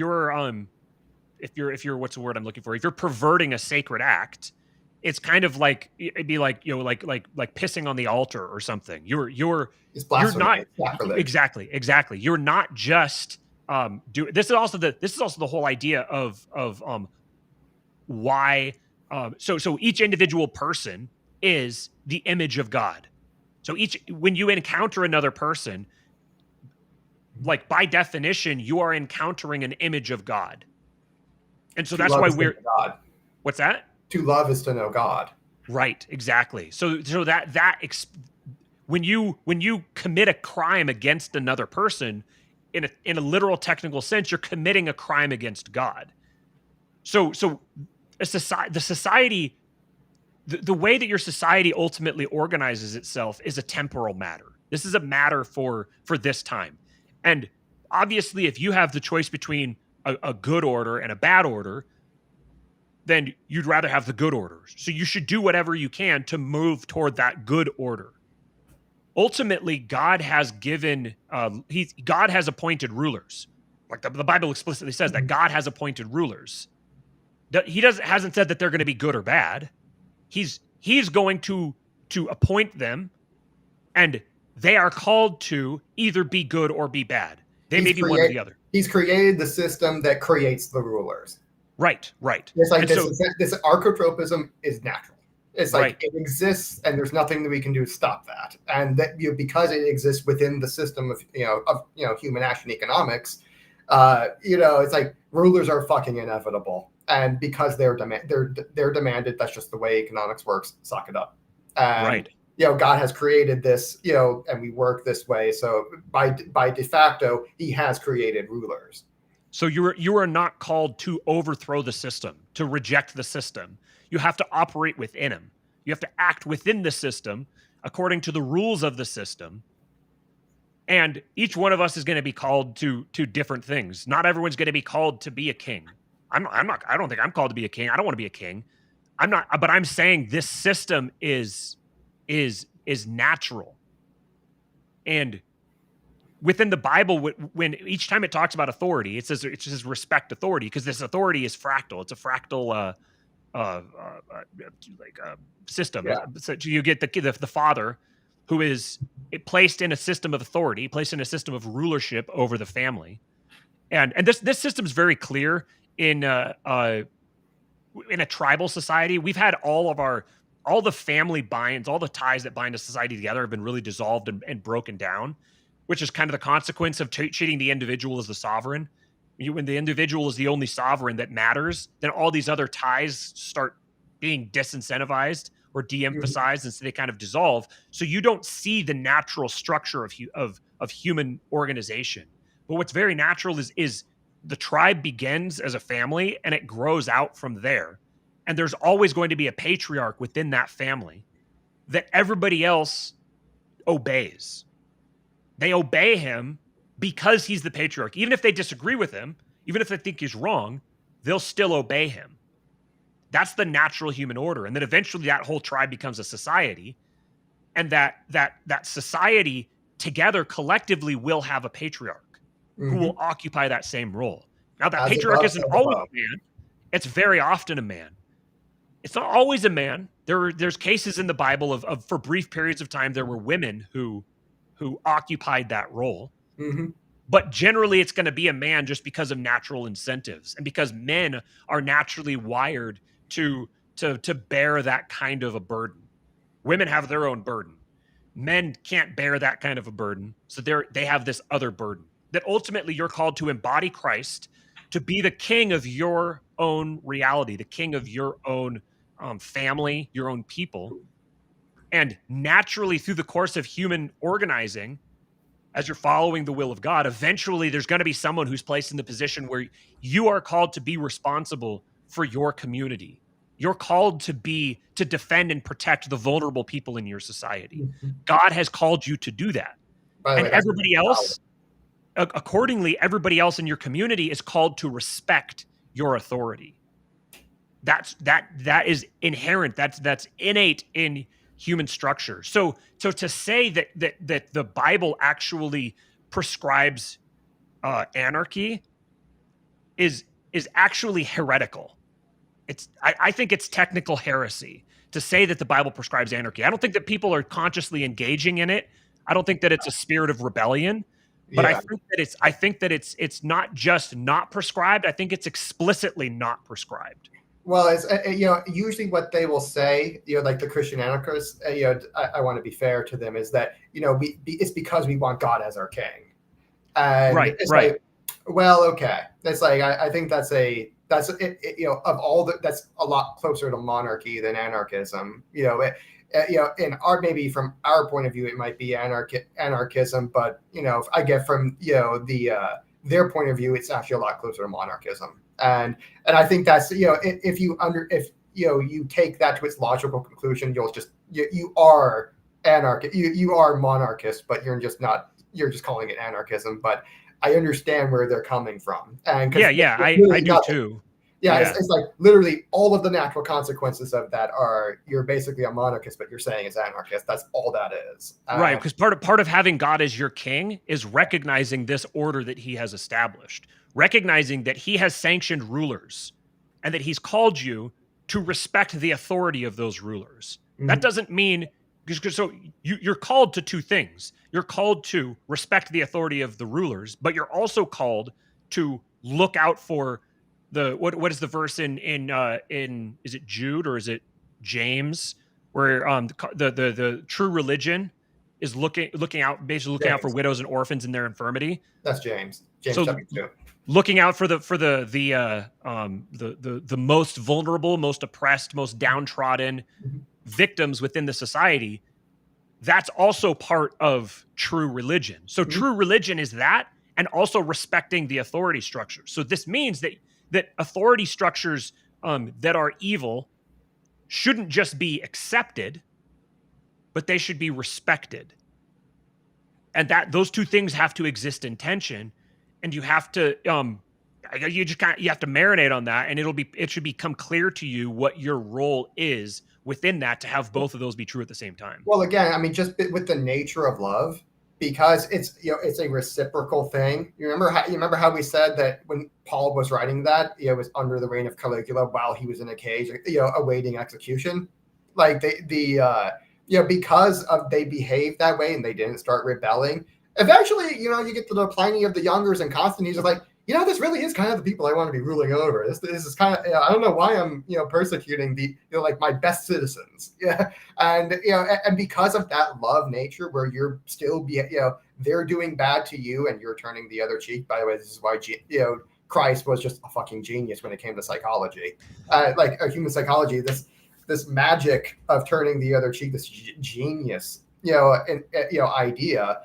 B: the word I'm looking for? If you're perverting a sacred act, it's kind of like it'd be like like pissing on the altar or something. You're not exactly. You're not just this is also the whole idea of why so each individual person is the image of God. So when you encounter another person, like by definition, you are encountering an image of God. And so that's why we're God. What's that?
C: To love is to know God.
B: Right, exactly. So when you commit a crime against another person, in a literal technical sense, you're committing a crime against God. So the way that your society ultimately organizes itself is a temporal matter. This is a matter for this time. And obviously, if you have the choice between a good order and a bad order, then you'd rather have the good order. So you should do whatever you can to move toward that good order. Ultimately, God has God has appointed rulers. Like the Bible explicitly says that God has appointed rulers. He hasn't said that they're going to be good or bad. He's going to appoint them, and they are called to either be good or be bad. They may be one or the other.
C: He's created the system that creates the rulers.
B: Right.
C: It's like this archetropism is natural. It's
B: Right.
C: like it exists, and there's nothing that we can do to stop that. And that because it exists within the system of human action economics, it's like rulers are fucking inevitable, and because they're demanded. That's just the way economics works. Suck it up. And
B: Right.
C: God has created this, and we work this way. So by de facto, He has created rulers.
B: So you are not called to overthrow the system, to reject the system. You have to operate within him. You have to act within the system according to the rules of the system. And each one of us is going to be called to different things. Not everyone's going to be called to be a king. I'm not. I don't think I'm called to be a king. I don't want to be a king. I'm not. But I'm saying this system is natural. And within the Bible, when each time it talks about authority, it says respect authority, because this authority is fractal. It's a fractal system.
C: Yeah.
B: So you get the father, who is placed in a system of authority, placed in a system of rulership over the family, and this system is very clear in a tribal society. We've had all the family binds, all the ties that bind a society together have been really dissolved and broken down, which is kind of the consequence of treating the individual as the sovereign. When the individual is the only sovereign that matters, then all these other ties start being disincentivized or de-emphasized, and so they kind of dissolve. So you don't see the natural structure of human organization. But what's very natural is the tribe begins as a family and it grows out from there. And there's always going to be a patriarch within that family that everybody else obeys. They obey him because he's the patriarch. Even if they disagree with him, even if they think he's wrong, they'll still obey him. That's the natural human order. And then eventually that whole tribe becomes a society. And that society together collectively will have a patriarch who will occupy that same role. Now, that patriarch isn't always a man. It's very often a man. It's not always a man. There's cases in the Bible of for brief periods of time, there were women who occupied that role. But generally it's going to be a man, just because of natural incentives and because men are naturally wired to bear that kind of a burden. Women have their own burden. Men can't bear that kind of a burden. So they have this other burden that ultimately you're called to embody Christ, to be the king of your own reality, the king of your own family, your own people. And naturally, through the course of human organizing, as you're following the will of God, eventually there's going to be someone who's placed in the position where you are called to be responsible for your community. You're called to defend and protect the vulnerable people in your society. God has called you to do that. And everybody else, accordingly, everybody else in your community is called to respect your authority. That is inherent. That's innate in human structure. So to say that the Bible actually prescribes anarchy is actually heretical. I think it's technical heresy to say that the Bible prescribes anarchy. I don't think that people are consciously engaging in it. I don't think that it's a spirit of rebellion. But I think that it's not just not prescribed. I think it's explicitly not prescribed.
C: Well, it's usually what they will say, like the Christian anarchists, I want to be fair to them, is that it's because we want God as our king, and it's
B: right.
C: like, well, okay, it's like I think that's of all that's a lot closer to monarchy than anarchism. In maybe from our point of view, it might be anarchism, but if I get from their point of view, it's actually a lot closer to monarchism. And I think that's if you take that to its logical conclusion, you are anarchist, you are monarchist, but you're just calling it anarchism. But I understand where they're coming from, and
B: I do too.
C: Yeah, it's like literally all of the natural consequences of that are you're basically a monarchist, but you're saying it's anarchist. That's all that is.
B: Right, because part of having God as your king is recognizing this order that he has established, recognizing that he has sanctioned rulers and that he's called you to respect the authority of those rulers. That doesn't mean, so you're called to two things. You're called to respect the authority of the rulers, but you're also called to look out for what is the verse in is it Jude or is it James where the true religion is looking out, basically looking out for
C: James.
B: widows and orphans in their infirmity.
C: That's James. James
B: So
C: chapter 2.
B: looking out for the most vulnerable, most oppressed, most downtrodden
C: Mhm.
B: victims within the society. That's also part of true religion. So
C: Mhm.
B: true religion is that, and also respecting the authority structure. So this means that authority structures that are evil shouldn't just be accepted, but they should be respected. And that those two things have to exist in tension, and you have to you have to marinate on that, and it should become clear to you what your role is within that to have both of those be true at the same time.
C: Well, again, I mean, just with the nature of love, because it's a reciprocal thing. You remember how we said that when Paul was writing that, it was under the reign of Caligula while he was in a cage, awaiting execution. Like because of they behaved that way and they didn't start rebelling. Eventually, you get to the Pliny of the Youngers and Constantine. He's like, this really is kind of the people I want to be ruling over. This is kind of, I don't know why I'm, persecuting the, like my best citizens. Yeah. And, and because of that love nature where you're still they're doing bad to you and you're turning the other cheek. By the way, this is why, Christ was just a fucking genius when it came to psychology, like human psychology, this magic of turning the other cheek, this genius, idea,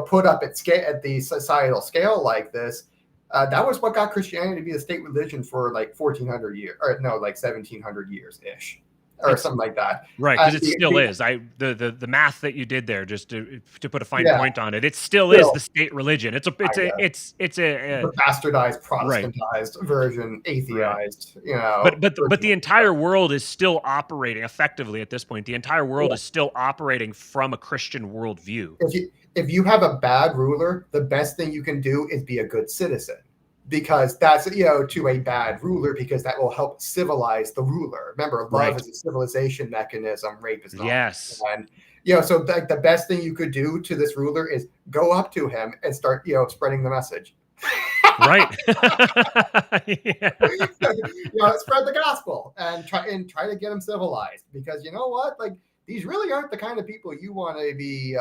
C: put up at the societal scale like this. That was what got Christianity to be a state religion for like 1400 years, or no, like 1700 years ish, or something like that.
B: Right, because it still is. The math that you did there, just to put a fine point on it, it still is the state religion. It's a
C: bastardized, Protestantized version, atheized.
B: Right. But the entire world is still operating effectively at this point. The entire world is still operating from a Christian worldview.
C: If you have a bad ruler, the best thing you can do is be a good citizen, because that's to a bad ruler, because that will help civilize the ruler. Remember, love is a civilization mechanism, rape is not.
B: Yes.
C: And so the best thing you could do to this ruler is go up to him and start spreading the message.
B: Right.
C: Spread the gospel and try to get him civilized, because you know what, like, these really aren't the kind of people you want to be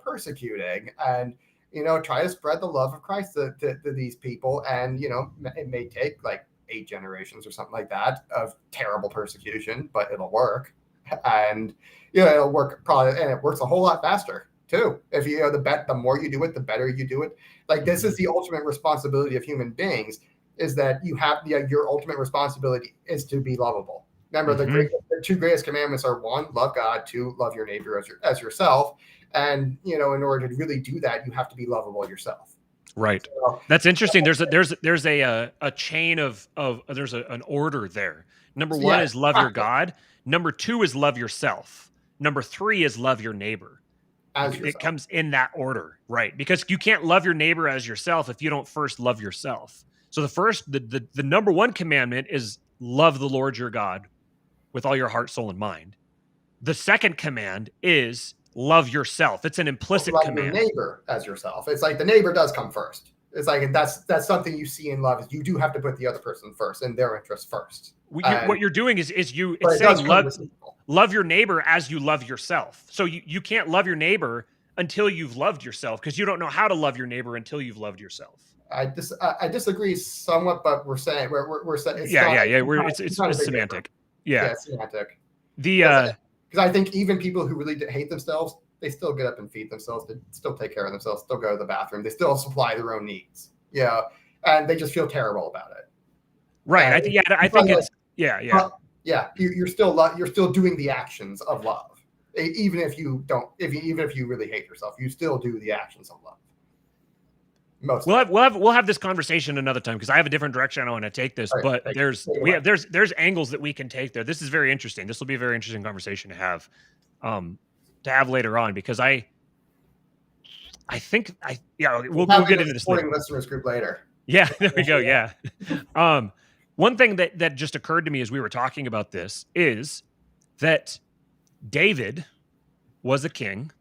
C: persecuting, and try to spread the love of Christ to these people. And it may take like 8 generations or something like that of terrible persecution, but it'll work. And it'll work probably, and it works a whole lot faster too. If the more you do it, the better you do it. Like, this is the ultimate responsibility of human beings, is that you have your ultimate responsibility is to be lovable. Remember, the 2 greatest commandments are: 1, love God; 2, love your neighbor as yourself. And in order to really do that, you have to be lovable yourself.
B: Right. So, that's interesting. There's a chain of there's an order there. Number 1 is love your God. Number 2 is love yourself. Number 3 is love your neighbor. It comes in that order, right? Because you can't love your neighbor as yourself if you don't first love yourself. So the number 1 commandment is love the Lord your God with all your heart, soul, and mind. The second command is love yourself. It's an implicit command.
C: Love your neighbor as yourself. It's like the neighbor does come first. It's like, and that's something you see in love, is you do have to put the other person first and their interests first.
B: What you're doing is saying love your neighbor as you love yourself. So you can't love your neighbor until you've loved yourself, because you don't know how to love your neighbor until you've loved yourself.
C: I disagree somewhat, but we're saying we're saying
B: it's semantic.
C: Yeah, semantic.
B: Because
C: I think even people who really hate themselves, they still get up and feed themselves. They still take care of themselves. Still go to the bathroom. They still supply their own needs. Yeah, and they just feel terrible about it.
B: Right. I think it's
C: You're still doing the actions of love, even if you don't. Even if you really hate yourself, you still do the actions of love.
B: We'll have this conversation another time, because I have a different direction I want to take this. Right, but there's angles that we can take there. This is very interesting. This will be a very interesting conversation to have later on, because I think we'll get into this later.
C: Listeners group later.
B: Yeah, there we go. Yeah. One thing that just occurred to me as we were talking about this is that David was a king,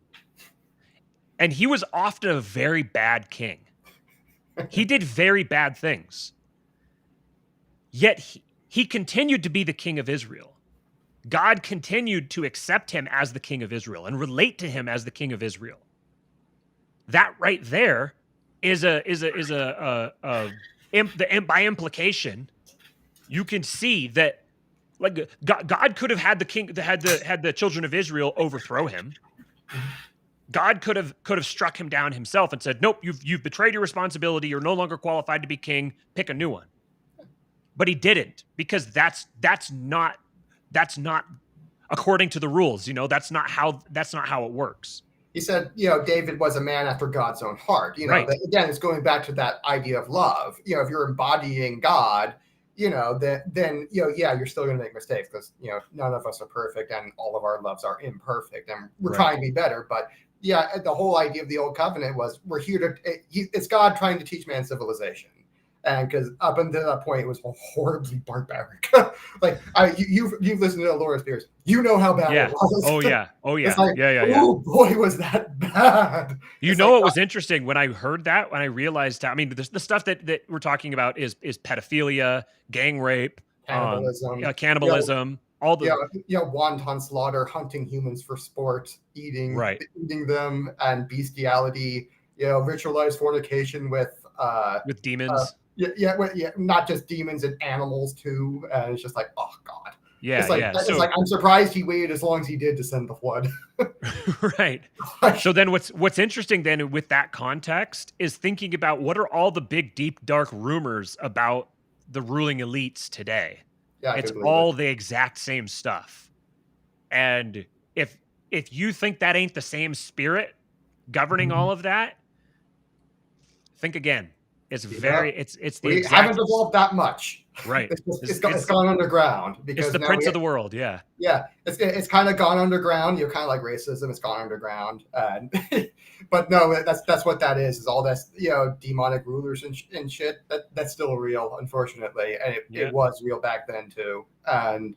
B: and he was often a very bad king. He did very bad things. Yet he continued to be the king of Israel. God continued to accept him as the king of Israel and relate to him as the king of Israel. That right there is by implication, you can see that like God could have had the children of Israel overthrow him. God could have struck him down himself and said, "Nope, you've betrayed your responsibility. You're no longer qualified to be king. Pick a new one." But he didn't, because that's not according to the rules. That's not how it works.
C: He said, David was a man after God's own heart.
B: Right.
C: Again, it's going back to that idea of love. If you're embodying God, then you're still going to make mistakes, because none of us are perfect, and all of our loves are imperfect, and we're trying to be better. But yeah, the whole idea of the old covenant was we're here to. It's God trying to teach man civilization. And because up until that point, it was horribly barbaric. Like you've listened to Laura Spears, how bad it was.
B: Oh yeah. It's
C: like, oh boy, was that bad.
B: What was interesting when I heard that, when I realized, I mean, the stuff that we're talking about is pedophilia, gang rape, cannibalism, all the
C: wanton slaughter, hunting humans for sport, eating them, and bestiality. Ritualized fornication with
B: demons.
C: Not just demons and animals too. And it's just like, oh God.
B: Yeah,
C: it's like, It's like, I'm surprised he waited as long as he did to send the flood.
B: Right. So then what's interesting then with that context is thinking about what are all the big, deep, dark rumors about the ruling elites today.
C: Yeah,
B: it's all the exact same stuff. And if you think that ain't the same spirit governing all of that, think again. It's
C: we haven't evolved that much,
B: right?
C: It's gone underground, because
B: it's the prince of the world. Yeah,
C: it's kind of gone underground. Kind of like racism. It's gone underground, but no, that's what that is all this demonic rulers and shit. That's still real, unfortunately, and it was real back then too. And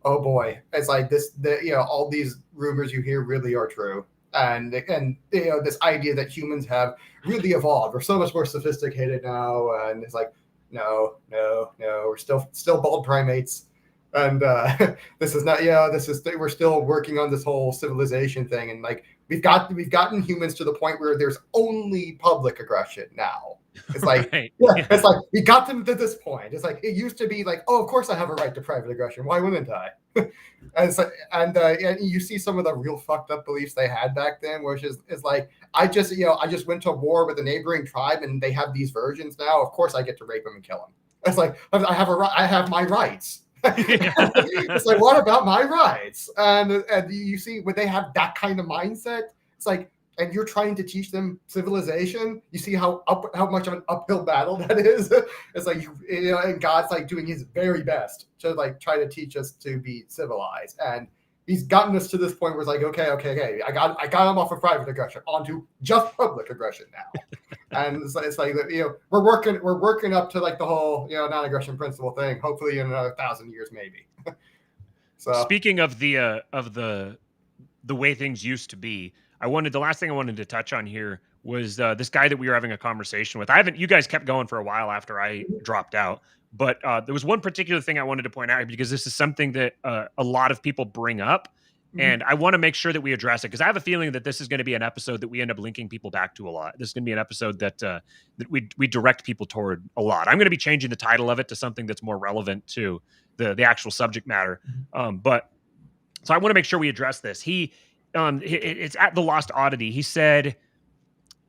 C: oh boy, it's like this. All these rumors you hear really are true. And this idea that humans have really evolved. We're so much more sophisticated now, and it's like, no, we're still bald primates, and this is not. We're still working on this whole civilization thing, and like we've gotten humans to the point where there's only public aggression now. It's like, it's like we got them to this point. It's like it used to be like, oh, of course I have a right to private aggression. Why wouldn't I? And it's like, and you see some of the real fucked up beliefs they had back then, which is like, I just went to war with a neighboring tribe, and they have these versions now. Of course I get to rape them and kill them. It's like I have my rights. It's like, what about my rights? And you see, when they have that kind of mindset, it's like, and you're trying to teach them civilization, you see how much of an uphill battle that is. It's like, and God's like doing his very best to like try to teach us to be civilized. And he's gotten us to this point where it's like, okay. I got him off of private aggression onto just public aggression now. And it's like, we're working up to like the whole, non-aggression principle thing, hopefully in another 1,000 years, maybe. So
B: speaking of the way things used to be, the last thing I wanted to touch on here was this guy that we were having a conversation with. You guys kept going for a while after I dropped out, but there was one particular thing I wanted to point out, because this is something that a lot of people bring up, and I want to make sure that we address it, because I have a feeling that this is going to be an episode that we end up linking people back to a lot. This is going to be an episode that we direct people toward a lot. I'm going to be changing the title of it to something that's more relevant to the actual subject matter. But so I want to make sure we address this. It's at the Lost Oddity. He said,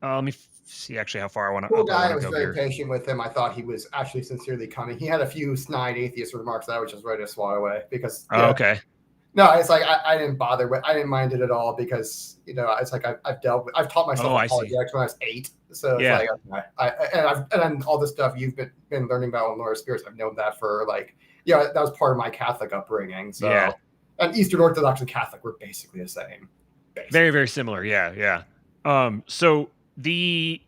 B: let me see actually how far I want to.
C: Cool guy. I was very patient with him. I thought he was actually sincerely coming. He had a few snide atheist remarks that I was just ready to swat away, because.
B: Okay.
C: No, it's like I didn't bother with. I didn't mind it at all, because it's like I've taught myself apologetics when I was 8. So it's like and all the stuff you've been learning about on Laura Spears, I've known that for like that was part of my Catholic upbringing. So. Yeah. And Eastern Orthodox and Catholic were basically the same.
B: Very, very similar. Yeah. So he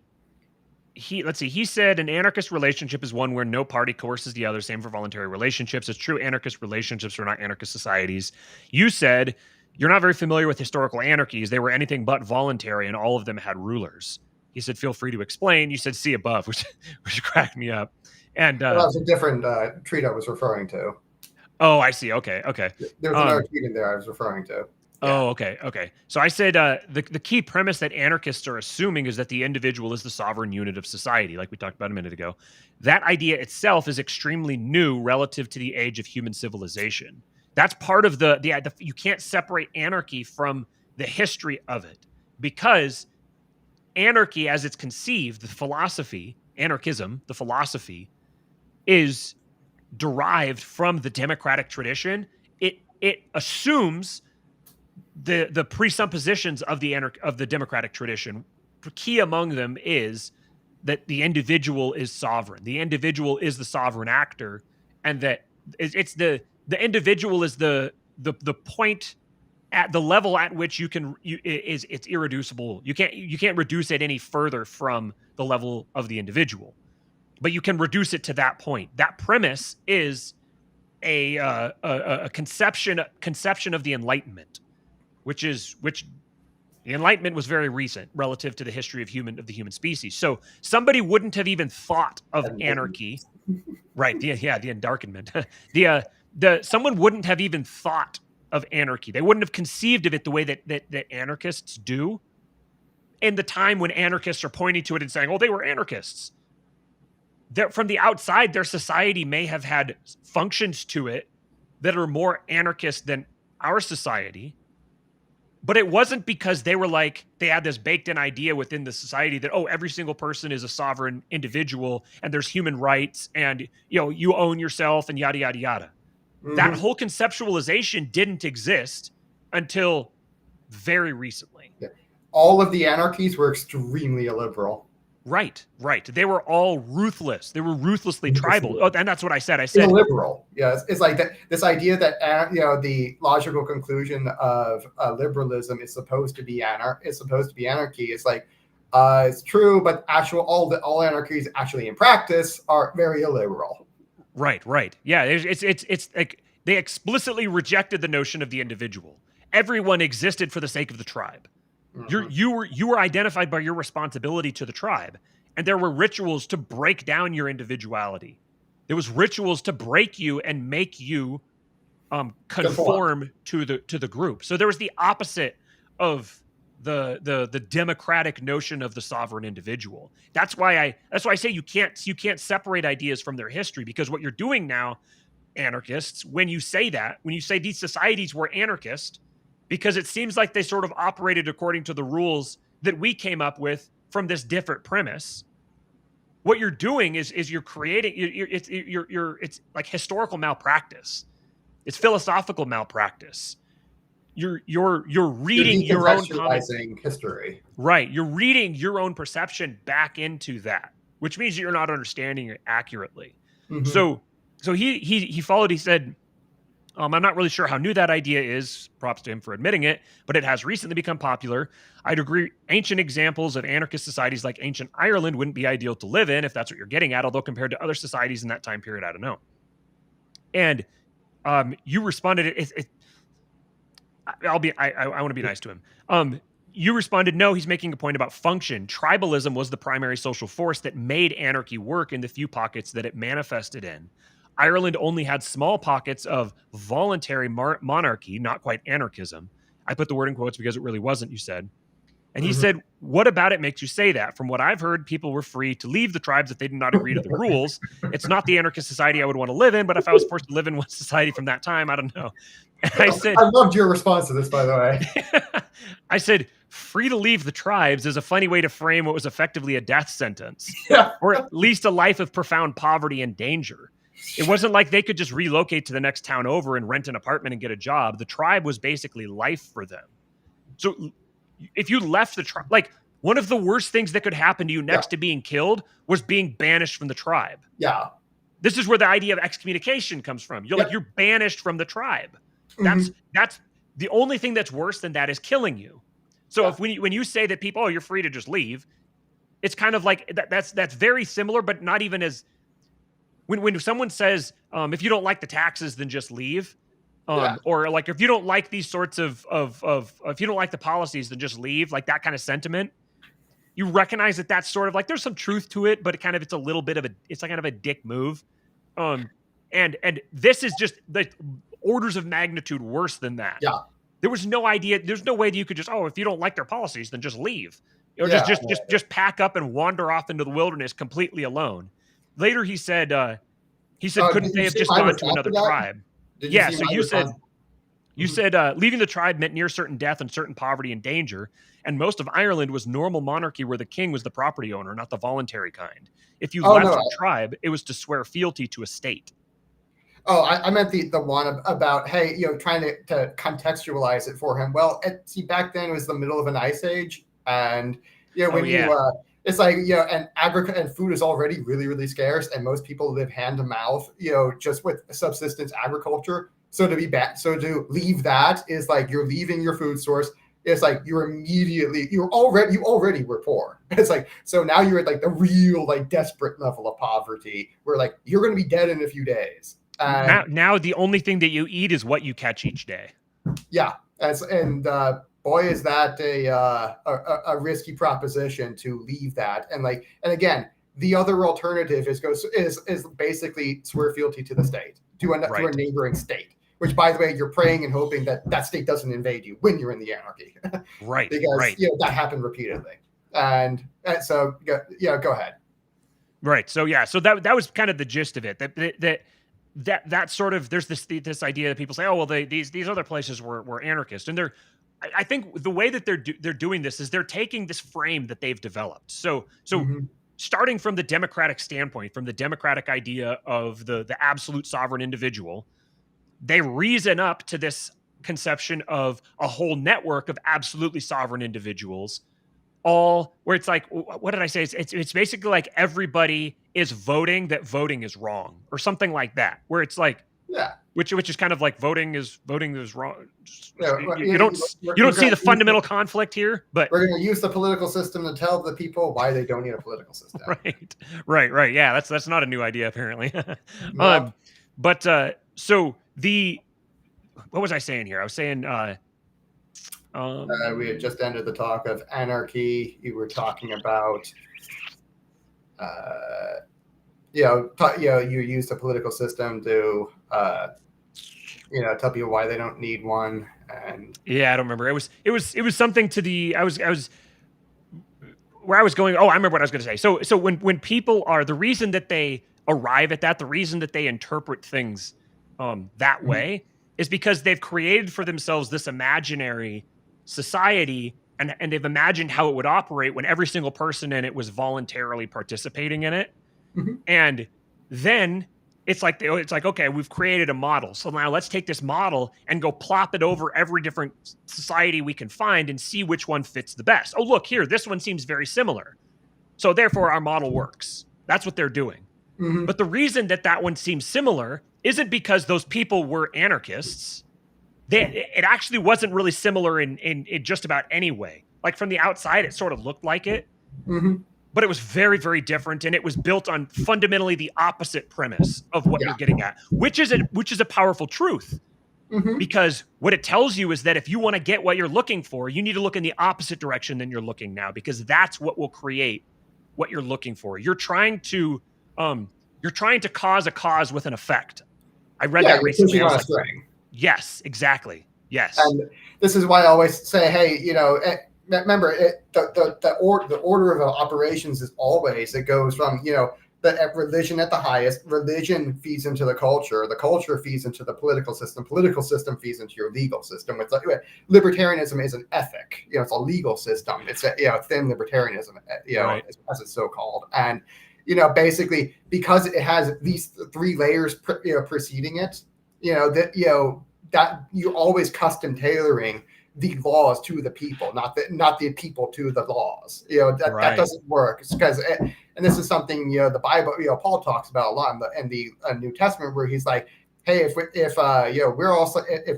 B: said an anarchist relationship is one where no party coerces the other. Same for voluntary relationships. It's true anarchist relationships are not anarchist societies. You said you're not very familiar with historical anarchies. They were anything but voluntary, and all of them had rulers. He said, feel free to explain. You said see above, which cracked me up. And
C: that was a different treat I was referring to.
B: Oh, I see. Okay.
C: There's another tweet in there I was referring to.
B: Oh, okay. So I said the key premise that anarchists are assuming is that the individual is the sovereign unit of society, like we talked about a minute ago. That idea itself is extremely new relative to the age of human civilization. That's part of the you can't separate anarchy from the history of it, because anarchy, as it's conceived, the philosophy, anarchism, the philosophy, is derived from the democratic tradition. It assumes the presuppositions of the democratic tradition. Key among them is that the individual is sovereign. The individual is the sovereign actor, and that it's the individual is the point at the level at which it's irreducible. You can't reduce it any further from the level of the individual, but you can reduce it to that point. That premise is a conception of the Enlightenment, which the Enlightenment was very recent relative to the history of the human species. So somebody wouldn't have even thought of anarchy, right? The Endarkenment. Someone wouldn't have even thought of anarchy. They wouldn't have conceived of it the way that anarchists do. In the time when anarchists are pointing to it and saying, "Oh, they were anarchists." From the outside, their society may have had functions to it that are more anarchist than our society. But it wasn't because they had this baked in idea within the society that, oh, every single person is a sovereign individual and there's human rights and, you own yourself and yada, yada, yada. Mm-hmm. That whole conceptualization didn't exist until very recently.
C: Yeah. All of the anarchies were extremely illiberal.
B: Right. They were all ruthless. They were ruthlessly tribal. Oh, and that's what I said. I said
C: illiberal. Yes, it's like that. This idea that the logical conclusion of liberalism is supposed to be anarchy. It's like it's true, but all anarchies actually in practice are very illiberal.
B: Right. Yeah, it's like they explicitly rejected the notion of the individual. Everyone existed for the sake of the tribe. Mm-hmm. You were identified by your responsibility to the tribe, and there were rituals to break down your individuality. There was rituals to break you and make you conform to the group. So there was the opposite of the democratic notion of the sovereign individual. That's why I say you can't separate ideas from their history, because what you're doing now, anarchists, when you say these societies were anarchist, because it seems like they sort of operated according to the rules that we came up with from this different premise. What you're doing is you're creating it's like historical malpractice. It's philosophical malpractice. You're reading your own
C: history.
B: Right. You're reading your own perception back into that, which means you're not understanding it accurately. Mm-hmm. So he followed. He said, I'm not really sure how new that idea is. Props to him for admitting it, but it has recently become popular. I'd agree ancient examples of anarchist societies like ancient Ireland wouldn't be ideal to live in, if that's what you're getting at, although compared to other societies in that time period, I don't know. And you responded, I want to be nice to him. You responded, no, he's making a point about function. Tribalism was the primary social force that made anarchy work in the few pockets that it manifested in. Ireland only had small pockets of voluntary monarchy, not quite anarchism. I put the word in quotes because it really wasn't, you said. And he said, what about it makes you say that? From what I've heard, people were free to leave the tribes if they did not agree to the rules. It's not the anarchist society I would want to live in, but if I was forced to live in one society from that time, I don't know. And I said,
C: I loved your response to this, by the way.
B: I said, free to leave the tribes is a funny way to frame what was effectively a death sentence, or at least a life of profound poverty and danger. It wasn't like they could just relocate to the next town over and rent an apartment and get a job. The tribe was basically life for them. So if you left the tribe, like one of the worst things that could happen to you next to being killed was being banished from the tribe.
C: Yeah.
B: This is where the idea of excommunication comes from. You're banished from the tribe. That's the only thing that's worse than that is killing you. So if when you say that people, you're free to just leave, it's kind of like that's very similar, but not even as when someone says, if you don't like the taxes, then just leave. Or like, if you don't like these sorts of if you don't like the policies, then just leave, like that kind of sentiment. You recognize that that's sort of like, there's some truth to it, but it's a little bit of it's like kind of a dick move. And this is just the orders of magnitude worse than that.
C: Yeah.
B: There was no idea. There's no way that you could just, oh, if you don't like their policies, then just leave. Or
C: Yeah.
B: just pack up and wander off into the wilderness completely alone. Later, he said, couldn't they have just gone to another tribe? Yeah. So you said, leaving the tribe meant near certain death and certain poverty and danger. And most of Ireland was normal monarchy where the king was the property owner, not the voluntary kind. If you left the tribe, it was to swear fealty to a state.
C: Oh, I meant the one about, hey, trying to contextualize it for him. Well, see, back then it was the middle of an ice age, and it's like, and food is already really, really scarce, and most people live hand to mouth, just with subsistence agriculture. So to leave that is like you're leaving your food source. It's like you already were poor. It's like, so now you're at like the real like desperate level of poverty where like you're going to be dead in a few days.
B: Now the only thing that you eat is what you catch each day.
C: Yeah, boy, is that a risky proposition to leave that. And again, the other alternative is basically swear fealty to the state, to a neighboring state. Which, by the way, you're praying and hoping that state doesn't invade you when you're in the anarchy,
B: right?
C: Because that happened repeatedly. And so go ahead.
B: Right. So that was kind of the gist of it. That sort of, there's this idea that people say, oh well, these other places were anarchist, and I think the way that they're doing this is they're taking this frame that they've developed. So starting from the democratic standpoint, from the democratic idea of the absolute sovereign individual, they reason up to this conception of a whole network of absolutely sovereign individuals, all where it's like, what did I say? It's basically like everybody is voting that voting is wrong or something like that, where it's like, which is kind of like voting is wrong. You don't see the fundamental conflict here, but
C: we're going to use the political system to tell the people why they don't need a political system.
B: Right. Yeah, that's not a new idea apparently. So what was I saying here? I was saying
C: we had just ended the talk of anarchy. You were talking about you use the political system to tell people why they don't need one. And
B: I don't remember. It was something to the I was where I was going. Oh, I remember what I was going to say. So when people are, the reason that they arrive at that, the reason that they interpret things that way is because they've created for themselves this imaginary society, and they've imagined how it would operate when every single person in it was voluntarily participating in it. And then it's like, okay, we've created a model. So now let's take this model and go plop it over every different society we can find and see which one fits the best. Oh, look here, this one seems very similar. So therefore our model works. That's what they're doing. But the reason that one seems similar isn't because those people were anarchists. It actually wasn't really similar in just about any way. Like from the outside, it sort of looked like it, but it was very, very different, and it was built on fundamentally the opposite premise of what you're getting at, which is a powerful truth. Because what it tells you is that if you want to get what you're looking for, you need to look in the opposite direction than you're looking now, because that's what will create what you're looking for. You're trying to cause a cause with an effect. I read that recently. Yes, exactly. Yes.
C: And this is why I always say, hey, remember, the order of operations is always, it goes from, the religion at the highest, religion feeds into the culture feeds into the political system feeds into your legal system. It's like, libertarianism is an ethic, it's a legal system. It's a, thin libertarianism, as it's so called. And, basically because it has these three layers, preceding it, that you're always custom tailoring the laws to the people, not the people to the laws. That doesn't work. It's because, and this is something the Bible, Paul talks about a lot in the New Testament, where he's like, hey, if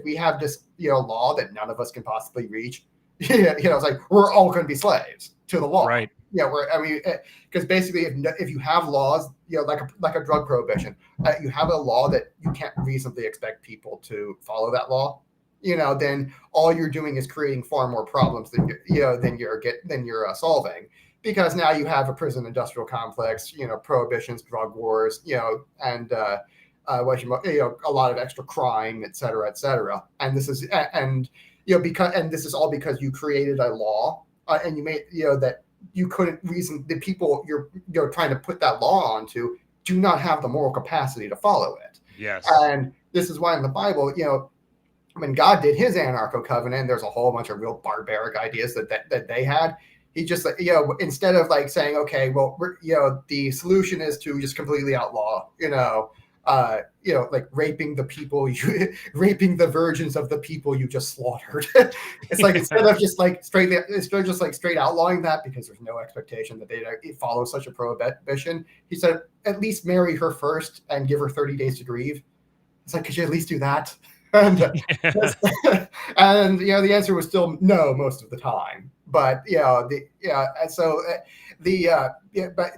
C: we have this law that none of us can possibly reach, it's like we're all going to be slaves to the law.
B: Right.
C: Because basically, if you have laws, like a drug prohibition, you have a law that you can't reasonably expect people to follow that law. Then all you're doing is creating far more problems than you're solving. Because now you have a prison industrial complex, prohibitions, drug wars, and a lot of extra crime, et cetera, et cetera. And this is this is all because you created a law and you made that you couldn't reason the people you're trying to put that law onto do not have the moral capacity to follow it.
B: Yes.
C: And this is why in the Bible, when God did his anarcho covenant, there's a whole bunch of real barbaric ideas that they had. He just, instead of like saying, okay, well, the solution is to just completely outlaw, like raping the people, raping the virgins of the people you just slaughtered. It's like, instead of just like straight outlawing that because there's no expectation that they follow such a prohibition, he said, at least marry her first and give her 30 days to grieve. It's like, could you at least do that? And, and the answer was still no most of the time. But but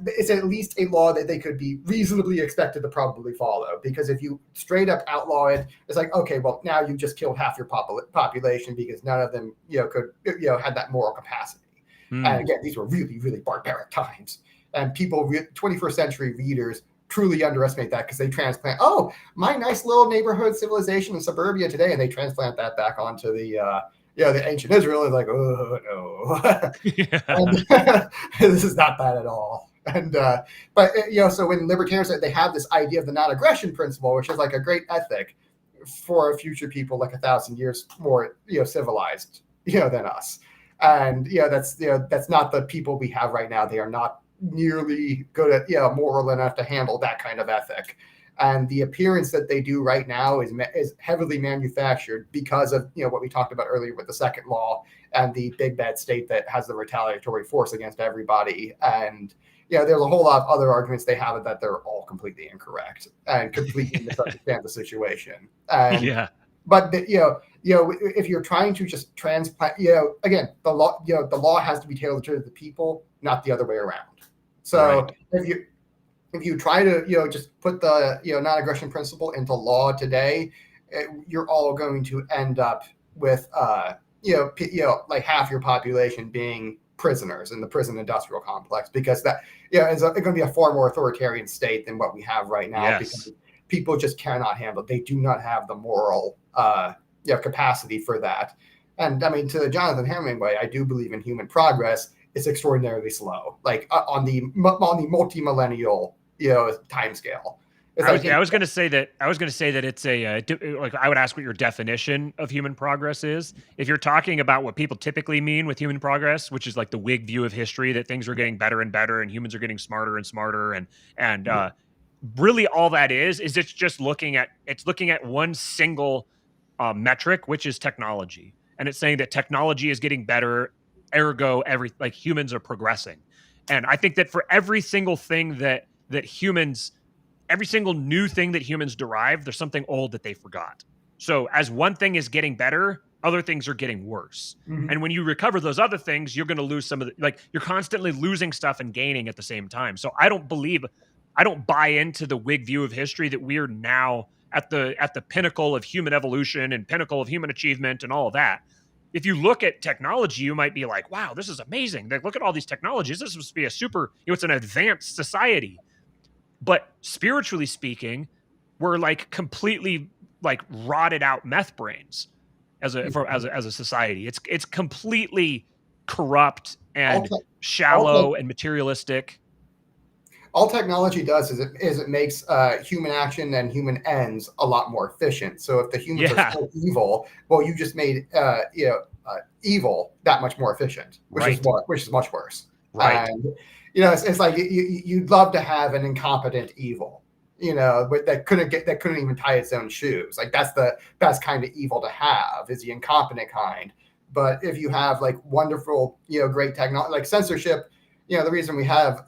C: it's at least a law that they could be reasonably expected to probably follow. Because if you straight up outlaw it, it's like, okay, well, now you just killed half your population because none of them could had that moral capacity. And again, these were really, really barbaric times, and people 21st century readers truly underestimate that because they transplant, oh, my nice little neighborhood civilization in suburbia today, and they transplant that back onto the ancient Israel. Is like, oh no, and, this is not that at all. And but so when libertarians, they have this idea of the non-aggression principle, which is like a great ethic for future people like 1,000 years more civilized than us. And that's not the people we have right now. They are not nearly good at moral enough to handle that kind of ethic. And the appearance that they do right now is heavily manufactured because of what we talked about earlier with the second law and the big bad state that has the retaliatory force against everybody. And there's a whole lot of other arguments they have that they're all completely incorrect and completely misunderstand the situation. And but if you're trying to just transplant, again, the law has to be tailored to the people, not the other way around. So if you try to just put the non-aggression principle into law today, you're all going to end up with like half your population being prisoners in the prison industrial complex, because that it's going to be a far more authoritarian state than what we have right now. Because people just cannot handle it. They do not have the moral capacity for that. And I mean, to Jonathan Hemingway, I do believe in human progress. It's extraordinarily slow, like on the multi-millennial time scale.
B: I was going to say that it's I would ask what your definition of human progress is. If you're talking about what people typically mean with human progress, which is like the Whig view of history, that things are getting better and better and humans are getting smarter and smarter, and really all that is it's just looking at one single metric, which is technology, and it's saying that technology is getting better, ergo humans are progressing. And I think that for every single thing every single new thing that humans derive, there's something old that they forgot. So as one thing is getting better, other things are getting worse. Mm-hmm. And when you recover those other things, you're going to lose some of you're constantly losing stuff and gaining at the same time. So I don't buy into the Whig view of history that we're now at the pinnacle of human evolution and pinnacle of human achievement and all of that. If you look at technology, you might be like, wow, this is amazing. Like, look at all these technologies. This must be a super, it's an advanced society. But spiritually speaking, we're like completely like rotted out meth brains as a society. It's completely corrupt and shallow and materialistic.
C: All technology does is it makes human action and human ends a lot more efficient. So if the humans are still evil, well, you just made evil that much more efficient, which is much worse.
B: Right.
C: And it's like you'd love to have an incompetent evil, but that couldn't even tie its own shoes. Like that's the best kind of evil to have, is the incompetent kind. But if you have like wonderful, great technology, like censorship. The reason we have,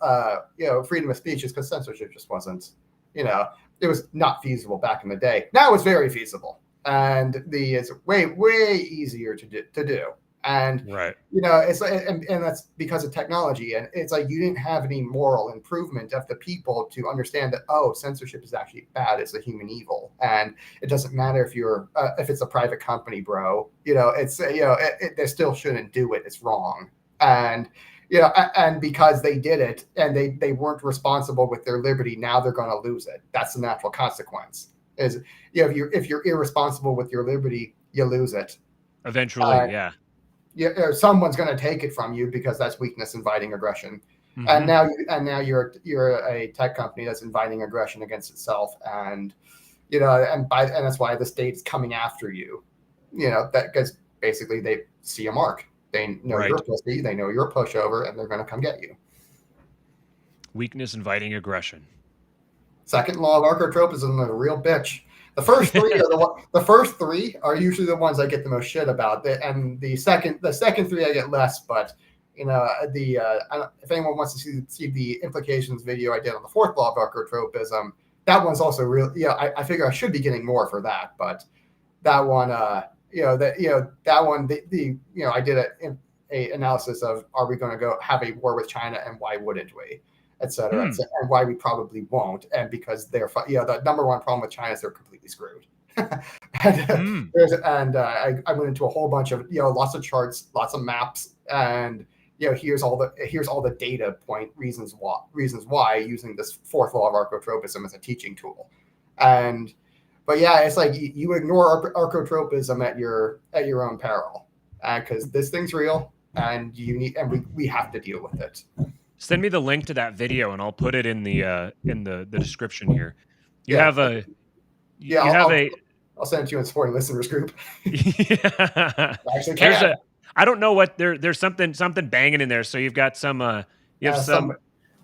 C: freedom of speech is because censorship just wasn't, it was not feasible back in the day. Now it's very feasible, and it's way, way easier to do. And, it's and that's because of technology. And it's like, you didn't have any moral improvement of the people to understand that, oh, censorship is actually bad. It's a human evil. And it doesn't matter if it's a private company, bro, they still shouldn't do it. It's wrong. And, and because they did it and they weren't responsible with their liberty, now they're going to lose it. That's the natural consequence. Is if you're irresponsible with your liberty, you lose it
B: eventually.
C: someone's going to take it from you because that's weakness inviting aggression.
B: Mm-hmm.
C: And now you're a tech company that's inviting aggression against itself, and and that's why the state's coming after you. That because basically they see a mark. They know
B: Right.
C: you're a pussy. They know you're a pushover, and they're going to come get you.
B: Weakness inviting aggression.
C: Second law of archotropism is a real bitch. The first three are usually the ones I get the most shit about, and the second three I get less. But if anyone wants to see the implications video I did on the fourth law of archotropism, that one's also real. I figure I should be getting more for that, but that one, that one, I did a analysis of, are we going to go have a war with China and why wouldn't we, et cetera, and why we probably won't, and because they're the number one problem with China is they're completely screwed. I went into a whole bunch of lots of charts, lots of maps, and here's all the data point reasons why using this fourth law of archotropism as a teaching tool. But yeah, it's like you ignore archotropism at your own peril, because this thing's real, and we have to deal with it.
B: Send me the link to that video, and I'll put it in the description here. I'll
C: send it to you in supporting listeners group.
B: Yeah.
C: Actually, can.
B: I don't know what there's something banging in there. So you've got some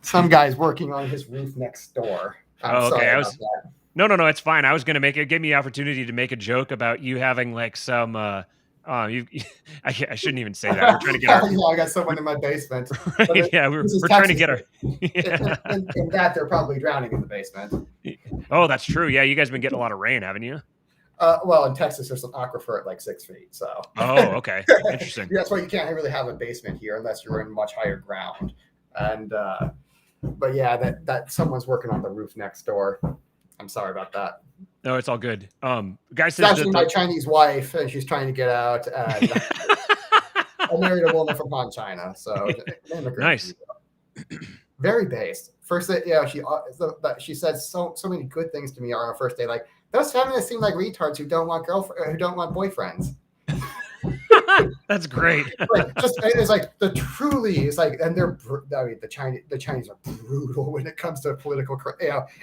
C: some guys working on his roof next door. I'm sorry about that.
B: No, it's fine. I was going to give me the opportunity to make a joke about you having like some. I shouldn't even say that. We're trying to get our.
C: I got someone in my basement.
B: Right, yeah, we're trying to get our.
C: Yeah. In that, they're probably drowning in the basement.
B: Oh, that's true. Yeah, you guys been getting a lot of rain, haven't you?
C: Well, in Texas, there's an aquifer at like 6 feet. So.
B: Oh, okay. Interesting.
C: That's why you can't really have a basement here unless you're in much higher ground. And but yeah, that someone's working on the roof next door. I'm sorry about that.
B: No, it's all good. Guy says
C: it's actually my Chinese wife, and she's trying to get out. And I married a woman from Han China, so
B: nice.
C: Very based. First, she said so many good things to me on our first day. Like, those feminists seem like retards who don't want boyfriends.
B: That's great.
C: It's like and the Chinese are brutal when it comes to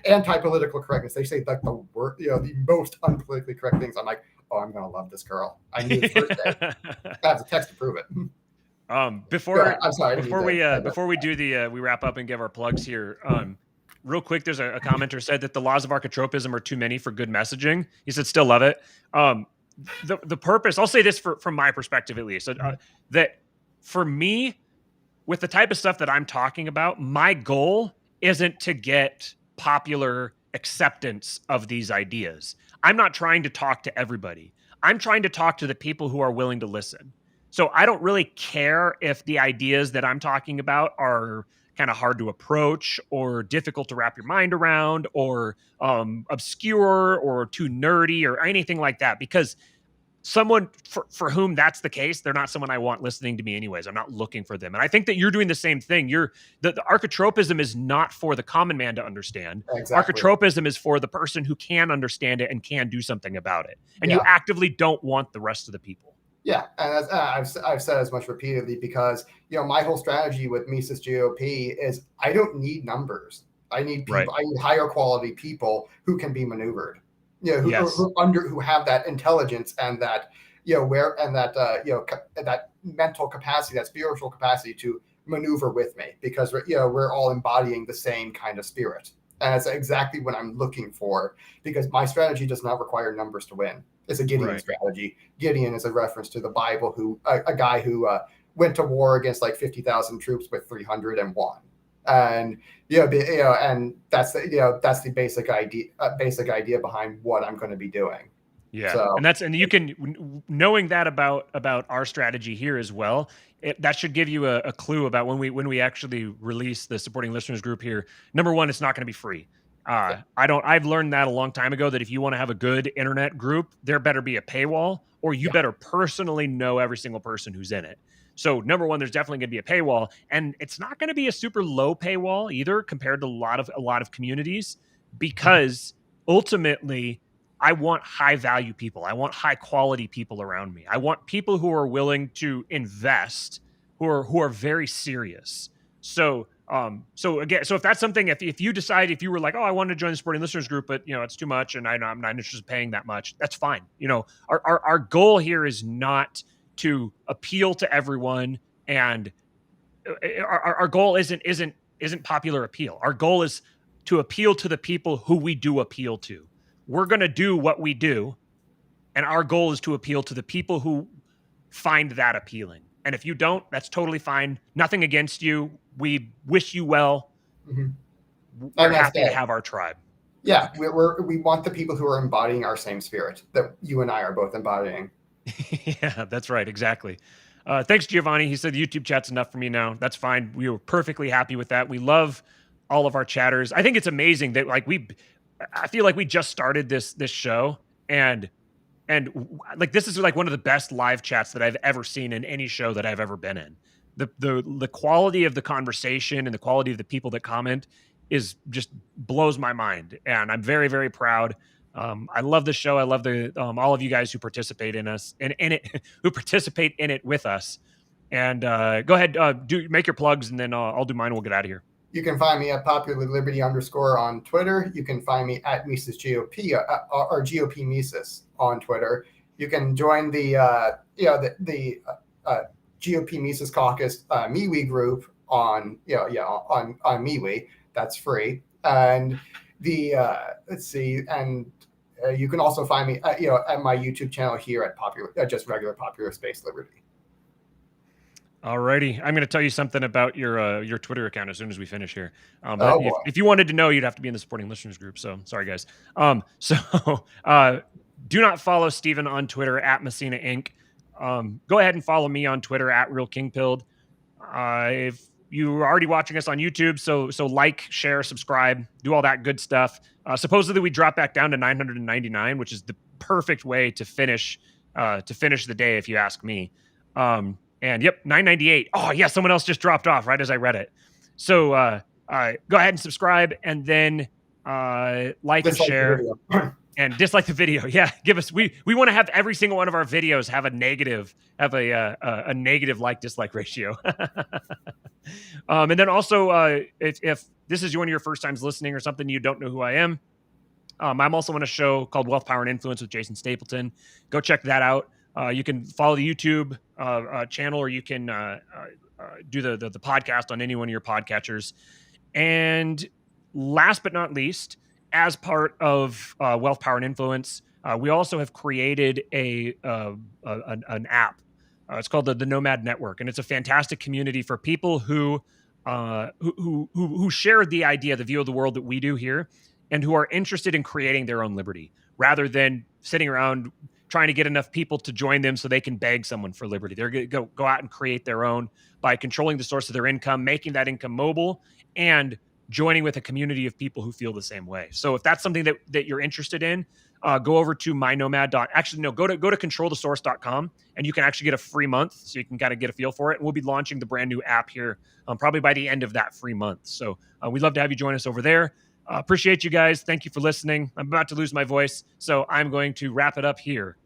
C: anti-political correctness. They say like the word, the most unpolitically correct things. I'm like, oh, I'm gonna love this girl. I knew the first day. I have the text to prove it.
B: Before we do we wrap up and give our plugs here. Real quick, there's a commenter said that the laws of archotropism are too many for good messaging. He said, still love it. The purpose, I'll say this from my perspective at least, that for me, with the type of stuff that I'm talking about, my goal isn't to get popular acceptance of these ideas. I'm not trying to talk to everybody. I'm trying to talk to the people who are willing to listen. So I don't really care if the ideas that I'm talking about are kind of hard to approach or difficult to wrap your mind around or obscure or too nerdy or anything like that, because someone for whom that's the case, they're not someone I want listening to me anyways. I'm not looking for them. And I think that you're doing the same thing. The archotropism is not for the common man to understand. Exactly. Archotropism is for the person who can understand it and can do something about it. And you actively don't want the rest of the people.
C: Yeah, and I've said as much repeatedly, because my whole strategy with Mises GOP is I don't need numbers. I need people. Right. I need higher quality people who can be maneuvered. Who have that intelligence and that that mental capacity, that spiritual capacity to maneuver with me, because we're all embodying the same kind of spirit, and that's exactly what I'm looking for. Because my strategy does not require numbers to win. It's a Gideon strategy. Gideon is a reference to the Bible, a guy who went to war against like 50,000 troops with 301. And and that's the basic idea behind what I'm going to be doing.
B: Yeah, so, and you can, knowing that about our strategy here as well, that should give you a clue about when we actually release the supporting listeners group here. Number one, it's not going to be free. I've learned that a long time ago that if you want to have a good internet group, there better be a paywall, or you
C: Yeah.
B: better personally know every single person who's in it. So number one, there's definitely going to be a paywall, and it's not going to be a super low paywall either compared to a lot of communities, because ultimately I want high value people. I want high quality people around me. I want people who are willing to invest, who are very serious. So again, so if that's something, if you decide, if you were like, oh, I want to join the sporting listeners group, but it's too much, and I'm not interested in paying that much, that's fine. Our goal here is not to appeal to everyone, and our goal isn't popular appeal. Our goal is to appeal to the people who we do appeal to. We're gonna do what we do, and our goal is to appeal to the people who find that appealing. And if you don't, that's totally fine. Nothing against you. We wish you well.
C: Mhm.
B: We're
C: And that's
B: happy to
C: it.
B: have our tribe.
C: Yeah, we want the people who are embodying our same spirit that you and I are both embodying.
B: Yeah, that's right. Exactly. Thanks, Giovanni. He said the YouTube chat's enough for me now. That's fine. We were perfectly happy with that. We love all of our chatters. I think it's amazing that I feel like we just started this show, and like this is like one of the best live chats that I've ever seen in any show that I've ever been in. The quality of the conversation and the quality of the people that comment is just blows my mind, and I'm very, very proud. I love the show. I love the all of you guys who participate in it who participate in it with us. And go ahead, do make your plugs, and then I'll do mine. And we'll get out of here.
C: You can find me at Popular Liberty _ on Twitter. You can find me at Mises GOP or GOP Mises on Twitter. You can join the GOP Mises Caucus MeWe group on on MeWe. That's free. And the let's see, and you can also find me at my YouTube channel here at just regular Popular Space Liberty.
B: Alrighty, I'm going to tell you something about your Twitter account as soon as we finish here. But
C: Oh boy.
B: if you wanted to know, you'd have to be in the supporting listeners group. So sorry, guys. So do not follow Steven on Twitter at Messina Inc. Go ahead and follow me on Twitter at Real Kingpilled. If you're already watching us on YouTube, so like, share, subscribe, do all that good stuff. Supposedly we drop back down to 999, which is the perfect way to finish the day, if you ask me. And yep, 998. Oh yeah, someone else just dropped off right as I read it. So go ahead and subscribe, and then like and share and dislike the video. Yeah, give us. We want to have every single one of our videos have a negative like dislike ratio. And then also, if this is one of your first times listening or something, you don't know who I am. I'm also on a show called Wealth, Power, and Influence with Jason Stapleton. Go check that out. You can follow the YouTube channel, or you can do the podcast on any one of your podcatchers. And last but not least, as part of Wealth, Power, and Influence, we also have created an app. It's called the Nomad Network, and it's a fantastic community for people who share the idea, the view of the world that we do here, and who are interested in creating their own liberty rather than sitting around trying to get enough people to join them so they can beg someone for liberty. They're going to go out and create their own by controlling the source of their income, making that income mobile, and joining with a community of people who feel the same way. So if that's something that you're interested in, go over to go to controlthesource.com, and you can actually get a free month, so you can kind of get a feel for it. And we'll be launching the brand new app here probably by the end of that free month. So we'd love to have you join us over there. Appreciate you guys. Thank you for listening. I'm about to lose my voice, so I'm going to wrap it up here